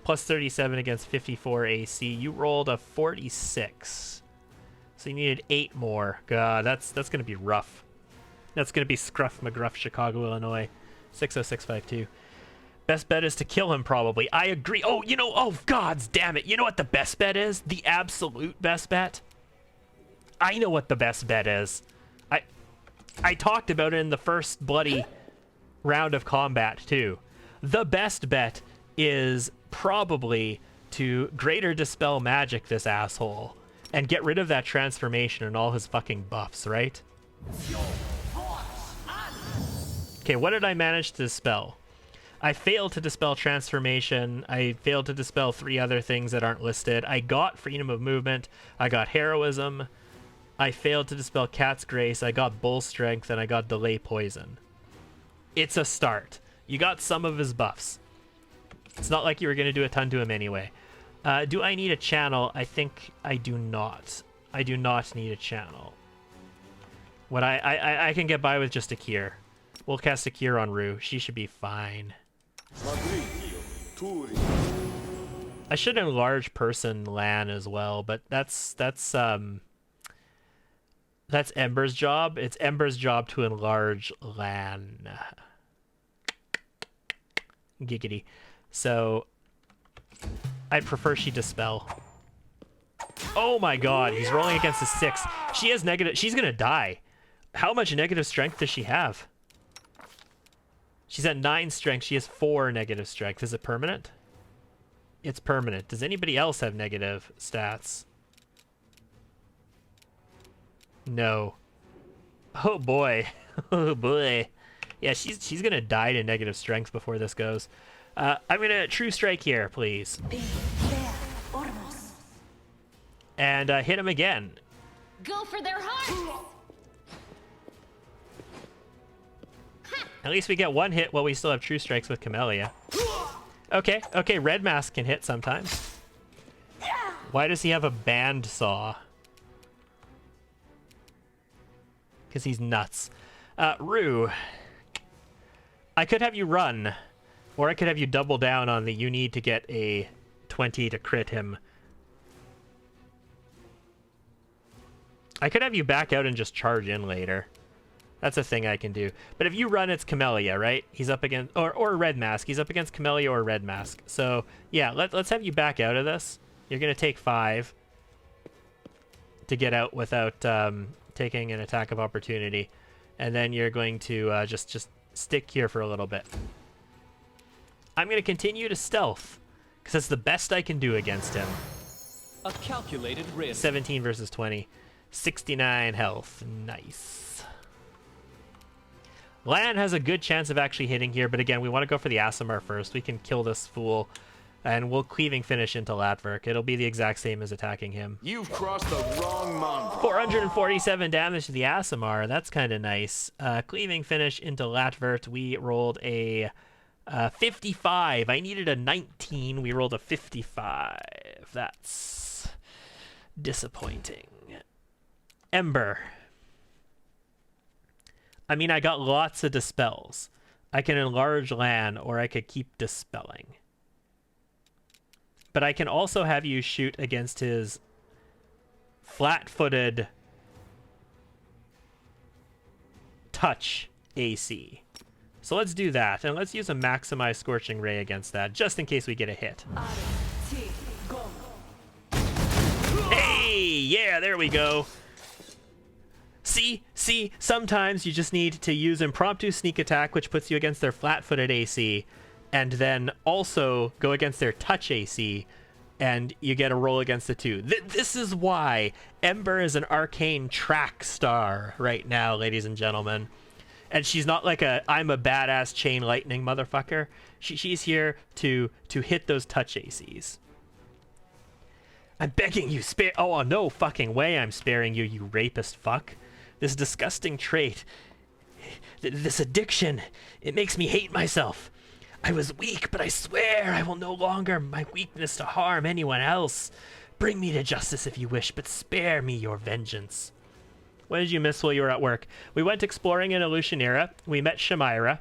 Plus 37 against 54 AC. You rolled a 46. So you needed 8 more. God, that's going to be rough. That's going to be Scruff McGruff, Chicago, Illinois. 60652. Best bet is to kill him, probably. I agree. Oh, you know, oh, gods damn it. You know what the best bet is? The absolute best bet? I know what the best bet is. I talked about it in the first bloody round of combat, too. The best bet is probably to greater dispel magic this asshole and get rid of that transformation and all his fucking buffs, right? Okay, what did I manage to dispel? I failed to dispel transformation. I failed to dispel 3 other things that aren't listed. I got freedom of movement. I got heroism. I failed to dispel cat's grace. I got bull strength, and I got delay poison. It's a start. You got some of his buffs. It's not like you were going to do a ton to him anyway. Do I need a channel? I think I do not. I do not need a channel. What I can get by with just a cure. We'll cast a cure on Rue. She should be fine. I should enlarge person Lan as well, but that's Ember's job. It's Ember's job to enlarge Lan. Giggity. So I'd prefer she dispel. Oh my god, he's rolling against a 6. She has negative. She's gonna die. How much negative strength does she have? She's at 9 strength. She has 4 negative strength. Is it permanent? It's permanent. Does anybody else have negative stats? No. Oh boy. Oh boy. Yeah, she's gonna die to negative strength before this goes. I'm gonna True Strike here, please. And hit him again. Go for their hearts! At least we get 1 hit while we still have True Strikes with Camellia. Okay, okay, Red Mask can hit sometimes. Why does he have a band saw? Because he's nuts. Rue. I could have you run, or I could have you double down on the you need to get a 20 to crit him. I could have you back out and just charge in later. That's a thing I can do. But if you run, it's Camellia, right? He's up against... Or Red Mask. He's up against Camellia or Red Mask. So, yeah, let's have you back out of this. You're going to take 5 to get out without taking an attack of opportunity. And then you're going to just stick here for a little bit. I'm going to continue to stealth, because that's the best I can do against him. A calculated risk. 17 versus 20. 69 health. Nice. Lan has a good chance of actually hitting here, but again, we want to go for the Aasimar first. We can kill this fool, and we'll cleaving finish into Latverk. It'll be the exact same as attacking him. You've crossed the wrong mountain. 447 damage to the Aasimar. That's kind of nice. Cleaving finish into Latverk. We rolled a 55. I needed a 19. We rolled a 55. That's disappointing. Ember. I mean, I got lots of dispels. I can enlarge Lan, or I could keep dispelling. But I can also have you shoot against his flat-footed touch AC. So let's do that, and let's use a maximized Scorching Ray against that, just in case we get a hit. Hey! Yeah, there we go. See, sometimes you just need to use impromptu sneak attack, which puts you against their flat-footed AC, and then also go against their touch AC, and you get a roll against the 2. This is why Ember is an arcane track star right now, ladies and gentlemen. And she's not like I'm a badass chain lightning motherfucker. She's here to hit those touch ACs. I'm begging you, spare... Oh, no fucking way I'm sparing you, you rapist fuck. This disgusting trait, this addiction, it makes me hate myself. I was weak, but I swear I will no longer my weakness to harm anyone else. Bring me to justice if you wish, but spare me your vengeance. What did you miss while you were at work? We went exploring in Illusionera. We met Shamira.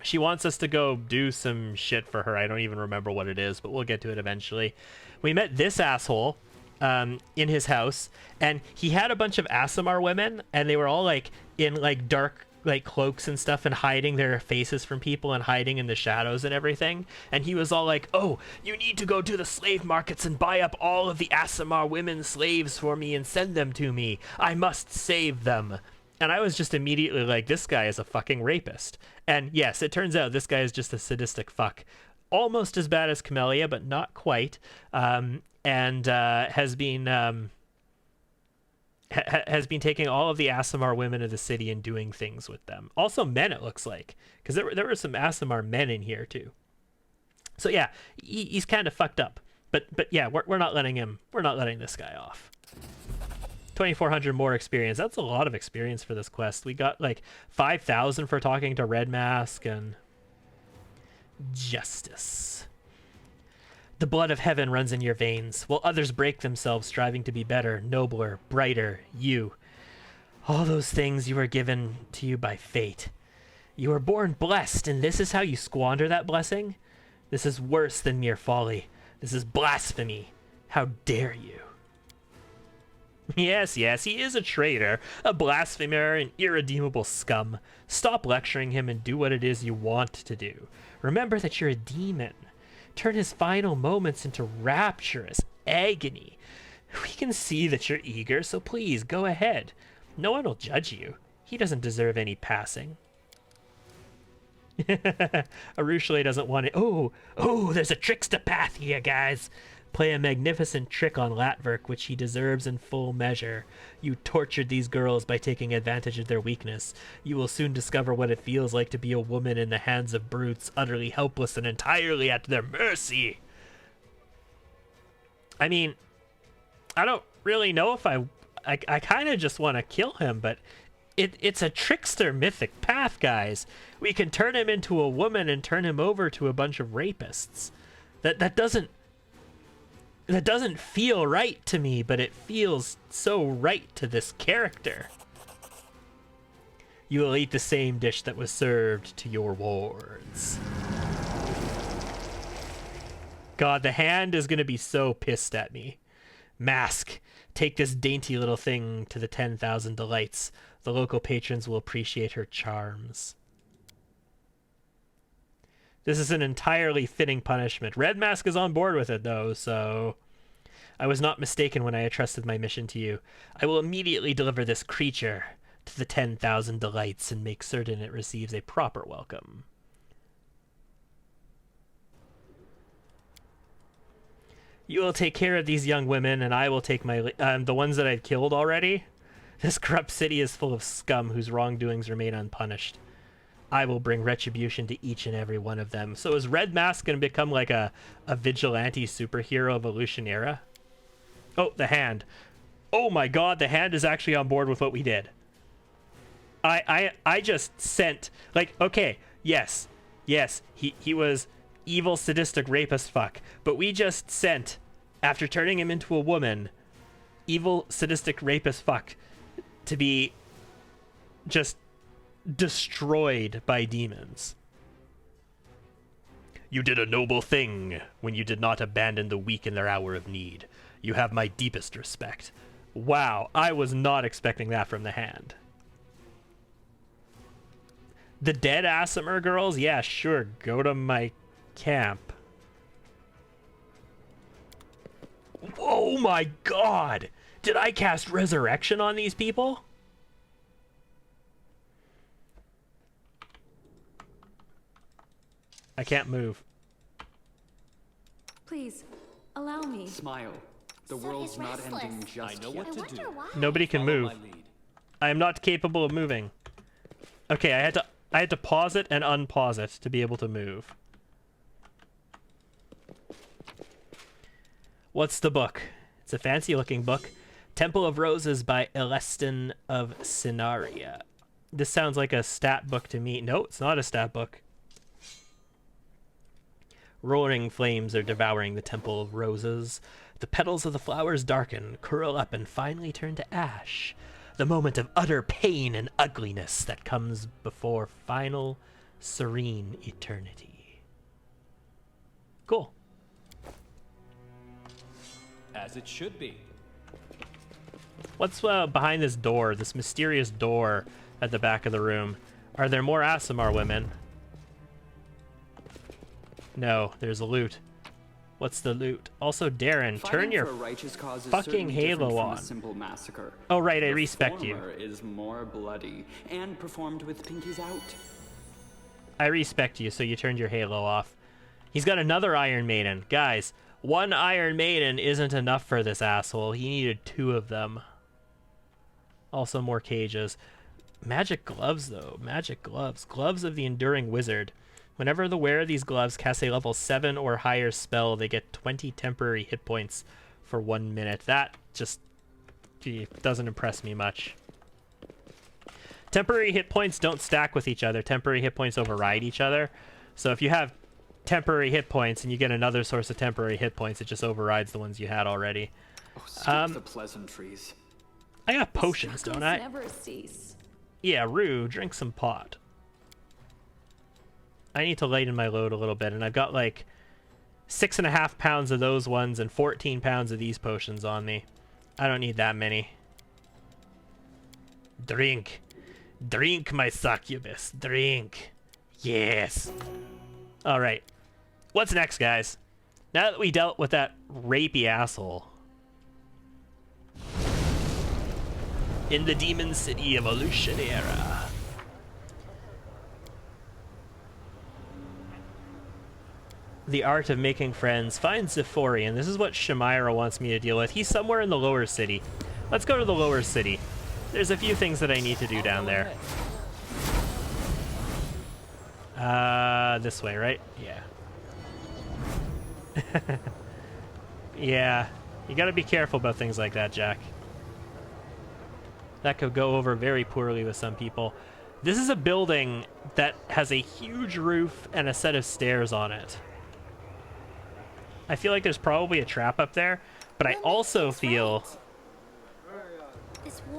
She wants us to go do some shit for her. I don't even remember what it is, but we'll get to it eventually. We met this asshole in his house, and he had a bunch of Aasimar women, and they were all like in like dark like cloaks and stuff and hiding their faces from people and hiding in the shadows and everything. And he was all like, oh, you need to go to the slave markets and buy up all of the Aasimar women slaves for me and send them to me. I must save them. And I was just immediately like, this guy is a fucking rapist. And yes, it turns out this guy is just a sadistic fuck. Almost as bad as Camellia, but not quite. And has been taking all of the Aasimar women of the city and doing things with them. Also men, it looks like, because there were some Aasimar men in here too. So yeah, he's kind of fucked up. But yeah, we're not letting this guy off. 2,400 more experience. That's a lot of experience for this quest. We got like 5,000 for talking to Red Mask and justice. The blood of heaven runs in your veins, while others break themselves striving to be better, nobler, brighter, you. All those things you were given to you by fate. You were born blessed, and this is how you squander that blessing? This is worse than mere folly. This is blasphemy. How dare you? Yes, he is a traitor, a blasphemer, an irredeemable scum. Stop lecturing him and do what it is you want to do. Remember that you're a demon. Turn his final moments into rapturous agony. We can see that you're eager, so please, go ahead. No one will judge you. He doesn't deserve any passing. Arushale doesn't want it. Oh, there's a trickster path here, guys. Play a magnificent trick on Latverk, which he deserves in full measure. You tortured these girls by taking advantage of their weakness. You will soon discover what it feels like to be a woman in the hands of brutes, utterly helpless and entirely at their mercy. I mean, I don't really know if I kind of just want to kill him, but it's a trickster mythic path, guys. We can turn him into a woman and turn him over to a bunch of rapists. That doesn't feel right to me, but it feels so right to this character. You will eat the same dish that was served to your wards. God, the hand is going to be so pissed at me. Mask, take this dainty little thing to the 10,000 delights. The local patrons will appreciate her charms. This is an entirely fitting punishment. Red Mask is on board with it, though, so... I was not mistaken when I entrusted my mission to you. I will immediately deliver this creature to the 10,000 delights and make certain it receives a proper welcome. You will take care of these young women, and I will take my... the ones that I've killed already? This corrupt city is full of scum whose wrongdoings remain unpunished. I will bring retribution to each and every one of them. So is Red Mask going to become like a vigilante superhero evolution era? Oh, the hand. Oh my god, the hand is actually on board with what we did. I just sent, like, okay, yes, he was evil, sadistic, rapist fuck. But we just sent, after turning him into a woman, evil, sadistic, rapist fuck to be just destroyed by demons. You did a noble thing when you did not abandon the weak in their hour of need. You have my deepest respect. Wow, I was not expecting that from the hand. The dead Aasimar girls? Yeah, sure, go to my camp. Oh my god! Did I cast Resurrection on these people? I can't move. Please, allow me. Smile. The So world's he's not restless. ending just I yet. know what to do. Why? Nobody can Follow move. my lead. I am not capable of moving. Okay, I had to pause it and unpause it to be able to move. What's the book? It's a fancy looking book. Temple of Roses by Elestin of Sinaria. This sounds like a stat book to me. No, it's not a stat book. Roaring flames are devouring the Temple of Roses. The petals of the flowers darken, curl up, and finally turn to ash. The moment of utter pain and ugliness that comes before final, serene eternity. Cool. As it should be. What's behind this door, this mysterious door at the back of the room? Are there more Aasimar women? No, there's a loot. What's the loot? Also, Darren, turn your fucking halo on. Simple massacre. Oh, right, I respect you. Is more bloody and performed with pinkies out. I respect you, so you turned your halo off. He's got another Iron Maiden. Guys, one Iron Maiden isn't enough for this asshole. He needed 2 of them. Also, more cages. Magic gloves, though. Magic gloves. Gloves of the Enduring Wizard. Whenever the wearer of these gloves casts a level 7 or higher spell, they get 20 temporary hit points for 1 minute. That just doesn't impress me much. Temporary hit points don't stack with each other. Temporary hit points override each other. So if you have temporary hit points and you get another source of temporary hit points, it just overrides the ones you had already. Oh, skip the pleasantries. I got potions, don't I? Never cease. Yeah, Rue, drink some pot. I need to lighten my load a little bit, and I've got like 6.5 pounds of those ones and 14 pounds of these potions on me. I don't need that many. Drink. Drink, my succubus. Drink. Yes. Alright. What's next, guys? Now that we dealt with that rapey asshole in the Demon City Evolution era. The art of making friends. Find Zephorian. This is what Shamira wants me to deal with. He's somewhere in the lower city. Let's go to the lower city. There's a few things that I need to do down there. This way, right? Yeah. Yeah. You gotta be careful about things like that, Jack. That could go over very poorly with some people. This is a building that has a huge roof and a set of stairs on it. I feel like there's probably a trap up there, but I also feel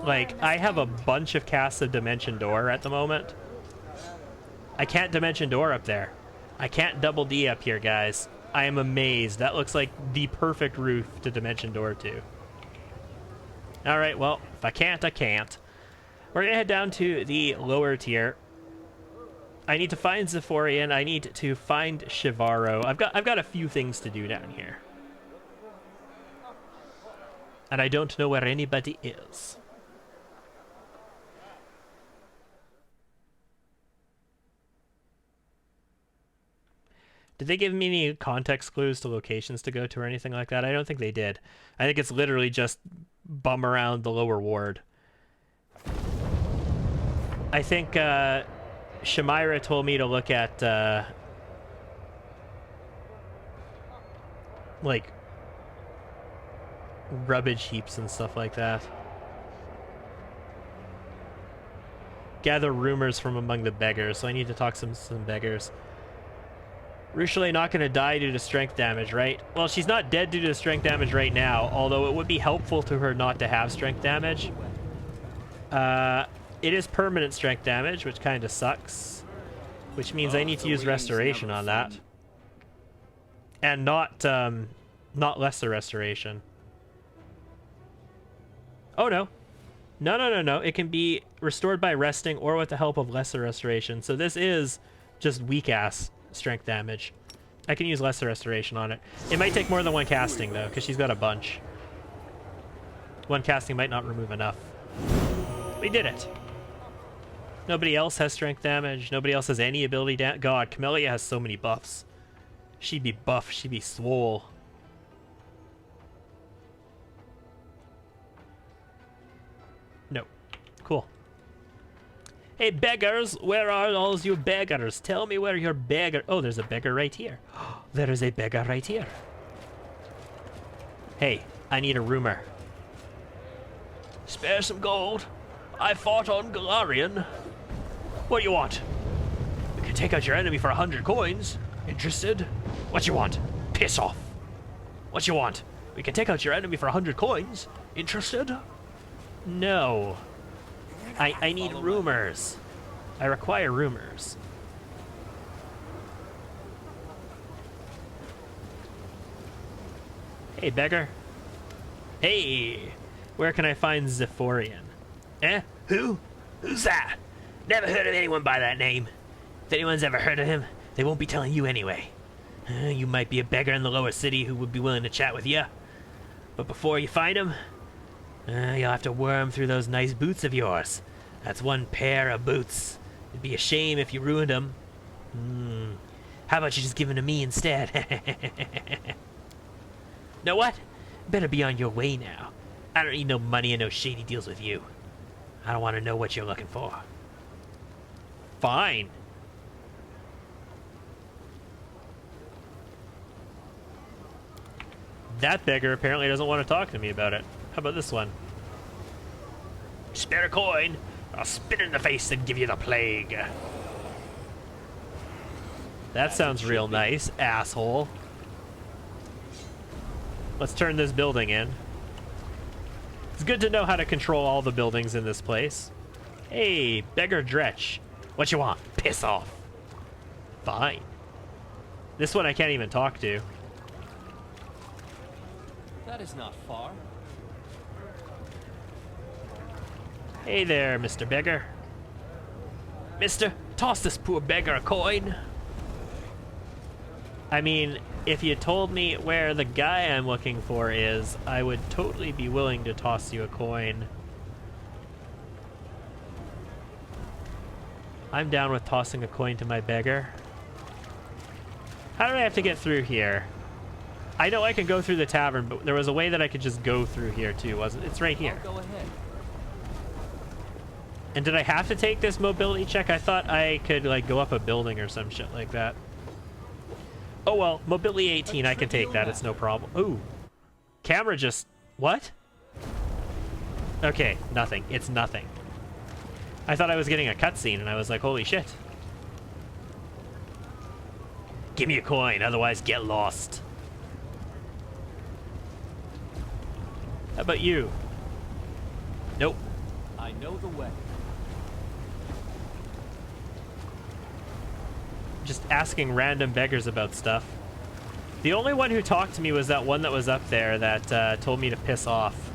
like I have a bunch of casts of Dimension Door at the moment. I can't Dimension Door up there. I can't double D up here, guys. I am amazed. That looks like the perfect roof to Dimension Door to. Alright, well, if I can't, I can't. We're gonna head down to the lower tier. I need to find Zephorian. I need to find Shivaro. I've got a few things to do down here. And I don't know where anybody is. Did they give me any context clues to locations to go to or anything like that? I don't think they did. I think it's literally just bum around the lower ward. I think Shamira told me to look at like rubbish heaps and stuff like that. Gather rumors from among the beggars, so I need to talk to some beggars. Rushale not going to die due to strength damage, right? Well, she's not dead due to strength damage right now, although it would be helpful to her not to have strength damage. It is permanent strength damage, which kind of sucks. Which means I need to use restoration on that. And not lesser restoration. Oh, no. No. It can be restored by resting or with the help of lesser restoration. So this is just weak-ass strength damage. I can use lesser restoration on it. It might take more than one casting, though, because she's got a bunch. One casting might not remove enough. We did it. Nobody else has strength damage. Nobody else has any ability damage. God, Camellia has so many buffs. She'd be buff. She'd be swole. No. Cool. Hey, beggars! Where are all you beggars? Tell me where your beggar... Oh, there's a beggar right here. There is a beggar right here. Hey, I need a rumor. Spare some gold. I fought on Galarian. What do you want? We can take out your enemy for 100 coins. Interested? What you want? Piss off. What you want? We can take out your enemy for 100 coins. Interested? No. I need rumors. I require rumors. Hey, beggar. Hey, where can I find Zephorian? Eh? Who? Who's that? Never heard of anyone by that name. If anyone's ever heard of him, they won't be telling you anyway. You might be a beggar in the lower city who would be willing to chat with you. But before you find him, you'll have to worm through those nice boots of yours. That's one pair of boots. It'd be a shame if you ruined them. How about you just give them to me instead? Know what? Better be on your way now. I don't need no money and no shady deals with you. I don't want to know what you're looking for. Fine. That beggar apparently doesn't want to talk to me about it. How about this one? Spare a coin, or I'll spit it in the face and give you the plague. That sounds real nice, asshole. Let's turn this building in. It's good to know how to control all the buildings in this place. Hey, beggar Dretch. What you want? Piss off. Fine. This one I can't even talk to. That is not far. Hey there, Mr. Beggar. Mister, toss this poor beggar a coin. I mean, if you told me where the guy I'm looking for is, I would totally be willing to toss you a coin. I'm down with tossing a coin to my beggar. How do I have to get through here? I know I can go through the tavern, but there was a way that I could just go through here too, wasn't it? It's right here. Go ahead. And did I have to take this mobility check? I thought I could like go up a building or some shit like that. Oh well, mobility 18, I can take that, it's no problem. Ooh. Camera just... what? Okay, nothing. It's nothing. I thought I was getting a cutscene and I was like, holy shit. Give me a coin, otherwise get lost. How about you? Nope. I know the way. Just asking random beggars about stuff. The only one who talked to me was that one that was up there that told me to piss off.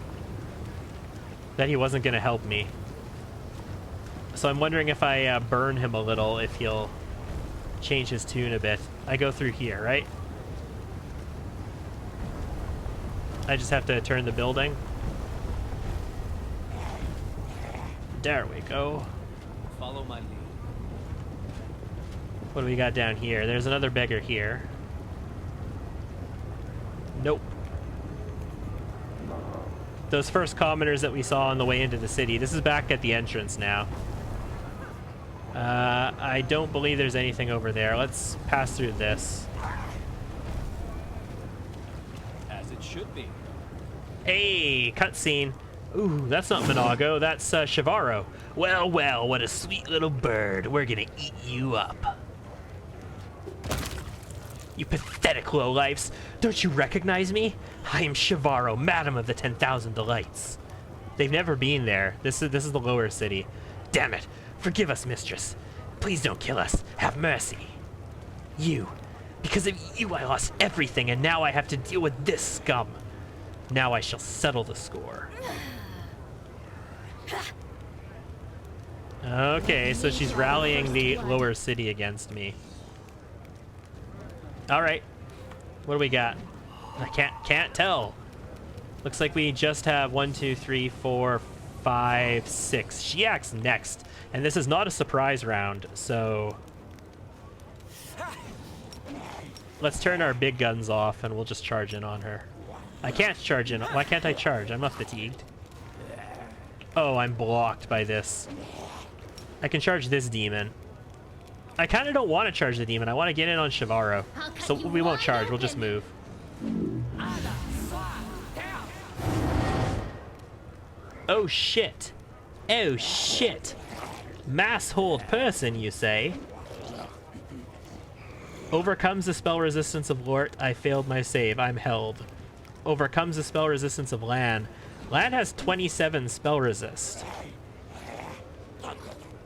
That he wasn't going to help me. So I'm wondering if I burn him a little, if he'll change his tune a bit. I go through here, right? I just have to turn the building. There we go. Follow my lead. What do we got down here? There's another beggar here. Nope. Those first commoners that we saw on the way into the city. This is back at the entrance now. I don't believe there's anything over there. Let's pass through this. As it should be. Hey, cutscene. Ooh, that's not Monago, that's Shivaro. Well, well, what a sweet little bird. We're gonna eat you up. You pathetic lowlifes. Don't you recognize me? I am Shivaro, Madam of the 10,000 Delights. They've never been there. This is the lower city. Damn it. Forgive us, mistress. Please don't kill us. Have mercy. You. Because of you, I lost everything, and now I have to deal with this scum. Now I shall settle the score. Okay, so she's rallying the lower city against me. Alright. What do we got? I can't tell. Looks like we just have 1, 2, 3, 4, 5, 6. She acts next. And this is not a surprise round, so... let's turn our big guns off and we'll just charge in on her. I can't charge in. Why can't I charge? I'm not fatigued. Oh, I'm blocked by this. I can charge this demon. I kind of don't want to charge the demon. I want to get in on Shivaro. So we won't charge. We'll just move. Oh, shit. Oh, shit. Mass hold person, you say? Overcomes the spell resistance of Lort. I failed my save. I'm held. Overcomes the spell resistance of Lan. Lan has 27 spell resist.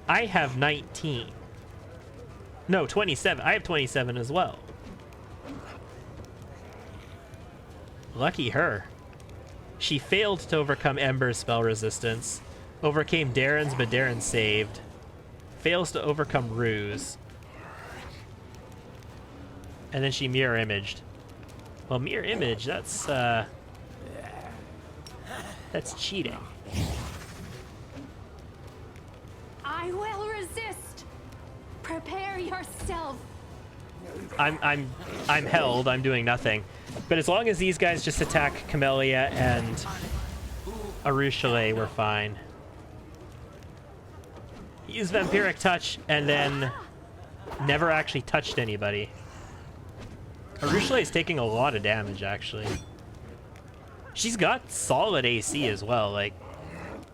I have 19. No, 27. I have 27 as well. Lucky her. She failed to overcome Ember's spell resistance. Overcame Darren's, but Darren saved. fails to overcome ruse. And then she mirror imaged. Well, mirror image, that's cheating. I will resist. Prepare yourself. I'm held. I'm doing nothing. But as long as these guys just attack Camellia and Arushale, we're fine. Use Vampiric Touch and then never actually touched anybody. Arushale is taking a lot of damage, actually. She's got solid AC as well. Like,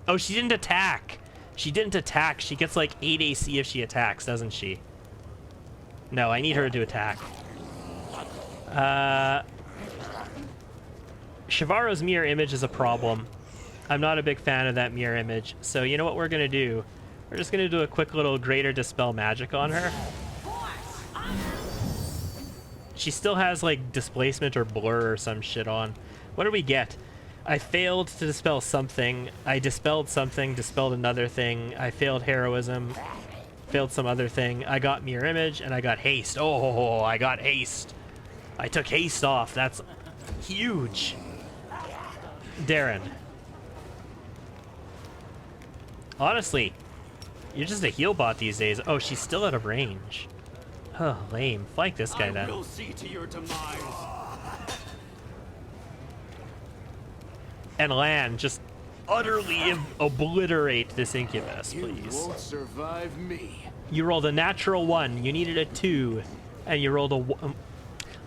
oh, she didn't attack. She didn't attack. She gets like 8 AC if she attacks, doesn't she? No, I need her to attack. Shivaro's mirror image is a problem. I'm not a big fan of that mirror image. So you know what we're gonna do? We're just gonna do a quick little Greater Dispel Magic on her. She still has like displacement or blur or some shit on. What do we get? I failed to dispel something. I dispelled something, dispelled another thing. I failed heroism, failed some other thing. I got mirror image and I got haste. Oh, I got haste. I took haste off. That's huge. Darren. Honestly, you're just a heal bot these days. Oh, she's still out of range. Oh, lame. Flank this guy then. I will see to your demise. And Lan, just utterly obliterate this incubus, please. You won't survive me. You rolled a natural 1. You needed a 2, and you rolled a 1.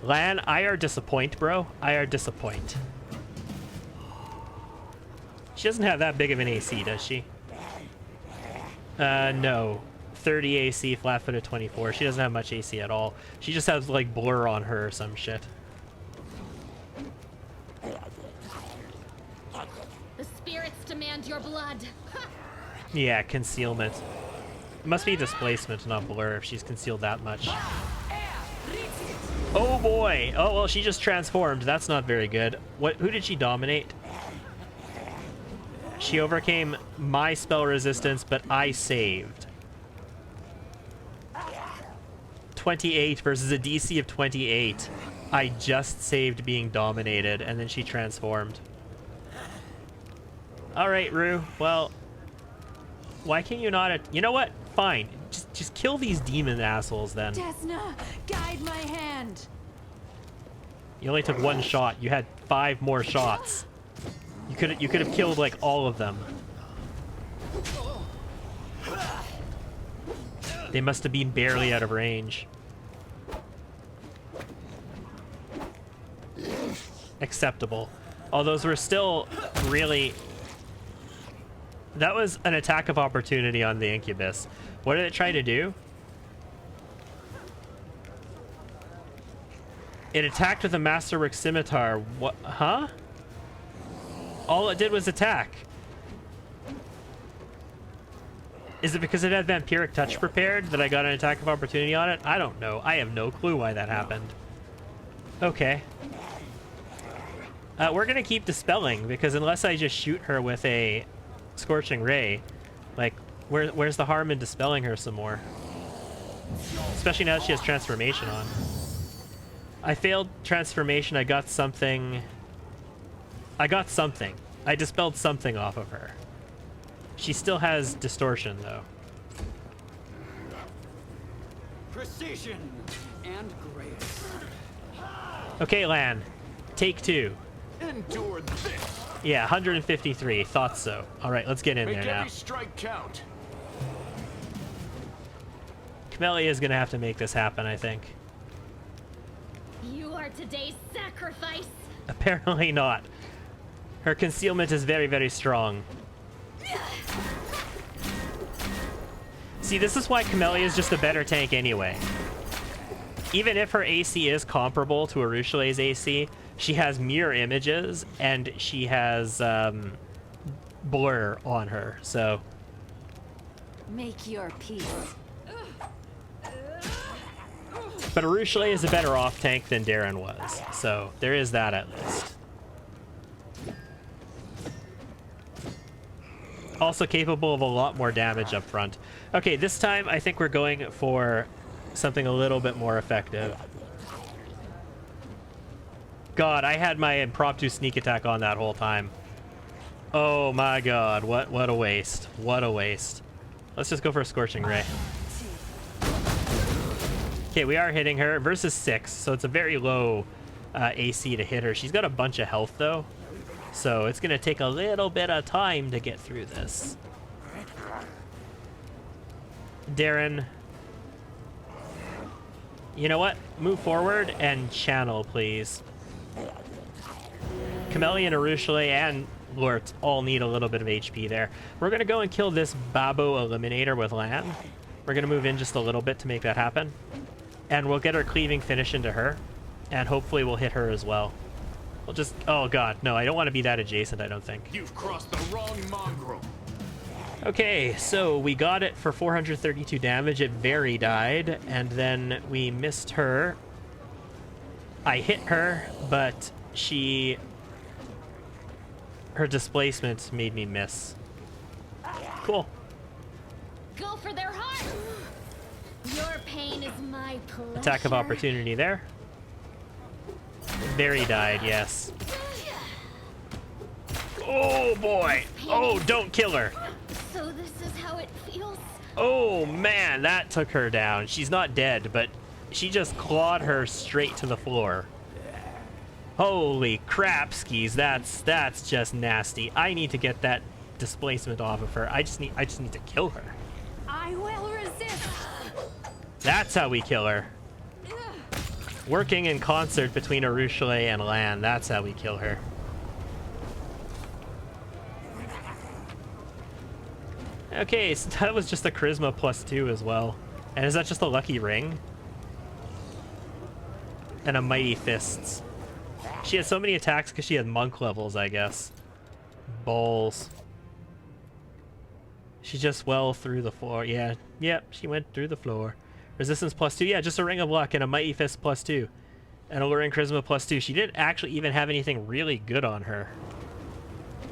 Lan, I are disappoint, bro. I are disappoint. She doesn't have that big of an AC, does she? No. 30 AC, flat-footed 24. She doesn't have much AC at all. She just has, like, blur on her or some shit. The spirits demand your blood. Yeah, concealment. It must be displacement, not blur, if she's concealed that much. Oh boy! Oh, well, she just transformed. That's not very good. Who did she dominate? She overcame my spell resistance, but I saved. 28 versus a DC of 28. I just saved being dominated, and then she transformed. Alright, Rue. Well, why can you not... You know what? Fine. Just kill these demon assholes, then. Desna, guide my hand. You only took 1 shot. You had 5 more shots. You could have killed, like, all of them. They must have been barely out of range. Acceptable. All those were still really... That was an attack of opportunity on the Incubus. What did it try to do? It attacked with a Masterwork Scimitar. What? Huh? All it did was attack. Is it because it had Vampiric Touch prepared that I got an attack of opportunity on it? I don't know. I have no clue why that happened. Okay. We're gonna keep dispelling, because unless I just shoot her with a Scorching Ray, like, where's the harm in dispelling her some more? Especially now that she has Transformation on. I failed Transformation. I got something. I dispelled something off of her. She still has Distortion, though. Precision and grace. Okay, Lan. Take 2. Endure this. Yeah, 153. Thought so. All right, let's get in Make there now. every strike count. Camellia is going to have to make this happen, I think. You are today's sacrifice. Apparently not. Her concealment is very, very strong. See, this is why Camellia is just a better tank anyway. Even if her AC is comparable to Arushale's AC, she has mirror images and she has blur on her, so... Make your peace. But Arushale is a better off tank than Darren was, so there is that at least. Also capable of a lot more damage up front. Okay, this time I think we're going for something a little bit more effective. God, I had my impromptu sneak attack on that whole time. Oh my god, what a waste. What a waste. Let's just go for a Scorching Ray. Okay, we are hitting her. Versus 6, so it's a very low AC to hit her. She's got a bunch of health, though, so it's going to take a little bit of time to get through this. Darren, you know what? Move forward and channel, please. Chameleon, Arushale, and Lort all need a little bit of HP there. We're going to go and kill this Babo Eliminator with land. We're going to move in just a little bit to make that happen. And we'll get our cleaving finish into her. And hopefully we'll hit her as well. We'll just... Oh god, no, I don't want to be that adjacent, I don't think. You've crossed the wrong mongrel. Okay, so we got it for 432 damage. It very died. And then we missed her. I hit her, but she... Her displacement made me miss. Cool. Go for their heart. Your pain is my pleasure. Attack of opportunity there. Very died, yes. Oh boy. Oh, don't kill her. So this is how it feels. Oh man, that took her down. She's not dead, but she just clawed her straight to the floor. Holy crap, skis. That's just nasty. I need to get that displacement off of her. I just need to kill her. I will resist. That's how we kill her. Working in concert between Arushale and Lan. That's how we kill her. Okay, so that was just a charisma +2 as well. And is that just a lucky ring? And a mighty fists. She had so many attacks because she had monk levels, I guess. Balls. She just well through the floor. Yeah, yep, she went through the floor. Resistance +2. Yeah, just a ring of luck and a mighty fist +2. And alluring charisma +2. She didn't actually even have anything really good on her.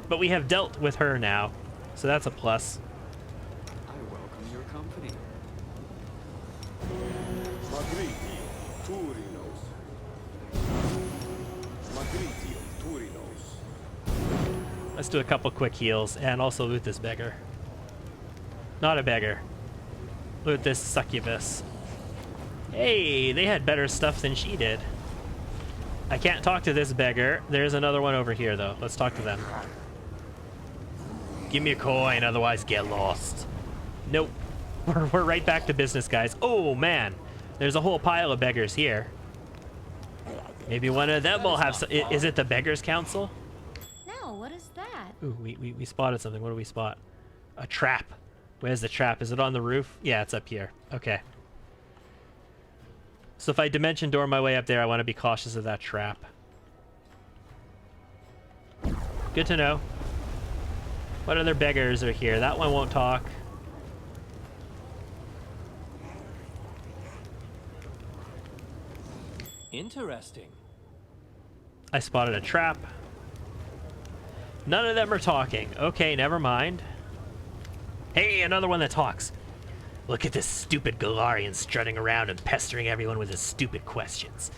But we have dealt with her now, so that's a plus. I welcome your company. Let's do a couple quick heals and also loot this beggar. Not a beggar. Loot this succubus. Hey, they had better stuff than she did. I can't talk to this beggar. There's another one over here, though. Let's talk to them. Give me a coin, otherwise get lost. Nope. We're right back to business, guys. Oh, man. There's a whole pile of beggars here. Maybe one of them will have... Is it the Beggars Council? No, what is that? Ooh, we spotted something. What do we spot? A trap. Where's the trap? Is it on the roof? Yeah, it's up here. Okay. So if I dimension door my way up there, I want to be cautious of that trap. Good to know. What other beggars are here? That one won't talk. Interesting. I spotted a trap. None of them are talking. Okay, never mind. Hey, another one that talks. Look at this stupid Galarian strutting around and pestering everyone with his stupid questions.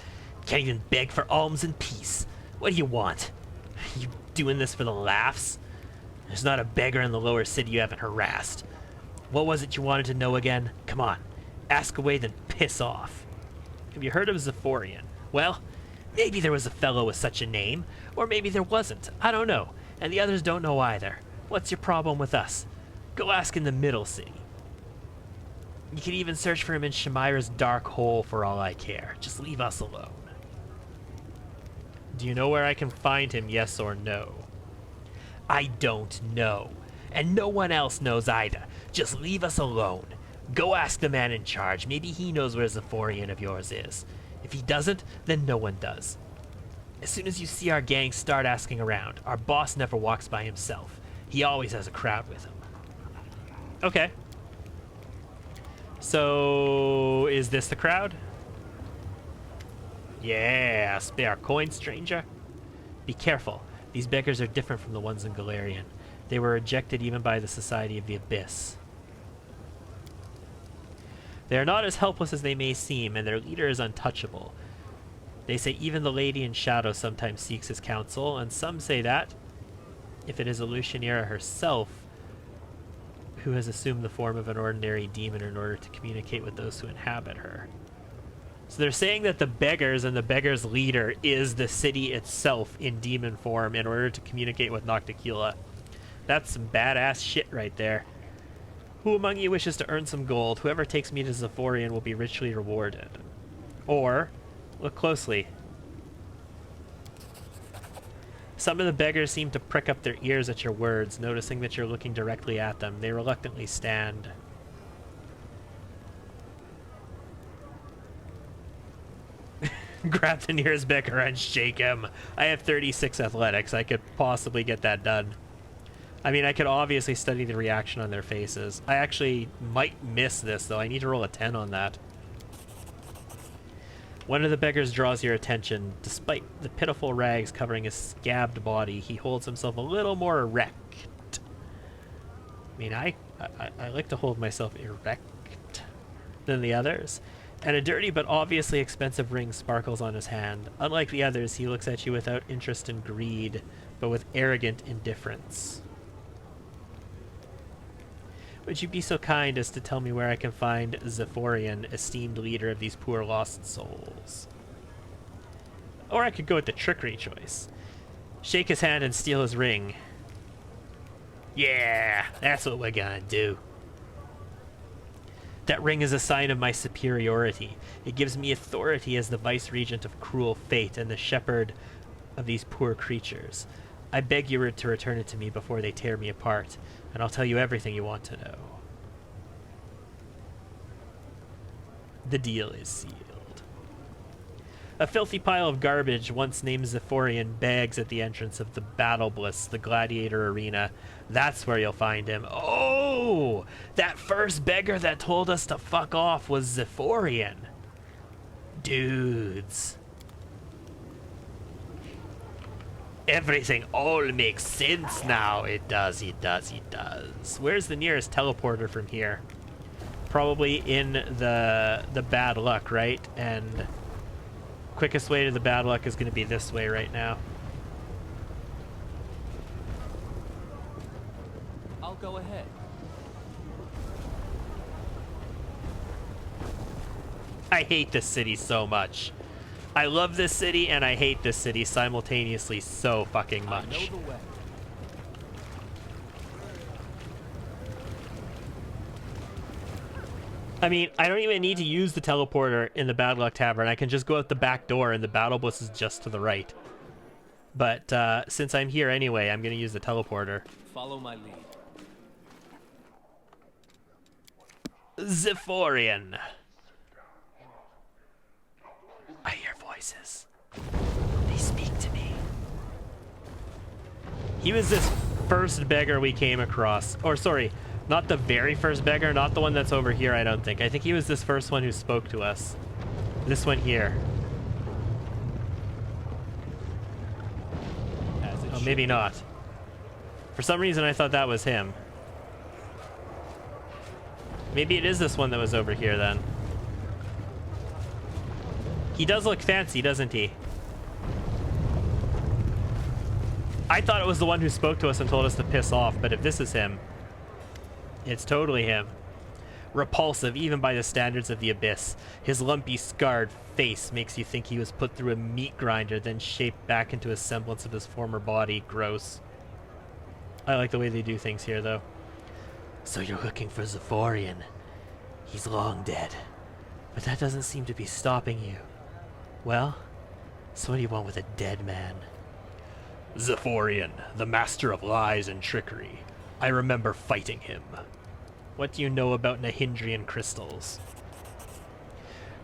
Can't even beg for alms and peace. What do you want? You doing this for the laughs? There's not a beggar in the lower city you haven't harassed. What was it you wanted to know again? Come on. Ask away, then piss off. Have you heard of Zephorian? Well, maybe there was a fellow with such a name, or maybe there wasn't. I don't know, and the others don't know either. What's your problem with us? Go ask in the middle city. You can even search for him in Shamira's dark hole for all I care. Just leave us alone. Do you know where I can find him, yes or no? I don't know. And no one else knows either. Just leave us alone. Go ask the man in charge. Maybe he knows where Zephorian of yours is. If he doesn't, then no one does. As soon as you see our gang, start asking around. Our boss never walks by himself. He always has a crowd with him. Okay. So, is this the crowd? Yeah, spare coin, stranger. Be careful. These beggars are different from the ones in Galarian. They were rejected even by the Society of the Abyss. They are not as helpless as they may seem, and their leader is untouchable. They say even the Lady in Shadow sometimes seeks his counsel, and some say that, if it is Lucianera herself who has assumed the form of an ordinary demon in order to communicate with those who inhabit her. So they're saying that the beggars and the beggars' leader is the city itself in demon form in order to communicate with Nocticula. That's some badass shit right there. Who among you wishes to earn some gold? Whoever takes me to Zephorian will be richly rewarded. Or, look closely. Some of the beggars seem to prick up their ears at your words, noticing that you're looking directly at them. They reluctantly stand. Grab the nearest beggar and shake him. I have 36 athletics. I could possibly get that done. I mean, I could obviously study the reaction on their faces. I actually might miss this, though. I need to roll a 10 on that. One of the beggars draws your attention. Despite the pitiful rags covering his scabbed body, he holds himself a little more erect. I mean, I like to hold myself erect than the others. And a dirty but obviously expensive ring sparkles on his hand. Unlike the others, he looks at you without interest and greed, but with arrogant indifference. Would you be so kind as to tell me where I can find Zephorian, esteemed leader of these poor lost souls? Or I could go with the trickery choice. Shake his hand and steal his ring. Yeah, that's what we're gonna do. That ring is a sign of my superiority. It gives me authority as the vice-regent of cruel fate and the shepherd of these poor creatures. I beg you to return it to me before they tear me apart, and I'll tell you everything you want to know. The deal is sealed. A filthy pile of garbage, once named Zephorian, begs at the entrance of the Battle Bliss, the gladiator arena. That's where you'll find him. Oh! That first beggar that told us to fuck off was Zephorian. Dudes. Everything all makes sense now. It does, it does, it does. Where's the nearest teleporter from here? Probably in the bad luck, right? And quickest way to the bad luck is going to be this way right now. I'll go ahead. I hate this city so much. I love this city and I hate this city simultaneously so fucking much. I know the way. I mean, I don't even need to use the teleporter in the Bad Luck Tavern. I can just go out the back door and the Battle Bliss is just to the right. But since I'm here anyway, I'm going to use the teleporter. Follow my lead. Zephorian. I hear voices. They speak to me. He was this first beggar we came across. Or sorry, not the very first beggar, not the one that's over here, I don't think. I think he was this first one who spoke to us. This one here. Oh, maybe not. For some reason I thought that was him. Maybe it is this one that was over here then. He does look fancy, doesn't he? I thought it was the one who spoke to us and told us to piss off, but if this is him, it's totally him. Repulsive, even by the standards of the Abyss. His lumpy, scarred face makes you think he was put through a meat grinder, then shaped back into a semblance of his former body. Gross. I like the way they do things here, though. So you're looking for Zephorian. He's long dead. But that doesn't seem to be stopping you. Well, so what do you want with a dead man? Zephorian, the master of lies and trickery. I remember fighting him. What do you know about Nahindrian crystals?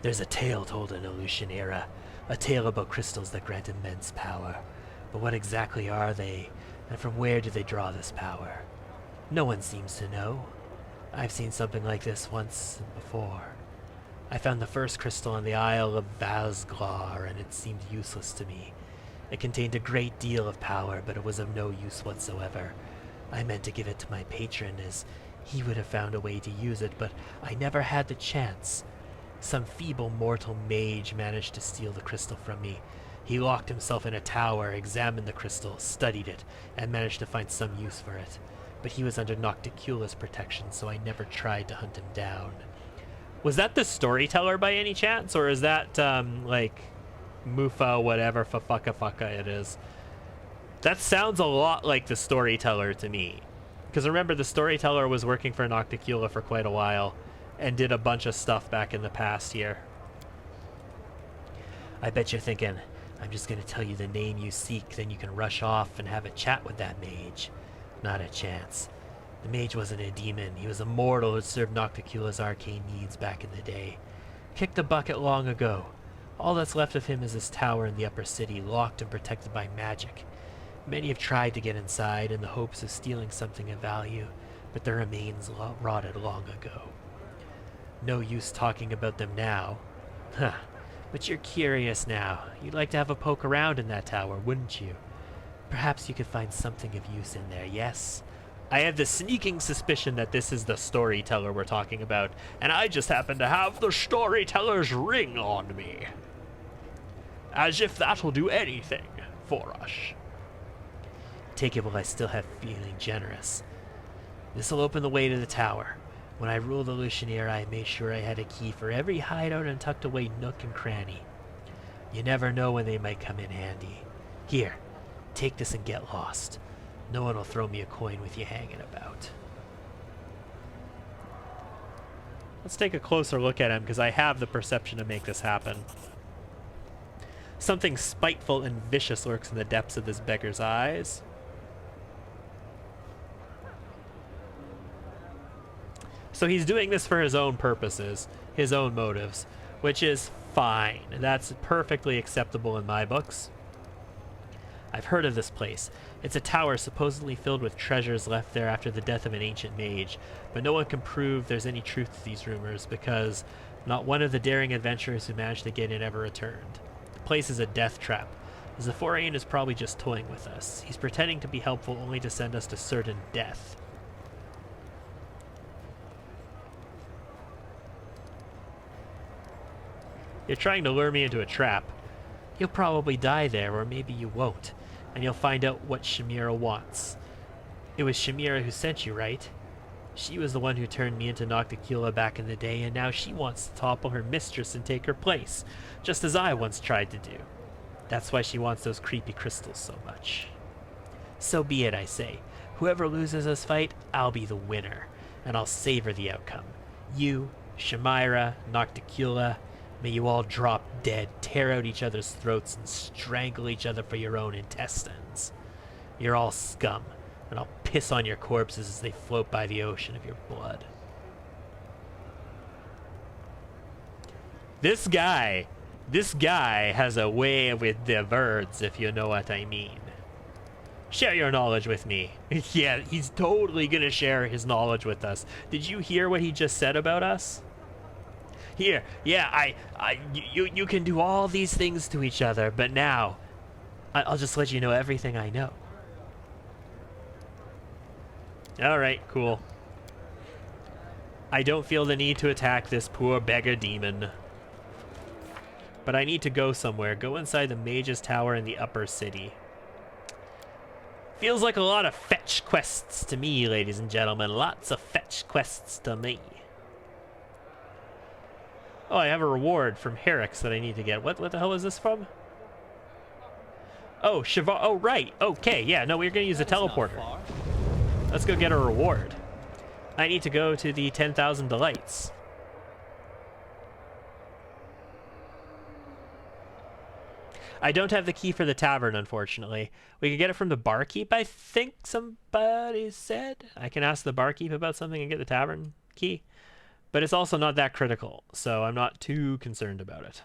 There's a tale told in Lucianera, a tale about crystals that grant immense power. But what exactly are they, and from where do they draw this power? No one seems to know. I've seen something like this once before. I found the first crystal on the Isle of Vazglar, and it seemed useless to me. It contained a great deal of power, but it was of no use whatsoever. I meant to give it to my patron, as He would have found a way to use it, but I never had the chance. Some feeble mortal mage managed to steal the crystal from me. He locked himself in a tower, examined the crystal, studied it, and managed to find some use for it. But he was under Nocticula's protection, so I never tried to hunt him down. Was that the storyteller by any chance? Or is that, like, Mufa, whatever, fucka it is? That sounds a lot like the storyteller to me. Because remember, the storyteller was working for Nocticula for quite a while, and did a bunch of stuff back in the past here. I bet you're thinking, I'm just going to tell you the name you seek, then you can rush off and have a chat with that mage. Not a chance. The mage wasn't a demon. He was a mortal who served Nocticula's arcane needs back in the day. Kicked the bucket long ago. All that's left of him is his tower in the upper city, locked and protected by magic. Many have tried to get inside in the hopes of stealing something of value, but their remains rotted long ago. No use talking about them now. Huh. But you're curious now. You'd like to have a poke around in that tower, wouldn't you? Perhaps you could find something of use in there, yes? I have the sneaking suspicion that this is the storyteller we're talking about, and I just happen to have the storyteller's ring on me. As if that'll do anything for us. Take it while I still have feeling generous. This'll open the way to the tower. When I ruled the Lucianaire, I made sure I had a key for every hideout and tucked away nook and cranny. You never know when they might come in handy. Here, take this and get lost. No one will throw me a coin with you hanging about. Let's take a closer look at him, because I have the perception to make this happen. Something spiteful and vicious lurks in the depths of this beggar's eyes. So he's doing this for his own purposes, his own motives, which is fine. That's perfectly acceptable in my books. I've heard of this place. It's a tower supposedly filled with treasures left there after the death of an ancient mage, but no one can prove there's any truth to these rumors because not one of the daring adventurers who managed to get in ever returned. The place is a death trap. The Zephyrian is probably just toying with us. He's pretending to be helpful only to send us to certain death. You're trying to lure me into a trap. You'll probably die there, or maybe you won't, and you'll find out what Shamira wants. It was Shamira who sent you, right? She was the one who turned me into Nocticula back in the day, and now she wants to topple her mistress and take her place, just as I once tried to do. That's why she wants those creepy crystals so much. So be it, I say. Whoever loses this fight, I'll be the winner, and I'll savor the outcome. You, Shamira, Nocticula, may you all drop dead, tear out each other's throats, and strangle each other for your own intestines. You're all scum, and I'll piss on your corpses as they float by the ocean of your blood. This guy has a way with the words, if you know what I mean. Share your knowledge with me. Yeah, he's totally gonna share his knowledge with us. Did you hear what he just said about us? Here, yeah, you can do all these things to each other, but now, I'll just let you know everything I know. Alright, cool. I don't feel the need to attack this poor beggar demon. But I need to go somewhere. Go inside the mage's tower in the upper city. Feels like a lot of fetch quests to me, ladies and gentlemen. Lots of fetch quests to me. Oh, I have a reward from Herrick's that I need to get. What the hell is this from? Oh, Shiva. Oh, right. Okay, yeah. No, we're going to use a teleporter. Let's go get a reward. I need to go to the 10,000 Delights. I don't have the key for the tavern, unfortunately. We can get it from the barkeep, I think somebody said. I can ask the barkeep about something and get the tavern key. But it's also not that critical, so I'm not too concerned about it.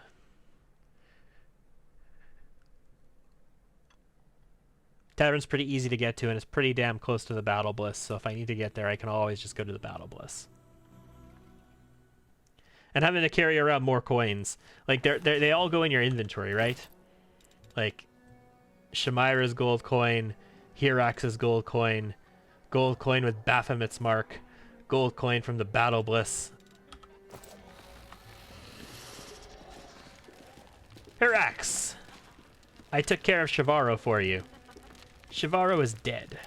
Tavern's pretty easy to get to, and it's pretty damn close to the Battle Bliss, so if I need to get there, I can always just go to the Battle Bliss. And having to carry around more coins. Like, they all go in your inventory, right? Like, Shamira's gold coin, Hirax's gold coin with Baphomet's mark, Gold coin from the Battle Bliss. Hirax! I took care of Shivaro for you. Shivaro is dead.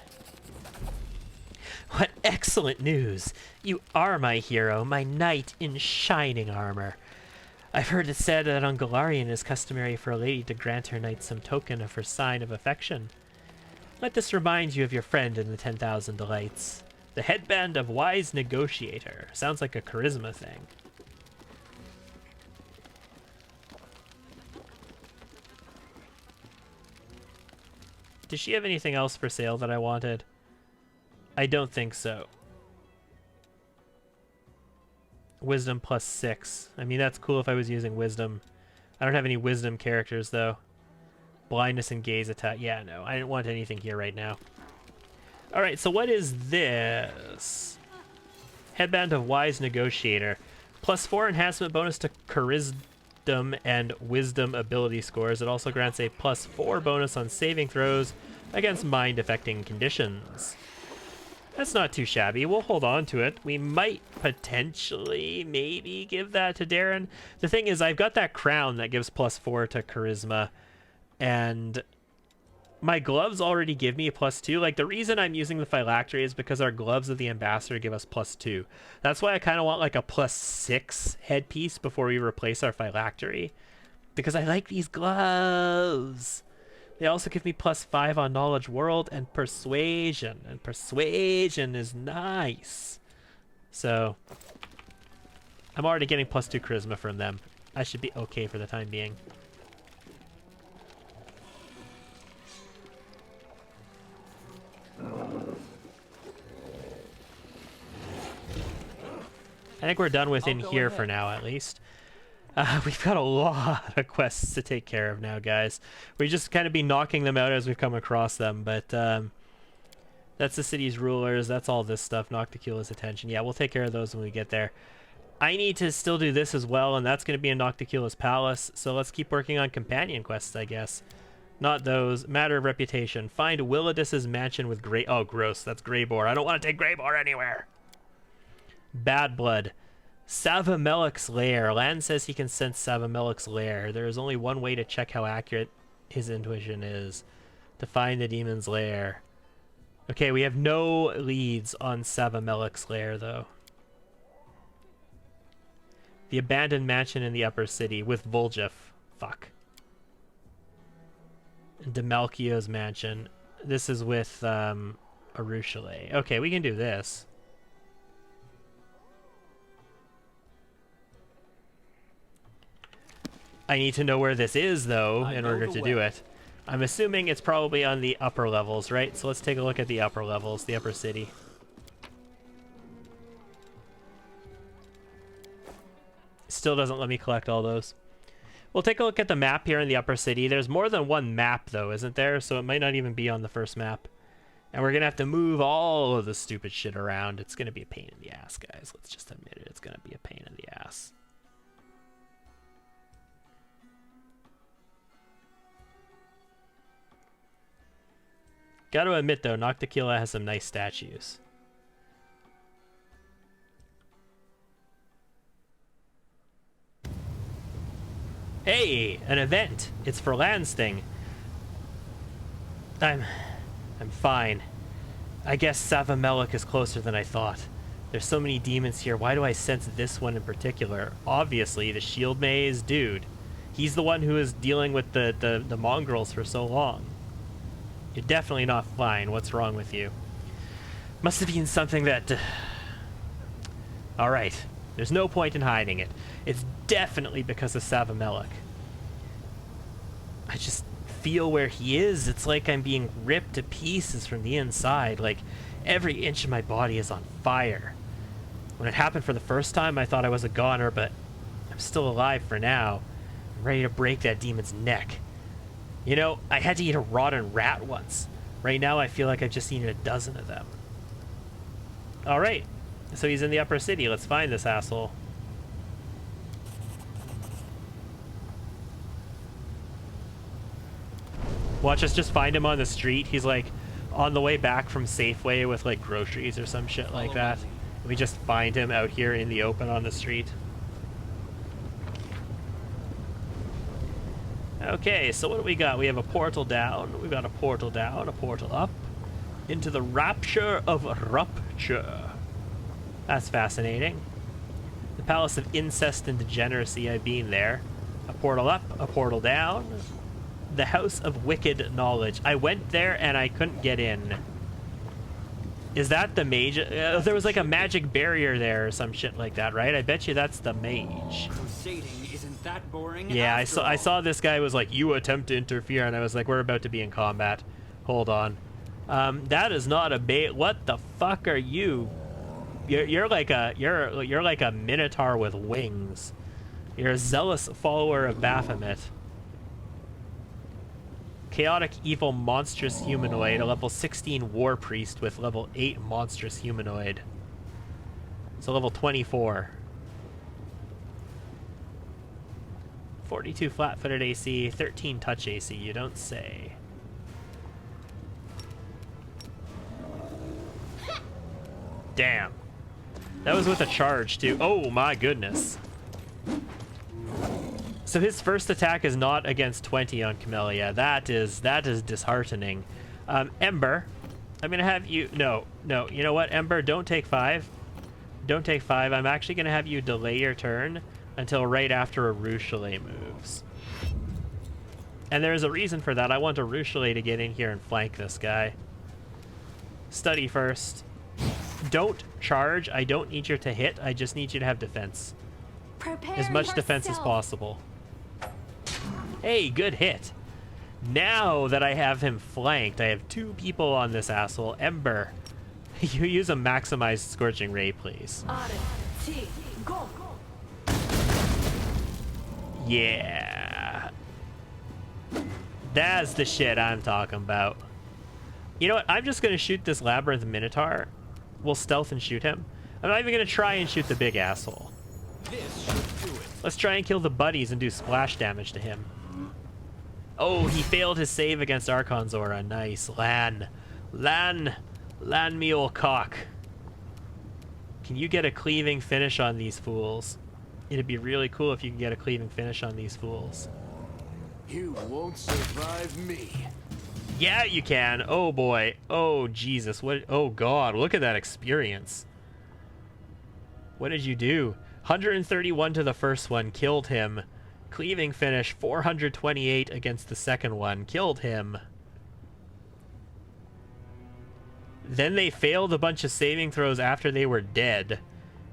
What excellent news! You are my hero, my knight in shining armor. I've heard it said that on Galarian it is customary for a lady to grant her knight some token of her sign of affection. Let this remind you of your friend in the 10,000 Delights. The headband of Wise Negotiator. Sounds like a charisma thing. Does she have anything else for sale that I wanted? I don't think so. Wisdom plus 6. I mean, that's cool if I was using wisdom. I don't have any wisdom characters, though. Blindness and gaze attack. Yeah, no, I didn't want anything here right now. Alright, so what is this? Headband of Wise Negotiator. Plus 4 enhancement bonus to Charisdom and Wisdom ability scores. It also grants a plus 4 bonus on saving throws against mind-affecting conditions. That's not too shabby. We'll hold on to it. We might potentially maybe give that to Darren. The thing is, I've got that crown that gives plus 4 to Charisma, and my gloves already give me a plus 2. Like, the reason I'm using the phylactery is because our gloves of the ambassador give us plus 2. That's why I kind of want like a plus 6 headpiece before we replace our phylactery, because I like these gloves. They also give me plus 5 on Knowledge World and Persuasion, and Persuasion is nice. So I'm already getting plus 2 charisma from them. I should be okay for the time being. I think we're done with in here for now, at least. We've got a lot of quests to take care of now, guys. We just kind of be knocking them out as we've come across them, but that's the city's rulers. That's all this stuff. Nocticula's attention. Yeah, we'll take care of those when we get there. I need to still do this as well, and that's going to be in Nocticula's palace. So let's keep working on companion quests, I guess. Not those. Matter of reputation. Find Willidus's mansion with Grey... Oh, gross. That's Greybore. I don't want to take Greybore anywhere. Bad blood. Savamelik's lair. Lan says he can sense Savamelik's lair. There is only one way to check how accurate his intuition is. To find the demon's lair. Okay, we have no leads on Savamelik's lair, though. The abandoned mansion in the upper city with Voljeff. Fuck. Demalkio's mansion. This is with Arushale. Okay, we can do this. I need to know where this is, though, in order to do it. I'm assuming it's probably on the upper levels, right? So let's take a look at the upper levels, the upper city. Still doesn't let me collect all those. We'll take a look at the map here in the upper city. There's more than one map, though, isn't there? So it might not even be on the first map. And we're going to have to move all of the stupid shit around. It's going to be a pain in the ass, guys. Let's just admit it. It's going to be a pain in the ass. Got to admit, though, Nocticula has some nice statues. Hey, an event. It's for Lansting. I'm fine. I guess Savamelik is closer than I thought. There's so many demons here. Why do I sense this one in particular? Obviously, the Shield Maze dude. He's the one who is dealing with the mongrels for so long. You're definitely not fine. What's wrong with you? Must have been something that... Alright. There's no point in hiding it. It's definitely because of Savamelik. I just feel where he is. It's like I'm being ripped to pieces from the inside. Like, every inch of my body is on fire. When it happened for the first time, I thought I was a goner, but I'm still alive for now. I'm ready to break that demon's neck. You know, I had to eat a rotten rat once. Right now, I feel like I've just eaten a dozen of them. Alright, so he's in the upper city. Let's find this asshole. Watch us just find him on the street. He's like on the way back from Safeway with like groceries or some shit like that. We just find him out here in the open on the street. Okay, so what do we got? We have a portal down. We've got a portal down, a portal up. Into the Rapture of Rupture. That's fascinating. The Palace of Incest and Degeneracy, I've been there. A portal up, a portal down. The House of Wicked Knowledge. I went there and I couldn't get in. Is that the mage? There was like a magic barrier there or some shit like that, right? I bet you that's the mage. Crusading isn't that boring. Yeah, I after saw all. this guy was like, you attempt to interfere, and I was like, we're about to be in combat. Hold on. That is not a bait. What the fuck are you? You're like a Minotaur with wings. You're a zealous follower of Baphomet. Chaotic, evil, monstrous humanoid, a level 16 war priest with level 8 monstrous humanoid. So level 24. 42 flat-footed AC, 13 touch AC, you don't say. Damn. That was with a charge, too. Oh my goodness. So his first attack is not against 20 on Camellia. That is disheartening. Ember, I'm gonna have you... No. You know what, Ember? Don't take 5. Don't take 5. I'm actually gonna have you delay your turn until right after a Rochelet moves. And there's a reason for that. I want a Rochelet to get in here and flank this guy. Study first. Don't charge. I don't need you to hit. I just need you to have defense. Prepare As much defense as yourself. possible. Hey, good hit. Now that I have him flanked, I have 2 people on this asshole. Ember, you use a maximized Scorching Ray, please. Go. Yeah. That's the shit I'm talking about. You know what? I'm just going to shoot this Labyrinth Minotaur. We'll stealth and shoot him. I'm not even going to try and shoot the big asshole. This should do it. Let's try and kill the buddies and do splash damage to him. Oh, he failed his save against Archon Zora. Nice. Lan me ol' cock. Can you get a cleaving finish on these fools? It'd be really cool if you can get a cleaving finish on these fools. You won't survive me. Yeah, you can. Oh boy. Oh Jesus. What? Oh God. Look at that experience. What did you do? 131 to the first one. Killed him. Cleaving finish. 428 against the second one. Killed him. Then they failed a bunch of saving throws after they were dead.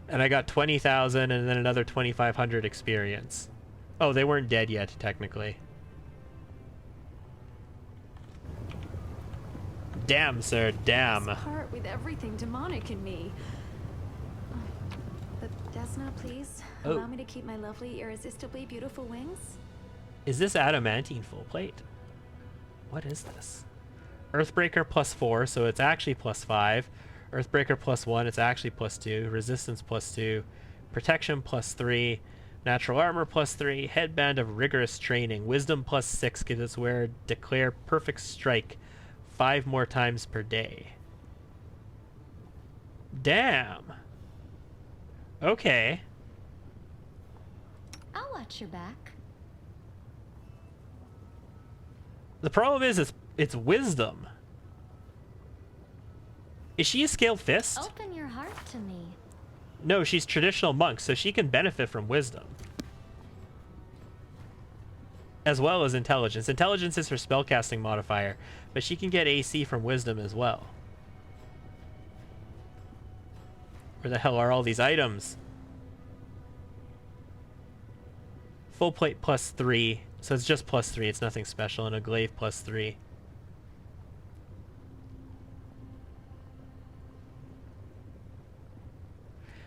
And I got 20,000 and then another 2,500 experience. Oh, they weren't dead yet, technically. Damn, sir, damn. This part with everything demonic in me. But Desna, please Oh. allow me to keep my lovely, irresistibly beautiful wings. Is this adamantine full plate? What is this? Earthbreaker +4, so it's actually +5. Earthbreaker +1, it's actually +2. Resistance +2. Protection +3. Natural armor +3. Headband of rigorous training. Wisdom +6 gives us wear declare perfect strike 5 more times per day. Damn. Okay. I'll watch your back. The problem is it's wisdom. Is she a scaled fist? Open your heart to me. No, she's traditional monk, so she can benefit from wisdom. As well as intelligence. Intelligence is her spellcasting modifier, but she can get AC from wisdom as well. Where the hell are all these items? Full plate +3, so it's just +3, it's nothing special, and a glaive +3.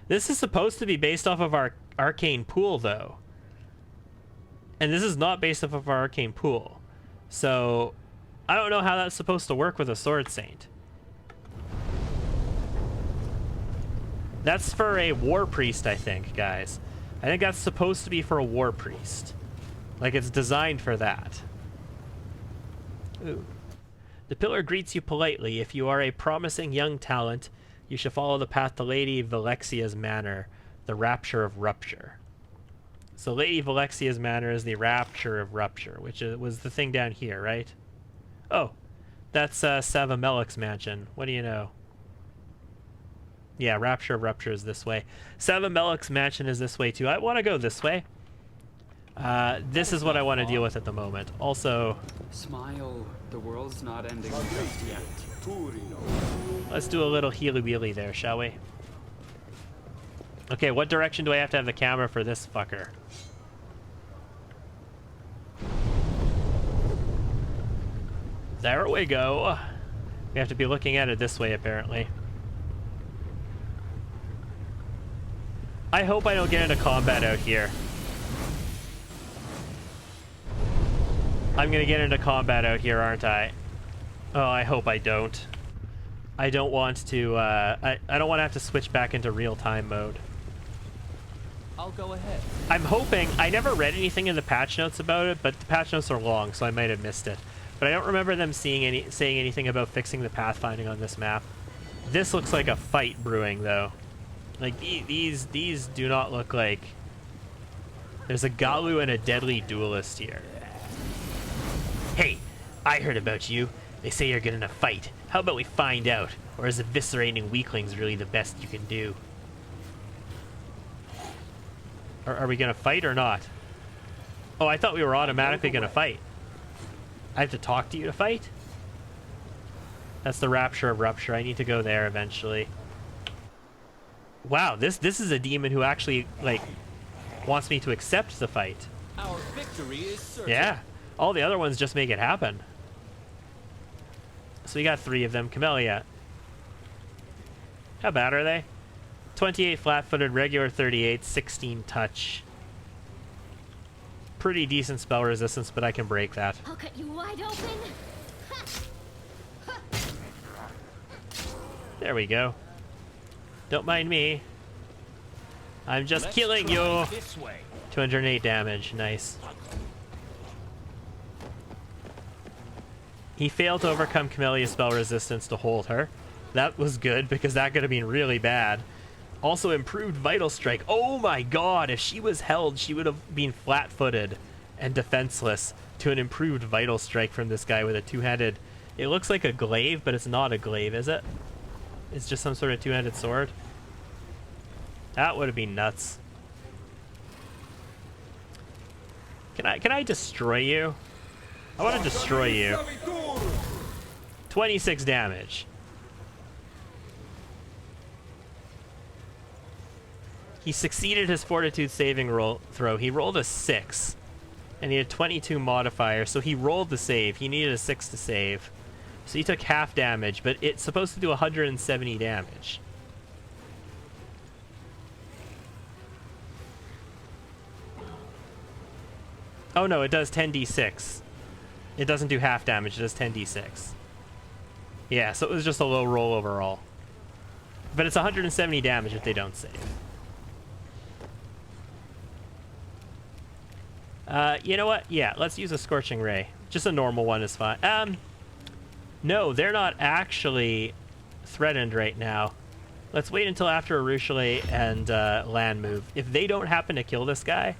This is supposed to be based off of our arcane pool, though. And this is not based off of our arcane pool. So, I don't know how that's supposed to work with a Sword Saint. That's for a War Priest, I think, guys. I think that's supposed to be for a War Priest. Like, it's designed for that. Ooh. The pillar greets you politely. If you are a promising young talent, You should follow the path to Lady Valexia's manor, the Rapture of Rupture. So Lady Valexia's manor is the Rapture of Rupture, which was the thing down here, right? Oh, that's Savamelik's mansion. What do you know? Yeah, Rapture of Rupture is this way. Savamelik's mansion is this way too. I want to go this way. This is what I want to deal with at the moment. Also, Smile. The world's not ending just yet. let's do a little healy-wheely there, shall we? Okay, what direction do I have to have the camera for this fucker? There we go. We have to be looking at it this way, apparently. I hope I don't get into combat out here. I'm gonna get into combat out here, aren't I? Oh, I hope I don't. I don't want to, I don't want to have to switch back into real-time mode. I'll go ahead. I'm hoping, I never read anything in the patch notes about it, but the patch notes are long, so I might have missed it. But I don't remember them saying anything about fixing the pathfinding on this map. This looks like a fight brewing, though. Like, these do not look like... There's a Galu and a deadly duelist here. Hey, I heard about you. They say you're good in a fight. How about we find out? Or is eviscerating weaklings really the best you can do? Are we gonna fight or not? Oh, I thought we were automatically gonna fight. I have to talk to you to fight? That's the Rapture of Rupture. I need to go there eventually. Wow, this is a demon who actually, like, wants me to accept the fight. Our victory is certain. Yeah, all the other ones just make it happen. So we got 3 of them. Camellia. How bad are they? 28 flat-footed, regular 38, 16 touch. Pretty decent spell resistance, but I can break that. I'll cut you wide open. Ha! Ha! There we go. Don't mind me. I'm just Let's killing try you. this way. 208 damage. Nice. He failed to overcome Camellia's spell resistance to hold her. That was good, because that could have been really bad. Also improved Vital Strike. Oh my god, if she was held, she would have been flat-footed and defenseless to an improved Vital Strike from this guy with a two-handed... It looks like a glaive, but it's not a glaive, is it? It's just some sort of two-handed sword. That would have been nuts. Can I destroy you? I want to destroy you. 26 damage. He succeeded his fortitude saving throw. He rolled a 6. And he had 22 modifier, so he rolled the save. He needed a 6 to save. So he took half damage, but it's supposed to do 170 damage. Oh no, it does 10d6. It doesn't do half damage, it does 10d6. Yeah, so it was just a low roll overall. But it's 170 damage if they don't save. You know what? Yeah, let's use a Scorching Ray. Just a normal one is fine. No, they're not actually threatened right now. Let's wait until after Arushale and land move. If they don't happen to kill this guy,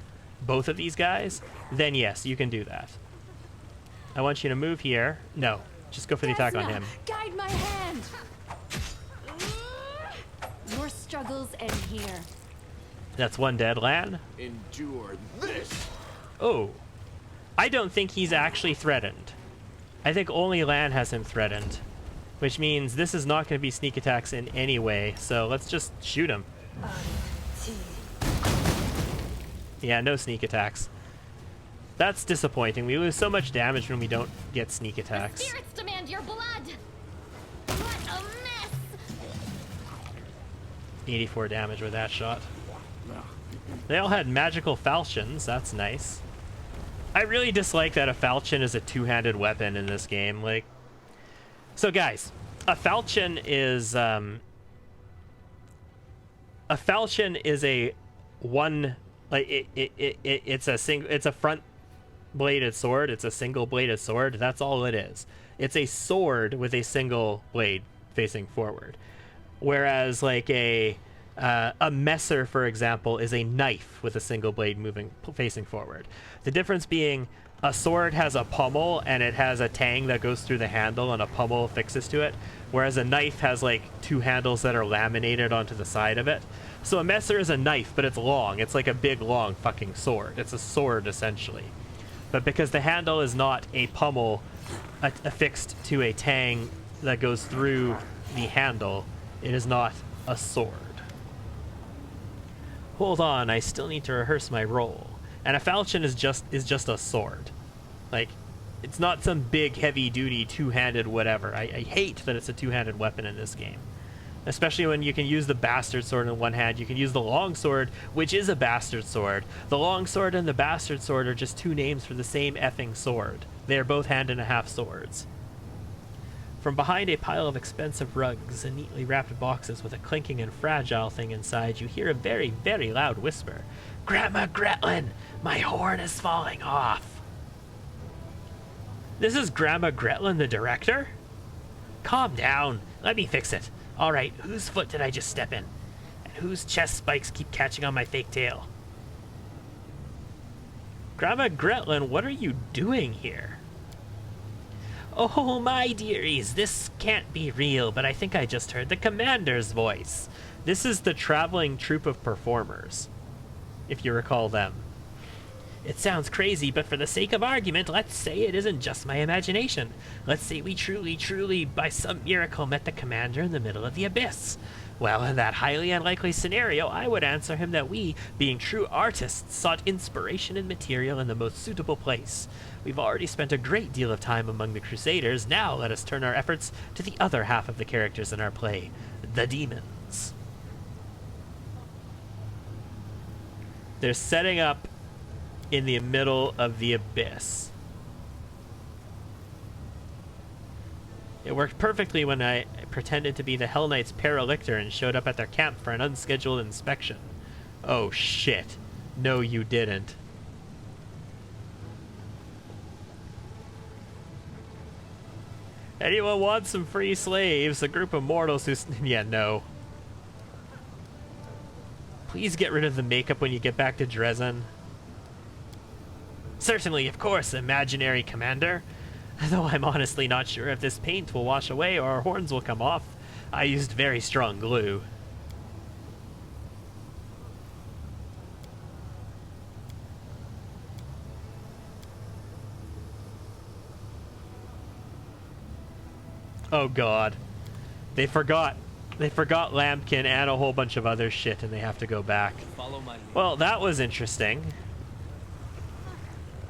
both of these guys, then yes, you can do that. I want you to move here. No, just go for the attack on him. Guide my hand. Your struggles end here. That's one dead. Lan. Endure this. Oh, I don't think he's actually threatened. I think only Lan has him threatened, which means this is not going to be sneak attacks in any way, so let's just shoot him. Yeah, no sneak attacks. That's disappointing. We lose so much damage when we don't get sneak The attacks. spirits demand your blood. What a mess! 84 damage with that shot. They all had magical falchions. That's nice. I really dislike that a falchion is a two-handed weapon in this game. Like, so guys, a falchion is a one, like it's a front bladed sword. It's a single bladed sword. That's all it is. It's a sword with a single blade facing forward. whereas like a messer, for example, is a knife with a single blade facing forward. The difference being a sword has a pommel and it has a tang that goes through the handle and a pommel affixes to it, whereas a knife has like two handles that are laminated onto the side of it. So a messer is a knife, but it's long. It's like a big, long fucking sword. It's a sword, essentially. But because the handle is not a pommel affixed to a tang that goes through the handle, it is not a sword. Hold on, I still need to rehearse my roll. And a falchion is just a sword. Like, it's not some big, heavy-duty, two-handed whatever. I hate that it's a two-handed weapon in this game. Especially when you can use the bastard sword in one hand. You can use the long sword, which is a bastard sword. The long sword and the bastard sword are just two names for the same effing sword. They are both hand-and-a-half swords. From behind a pile of expensive rugs and neatly wrapped boxes with a clinking and fragile thing inside, you hear a very, very loud whisper. "Grandma Gretlin, my horn is falling off." This is Grandma Gretlin, the director? Calm down. Let me fix it. All right, whose foot did I just step in? And whose chest spikes keep catching on my fake tail? Grandma Gretlin, what are you doing here? Oh, my dearies, this can't be real, but I think I just heard the commander's voice. This is the traveling troupe of performers, if you recall them. It sounds crazy, but for the sake of argument, let's say it isn't just my imagination. Let's say we truly, by some miracle, met the commander in the middle of the abyss. Well, in that highly unlikely scenario, I would answer him that we, being true artists, sought inspiration and material in the most suitable place. We've already spent a great deal of time among the Crusaders. Now let us turn our efforts to the other half of the characters in our play, the demons. They're setting up in the middle of the abyss. It worked perfectly when I pretended to be the Hell Knight's Paralictor and showed up at their camp for an unscheduled inspection. Oh shit. No, you didn't. Anyone want some free slaves? A group of mortals who... Yeah, no. Please get rid of the makeup when you get back to Dresden. Certainly, of course, imaginary commander. Though I'm honestly not sure if this paint will wash away or our horns will come off. I used very strong glue. Oh god. They forgot Lambkin and a whole bunch of other shit and they have to go back. Follow my lead. Well, that was interesting.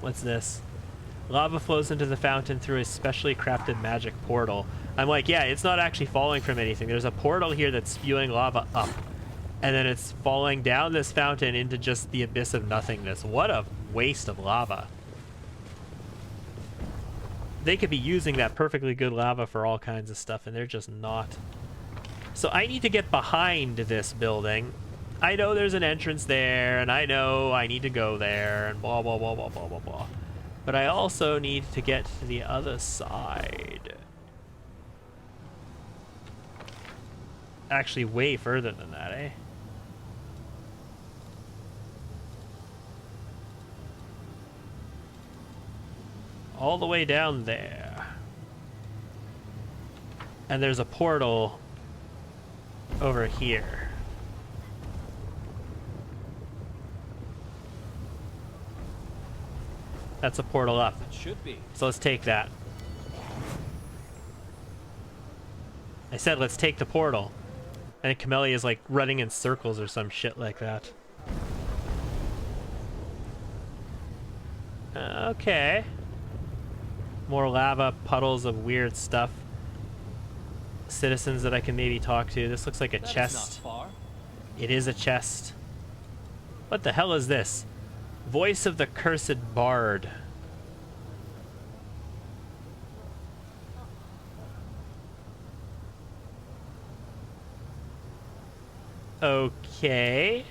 What's this? Lava flows into the fountain through a specially crafted magic portal. I'm like, yeah, it's not actually falling from anything. There's a portal here that's spewing lava up. And then it's falling down this fountain into just the abyss of nothingness. What a waste of lava. They could be using that perfectly good lava for all kinds of stuff, and they're just not. So I need to get behind this building. I know there's an entrance there, and I know I need to go there, and blah, blah, blah, blah, blah, blah, blah. But I also need to get to the other side. Actually, way further than that, eh? All the way down there. And there's a portal over here. That's a portal up. It should be. So let's take that. I said let's take the portal. I think Camellia is like running in circles or some shit like that. Okay. More lava, puddles of weird stuff. Citizens that I can maybe talk to. This looks like a chest. Not far. It is a chest. What the hell is this? Voice of the Cursed Bard. Okay.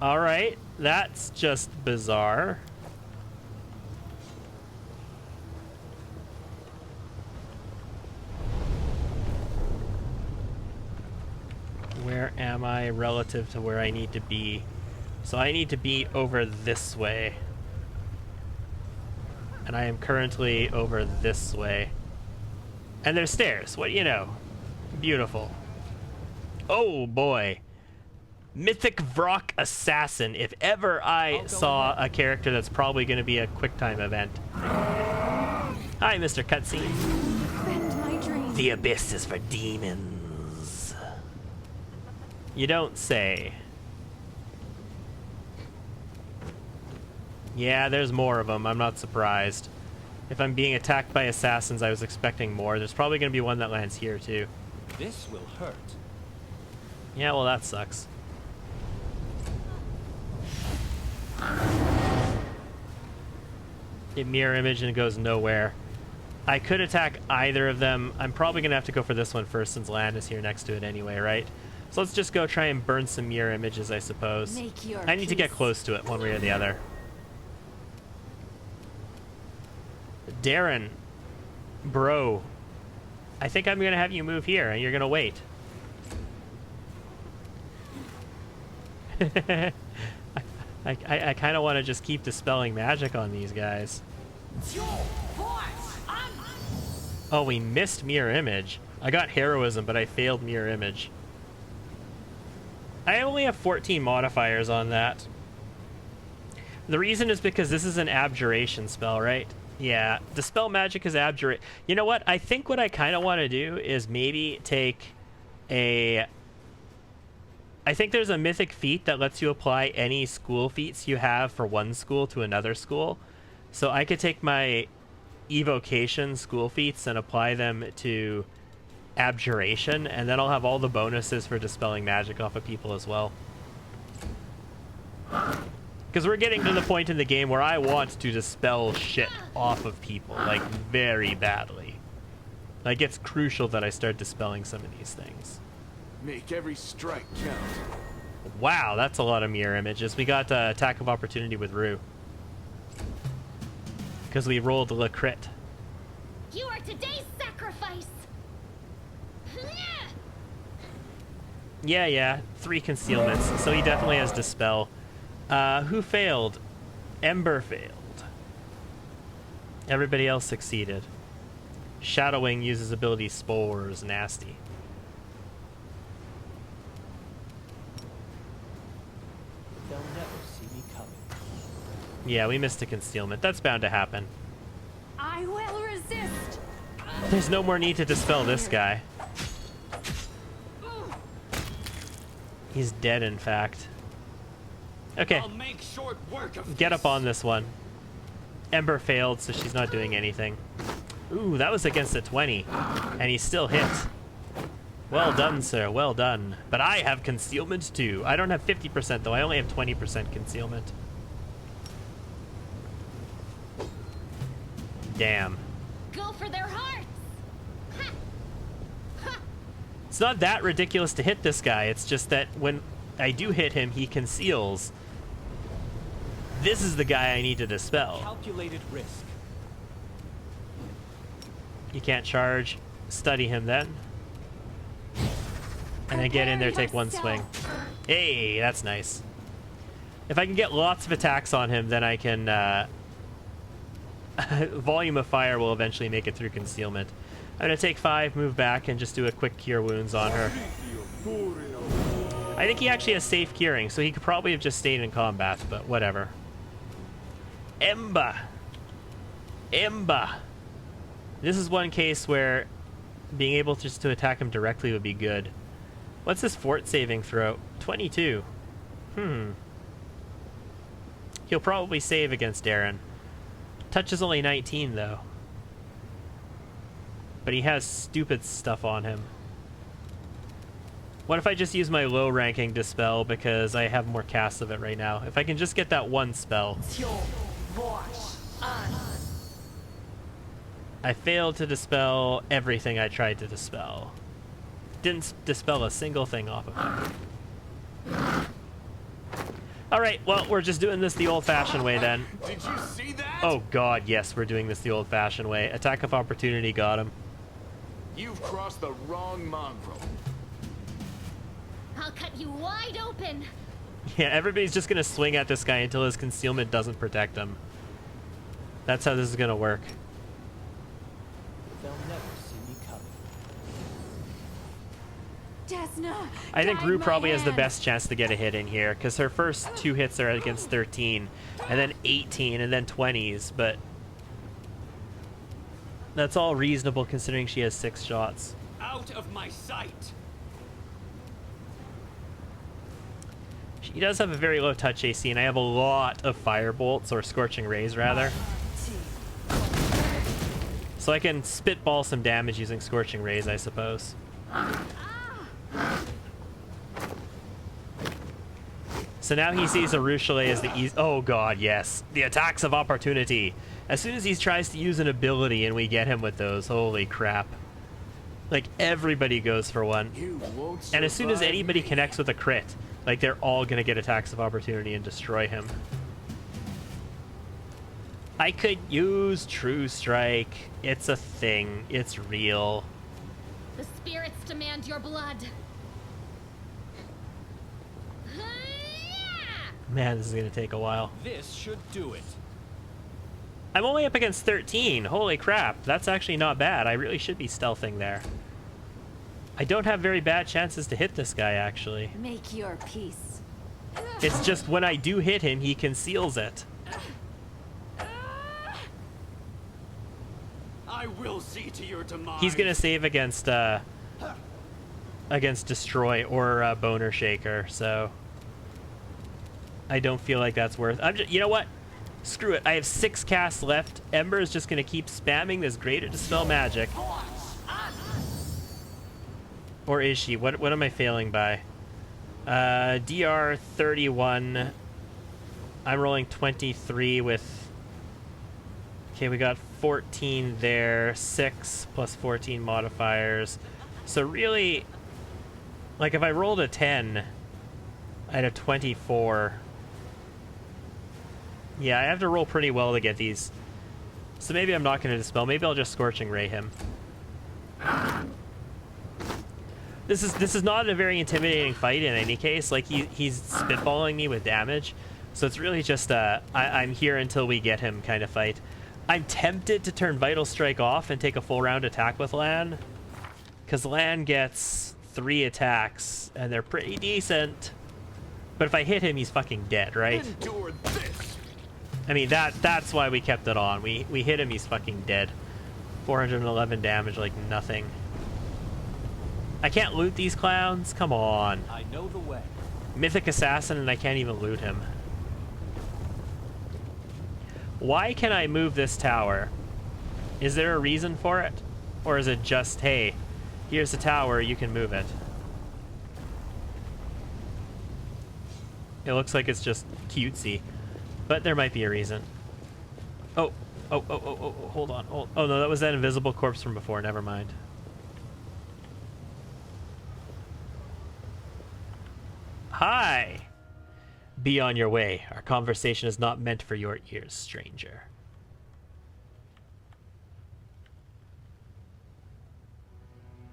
Alright, that's just bizarre. where am I relative to where I need to be? So I need to be over this way. And I am currently over this way. And there's stairs. What do you know? Beautiful. Oh boy. Mythic Vrock Assassin. If ever I saw a character that's probably going to be a QuickTime event. Hi, Mr. Cutscene. Bend my dreams. The abyss is for demons. You don't say. Yeah, there's more of them. I'm not surprised. If I'm being attacked by assassins, I was expecting more. There's probably going to be one that lands here, too. This will hurt. Yeah, well, that sucks. It mirror image and it goes nowhere. I could attack either of them. I'm probably going to have to go for this one first since land is here next to it anyway, right? So let's just go try and burn some mirror images, I suppose. Make your I need to get peace. close to it one way or the other. Darren, bro, I think I'm going to have you move here and you're going to wait. I kind of want to just keep dispelling magic on these guys. Oh, we missed mirror image. I got heroism, but I failed mirror image. I only have 14 modifiers on that. The reason is because this is an abjuration spell, right? Yeah, dispel magic is abjurate. You know what? I think what I kind of want to do is maybe take a... I think there's a mythic feat that lets you apply any school feats you have for one school to another school. So I could take my evocation school feats and apply them to abjuration, and then I'll have all the bonuses for dispelling magic off of people as well. Because we're getting to the point in the game where I want to dispel shit off of people, like, very badly. Like, it's crucial that I start dispelling some of these things. Make every strike count. Wow, that's a lot of mirror images. We got attack of opportunity with Rue. Because we rolled a crit. You are today's sacrifice. Yeah, 3 concealments. So he definitely has dispel. Who failed? Ember failed. Everybody else succeeded. Shadowwing uses ability Spores. Nasty. They'll never see me coming. Yeah, we missed a concealment. That's bound to happen. I will resist. There's no more need to dispel this guy. He's dead, in fact. Okay, I'll make short work of get up on this one. Ember failed, so she's not doing anything. Ooh, that was against a 20. And he still hit. Well done, sir. Well done. But I have concealment, too. I don't have 50%, though. I only have 20% concealment. Damn. Go for their hearts. Ha! Ha! It's not that ridiculous to hit this guy. It's just that when I do hit him, he conceals. This is the guy I need to dispel. calculated risk. You can't charge. Study him then. And then get in there, take one swing. Hey, that's nice. If I can get lots of attacks on him, then I can... Volume of Fire will eventually make it through concealment. I'm going to take 5, move back, and just do a quick Cure Wounds on her. I think he actually has safe curing, so he could probably have just stayed in combat, but whatever. Emba! Emba! This is one case where being able just to attack him directly would be good. What's his fort saving throw? 22. He'll probably save against Darren. Touch is only 19, though. But he has stupid stuff on him. What if I just use my low-ranking Dispel because I have more casts of it right now? If I can just get that one spell. I failed to dispel everything I tried to dispel. Didn't dispel a single thing off of him. Alright, well, we're just doing this the old-fashioned way then. Did you see that? Oh god, yes, we're doing this the old-fashioned way. Attack of opportunity got him. You've crossed the wrong mongrel. I'll cut you wide open. Yeah, everybody's just gonna swing at this guy until his concealment doesn't protect him. That's how this is gonna work. They'll never see me coming. Desna, I think guide Rue my probably has the hand. best chance to get a hit in here, because her first 2 hits are against 13, and then 18, and then 20s, but that's all reasonable considering she has 6 shots. Out of my sight! She does have a very low touch AC, and I have a lot of Firebolts, or Scorching Rays, rather. So I can spitball some damage using Scorching Rays, I suppose. So now he sees a Ruchelet as the easy... Oh god, yes. The attacks of opportunity. As soon as he tries to use an ability and we get him with those, holy crap. Like, everybody goes for one. You won't And as soon as survive anybody me. connects with a crit, like, they're all gonna get attacks of opportunity and destroy him. I could use True Strike. It's a thing. It's real. The spirits demand your blood. Man, this is gonna take a while. This should do it. I'm only up against 13. Holy crap. That's actually not bad. I really should be stealthing there. I don't have very bad chances to hit this guy, actually. Make your peace. It's just when I do hit him, he conceals it. I will see to your demise. He's gonna save against Destroy or Boner Shaker, so I don't feel like that's worth. You know what? Screw it. I have 6 casts left. Ember is just gonna keep spamming this Greater Dispel Magic. Or is she? What am I failing by? DR 31. I'm rolling 23 with... Okay, we got 14 there. 6 plus 14 modifiers. So really, like if I rolled a 10, I'd have 24. Yeah, I have to roll pretty well to get these. So maybe I'm not going to Dispel. Maybe I'll just Scorching Ray him. This is not a very intimidating fight in any case. Like, he's spitballing me with damage. So it's really just I'm here until we get him kind of fight. I'm tempted to turn Vital Strike off and take a full round attack with Lan. Because Lan gets 3 attacks, and they're pretty decent. But if I hit him, he's fucking dead, right? Endure this. I mean, that's why we kept it on. We hit him, he's fucking dead. 411 damage, like nothing. I can't loot these clowns? Come on. I know the way. Mythic Assassin, and I can't even loot him. Why can I move this tower? Is there a reason for it? Or is it just, hey, here's a tower, you can move it? It looks like it's just cutesy. But there might be a reason. Oh, hold on. Oh no, that was that invisible corpse from before, never mind. Hi! Be on your way. Our conversation is not meant for your ears, stranger.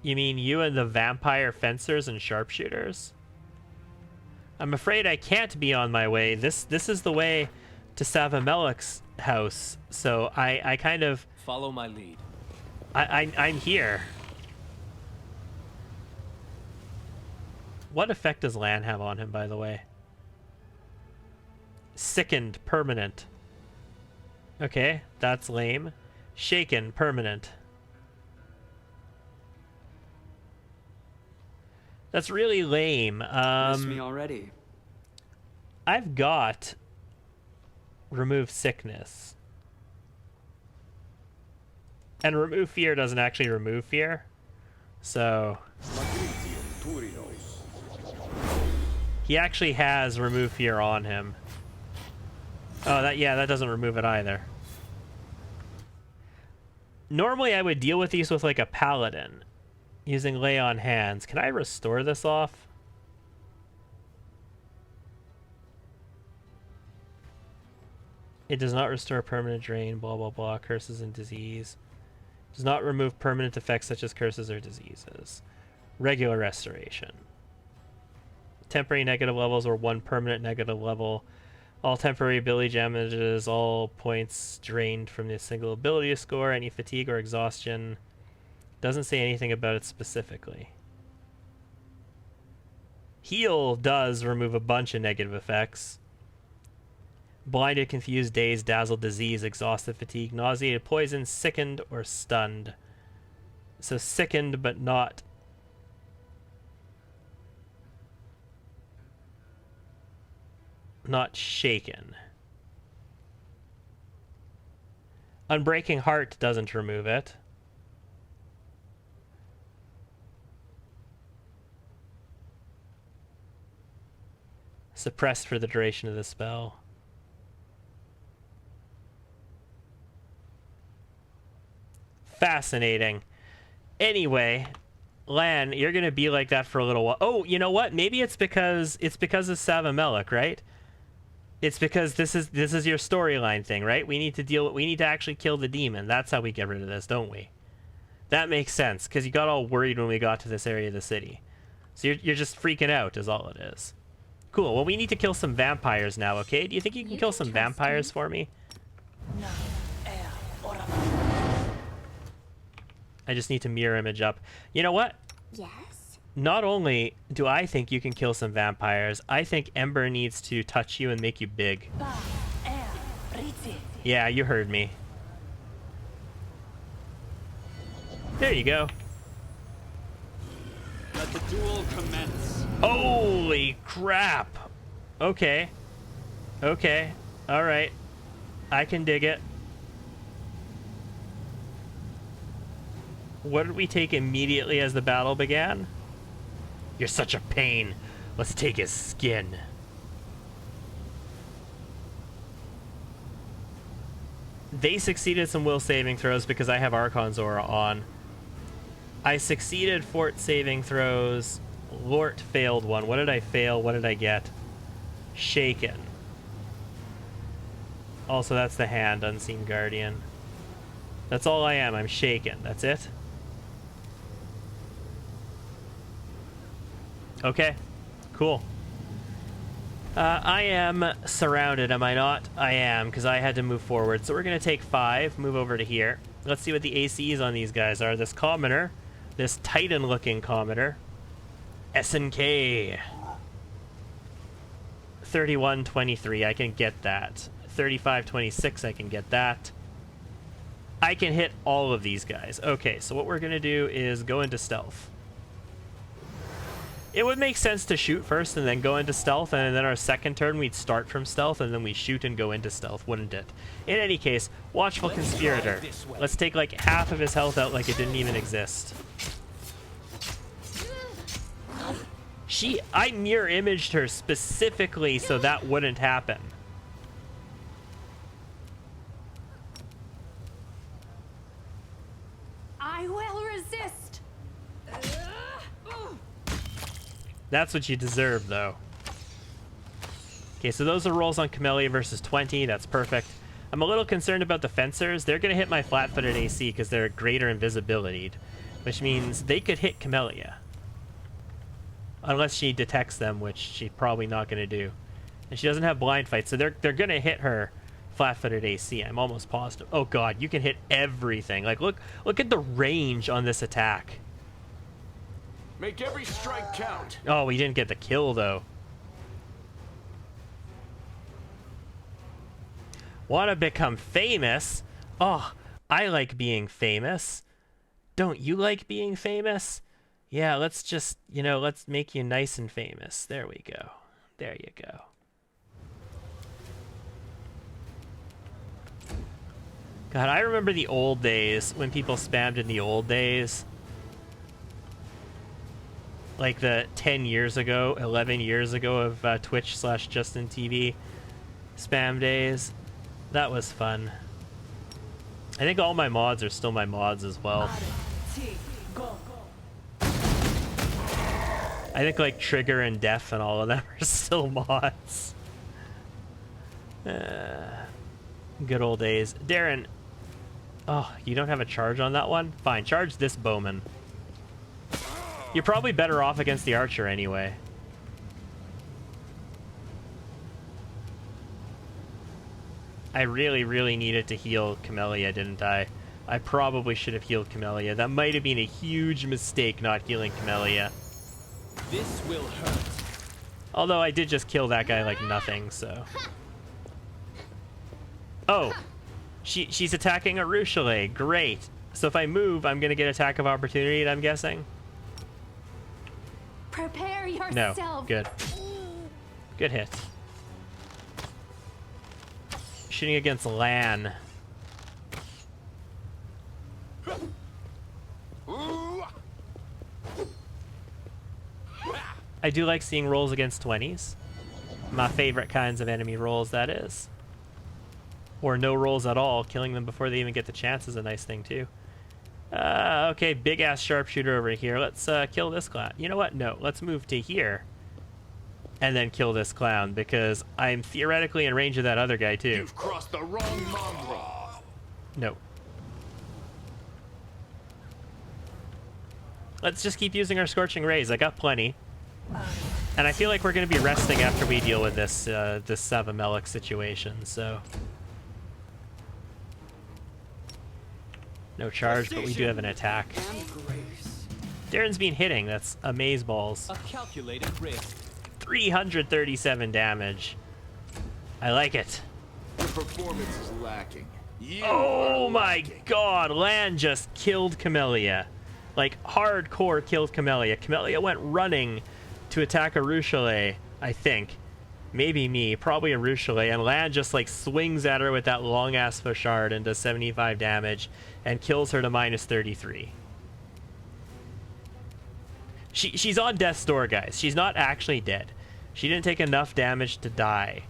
You mean you and the vampire fencers and sharpshooters? I'm afraid I can't be on my way. This is the way to Savamelik's house, so I kind of... Follow my lead. I'm here. What effect does Lan have on him, by the way? Sickened, permanent. Okay, that's lame. Shaken, permanent. That's really lame. Miss me already. I've got remove sickness. And remove fear doesn't actually remove fear. So he actually has remove fear on him. Oh, that doesn't remove it either. Normally I would deal with these with like a paladin using lay on hands. Can I restore this off? It does not restore permanent drain, blah blah blah, curses and disease. Does not remove permanent effects such as curses or diseases. Regular restoration. temporary negative levels or 1 permanent negative level. All temporary ability damages, all points drained from the single ability score, any fatigue or exhaustion. Doesn't say anything about it specifically. Heal does remove a bunch of negative effects. Blinded, confused, dazed, dazzled, disease, exhausted, fatigue, nauseated, poisoned, sickened, or stunned. So sickened, but not shaken. Unbreaking Heart doesn't remove it. Suppressed for the duration of the spell. Fascinating. Anyway, Lan, you're gonna be like that for a little while. Oh, you know what? Maybe it's because of Savamelech, right? It's because this is your storyline thing, right? We need to actually kill the demon. That's how we get rid of this, don't we? That makes sense, because you got all worried when we got to this area of the city. So you're just freaking out is all it is. Cool, well we need to kill some vampires now, okay? Do you think you can kill some vampires for me? I just need to mirror image up. You know what? Yes? Not only do I think you can kill some vampires, I think Ember needs to touch you and make you big. Yeah, you heard me. There you go. Let the duel commence. Holy crap! Okay. Okay. Alright. I can dig it. What did we take immediately as the battle began? You're such a pain. Let's take his skin. They succeeded some will saving throws because I have Archon's Aura on. I succeeded fort saving throws. Lort failed one. What did I fail? What did I get? Shaken. Also, that's the hand, Unseen Guardian. That's all I am. I'm shaken. That's it? Okay. Cool. I am surrounded, am I not? I am, because I had to move forward. So we're going to take 5, move over to here. Let's see what the ACs on these guys are. This commoner, this Titan-looking commoner, SNK. 31-23, I can get that. 35-26, I can get that. I can hit all of these guys. Okay, so what we're going to do is go into stealth. It would make sense to shoot first and then go into stealth, and then our second turn we'd start from stealth and then we shoot and go into stealth, wouldn't it? In any case, Watchful Conspirator. Let's take like half of his health out like it didn't even exist. I mirror imaged her specifically so that wouldn't happen. I will resist. That's what you deserve, though. Okay, so those are rolls on Camellia versus 20. That's perfect. I'm a little concerned about the fencers. They're going to hit my flat-footed AC because they're greater invisibility, which means they could hit Camellia. Unless she detects them, which she's probably not going to do. And she doesn't have blind fight, so they're going to hit her flat-footed AC. I'm almost positive. Oh god, you can hit everything. Like, look at the range on this attack. Make every strike count. Oh, we didn't get the kill, though. Want to become famous? Oh, I like being famous. Don't you like being famous? Yeah, let's just, let's make you nice and famous. There we go. There you go. God, I remember the old days when people spammed in the old days. Like the 10 years ago, 11 years ago of Twitch/JustinTV spam days. That was fun. I think all my mods are still my mods as well. I think like Trigger and Def and all of them are still mods. Good old days. Darren. Oh, you don't have a charge on that one? Fine, charge this bowman. You're probably better off against the archer anyway. I really, really needed to heal Camellia, didn't I? I probably should have healed Camellia. That might have been a huge mistake not healing Camellia. This will hurt. Although I did just kill that guy like nothing, so... Oh! She's attacking a Ruchelet. Great! So if I move, I'm gonna get attack of opportunity, I'm guessing? Prepare yourself. No. Good. Good hit. Shooting against Lan. I do like seeing rolls against 20s. My favorite kinds of enemy rolls, that is. Or no rolls at all. Killing them before they even get the chance is a nice thing, too. Okay, big-ass sharpshooter over here. Let's kill this clown. You know what? No, let's move to here. And then kill this clown, because I'm theoretically in range of that other guy, too. You've crossed the wrong mongrel. No. Let's just keep using our Scorching Rays. I got plenty. And I feel like we're going to be resting after we deal with this this Savamelic situation, so... No charge, but we do have an attack. Darren's been hitting. That's amazeballs. A calculated risk. 337 damage. I like it. Your performance is lacking. Oh my god, Lan just killed Camellia. Like, hardcore killed Camellia. Camellia went running to attack a Ruchelet, I think. Maybe me, probably a Ruchelet, and Lan just like swings at her with that long-ass Fauchard and does 75 damage and kills her to minus 33. She's on death's door, guys. She's not actually dead. She didn't take enough damage to die.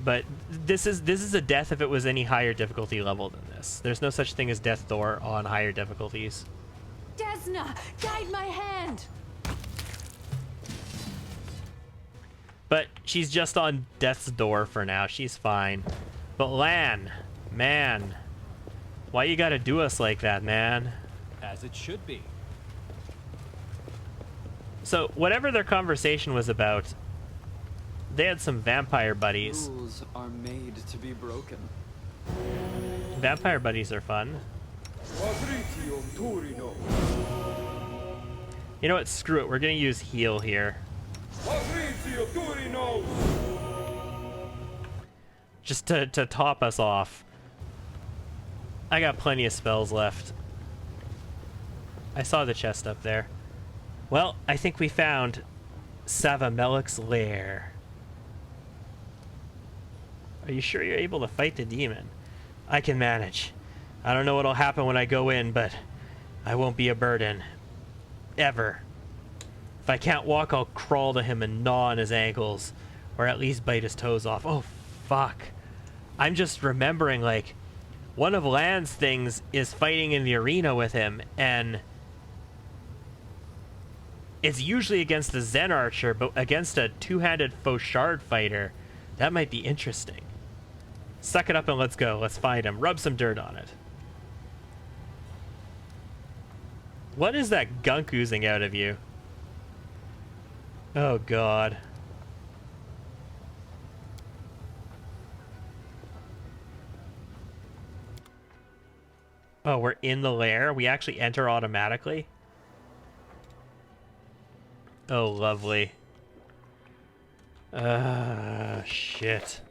But this is a death if it was any higher difficulty level than this. There's no such thing as death's door on higher difficulties. Desna, guide my hand. But she's just on death's door for now. She's fine. But Lan, man, why you gotta do us like that, man? As it should be. So whatever their conversation was about, they had some vampire buddies. Rules are made to be broken. Vampire buddies are fun. You know what? Screw it. We're gonna use heal here. Just to top us off. I got plenty of spells left. I saw the chest up there. Well, I think we found Savamelic's lair. Are you sure you're able to fight the demon? I can manage. I don't know what'll happen when I go in, but I won't be a burden. Ever. If I can't walk, I'll crawl to him and gnaw on his ankles. Or at least bite his toes off. Oh, fuck. I'm just remembering, like, one of Lan's things is fighting in the arena with him, and it's usually against a Zen Archer, but against a two-handed Fauchard fighter, that might be interesting. Suck it up and let's go. Let's find him. Rub some dirt on it. What is that gunk oozing out of you? Oh, God. Oh, we're in the lair? We actually enter automatically? Oh, lovely. Shit.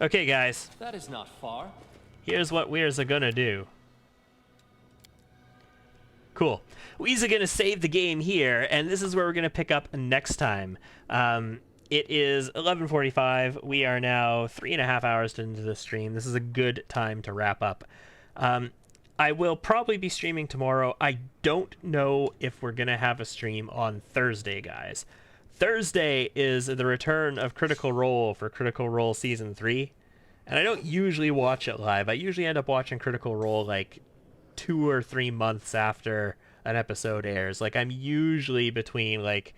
Okay, guys. That is not far. Here's what we're gonna do. Cool. We're gonna save the game here, and this is where we're gonna pick up next time. It is 11:45. We are now 3.5 hours into the stream. This is a good time to wrap up. I will probably be streaming tomorrow. I don't know if we're gonna have a stream on Thursday, guys. Thursday is the return of Critical Role for Critical Role Season 3. And I don't usually watch it live. I usually end up watching Critical Role like 2 or 3 months after an episode airs. Like, I'm usually between like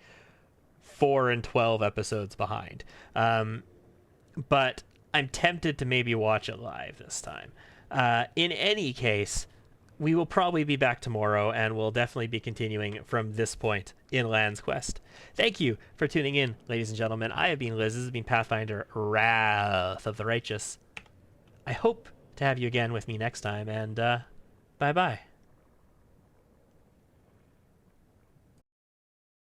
4 and 12 episodes behind. But I'm tempted to maybe watch it live this time. In any case, we will probably be back tomorrow, and we'll definitely be continuing from this point in Lan's Quest. Thank you for tuning in, ladies and gentlemen. I have been Liz. This has been Pathfinder, Wrath of the Righteous. I hope to have you again with me next time, and bye-bye.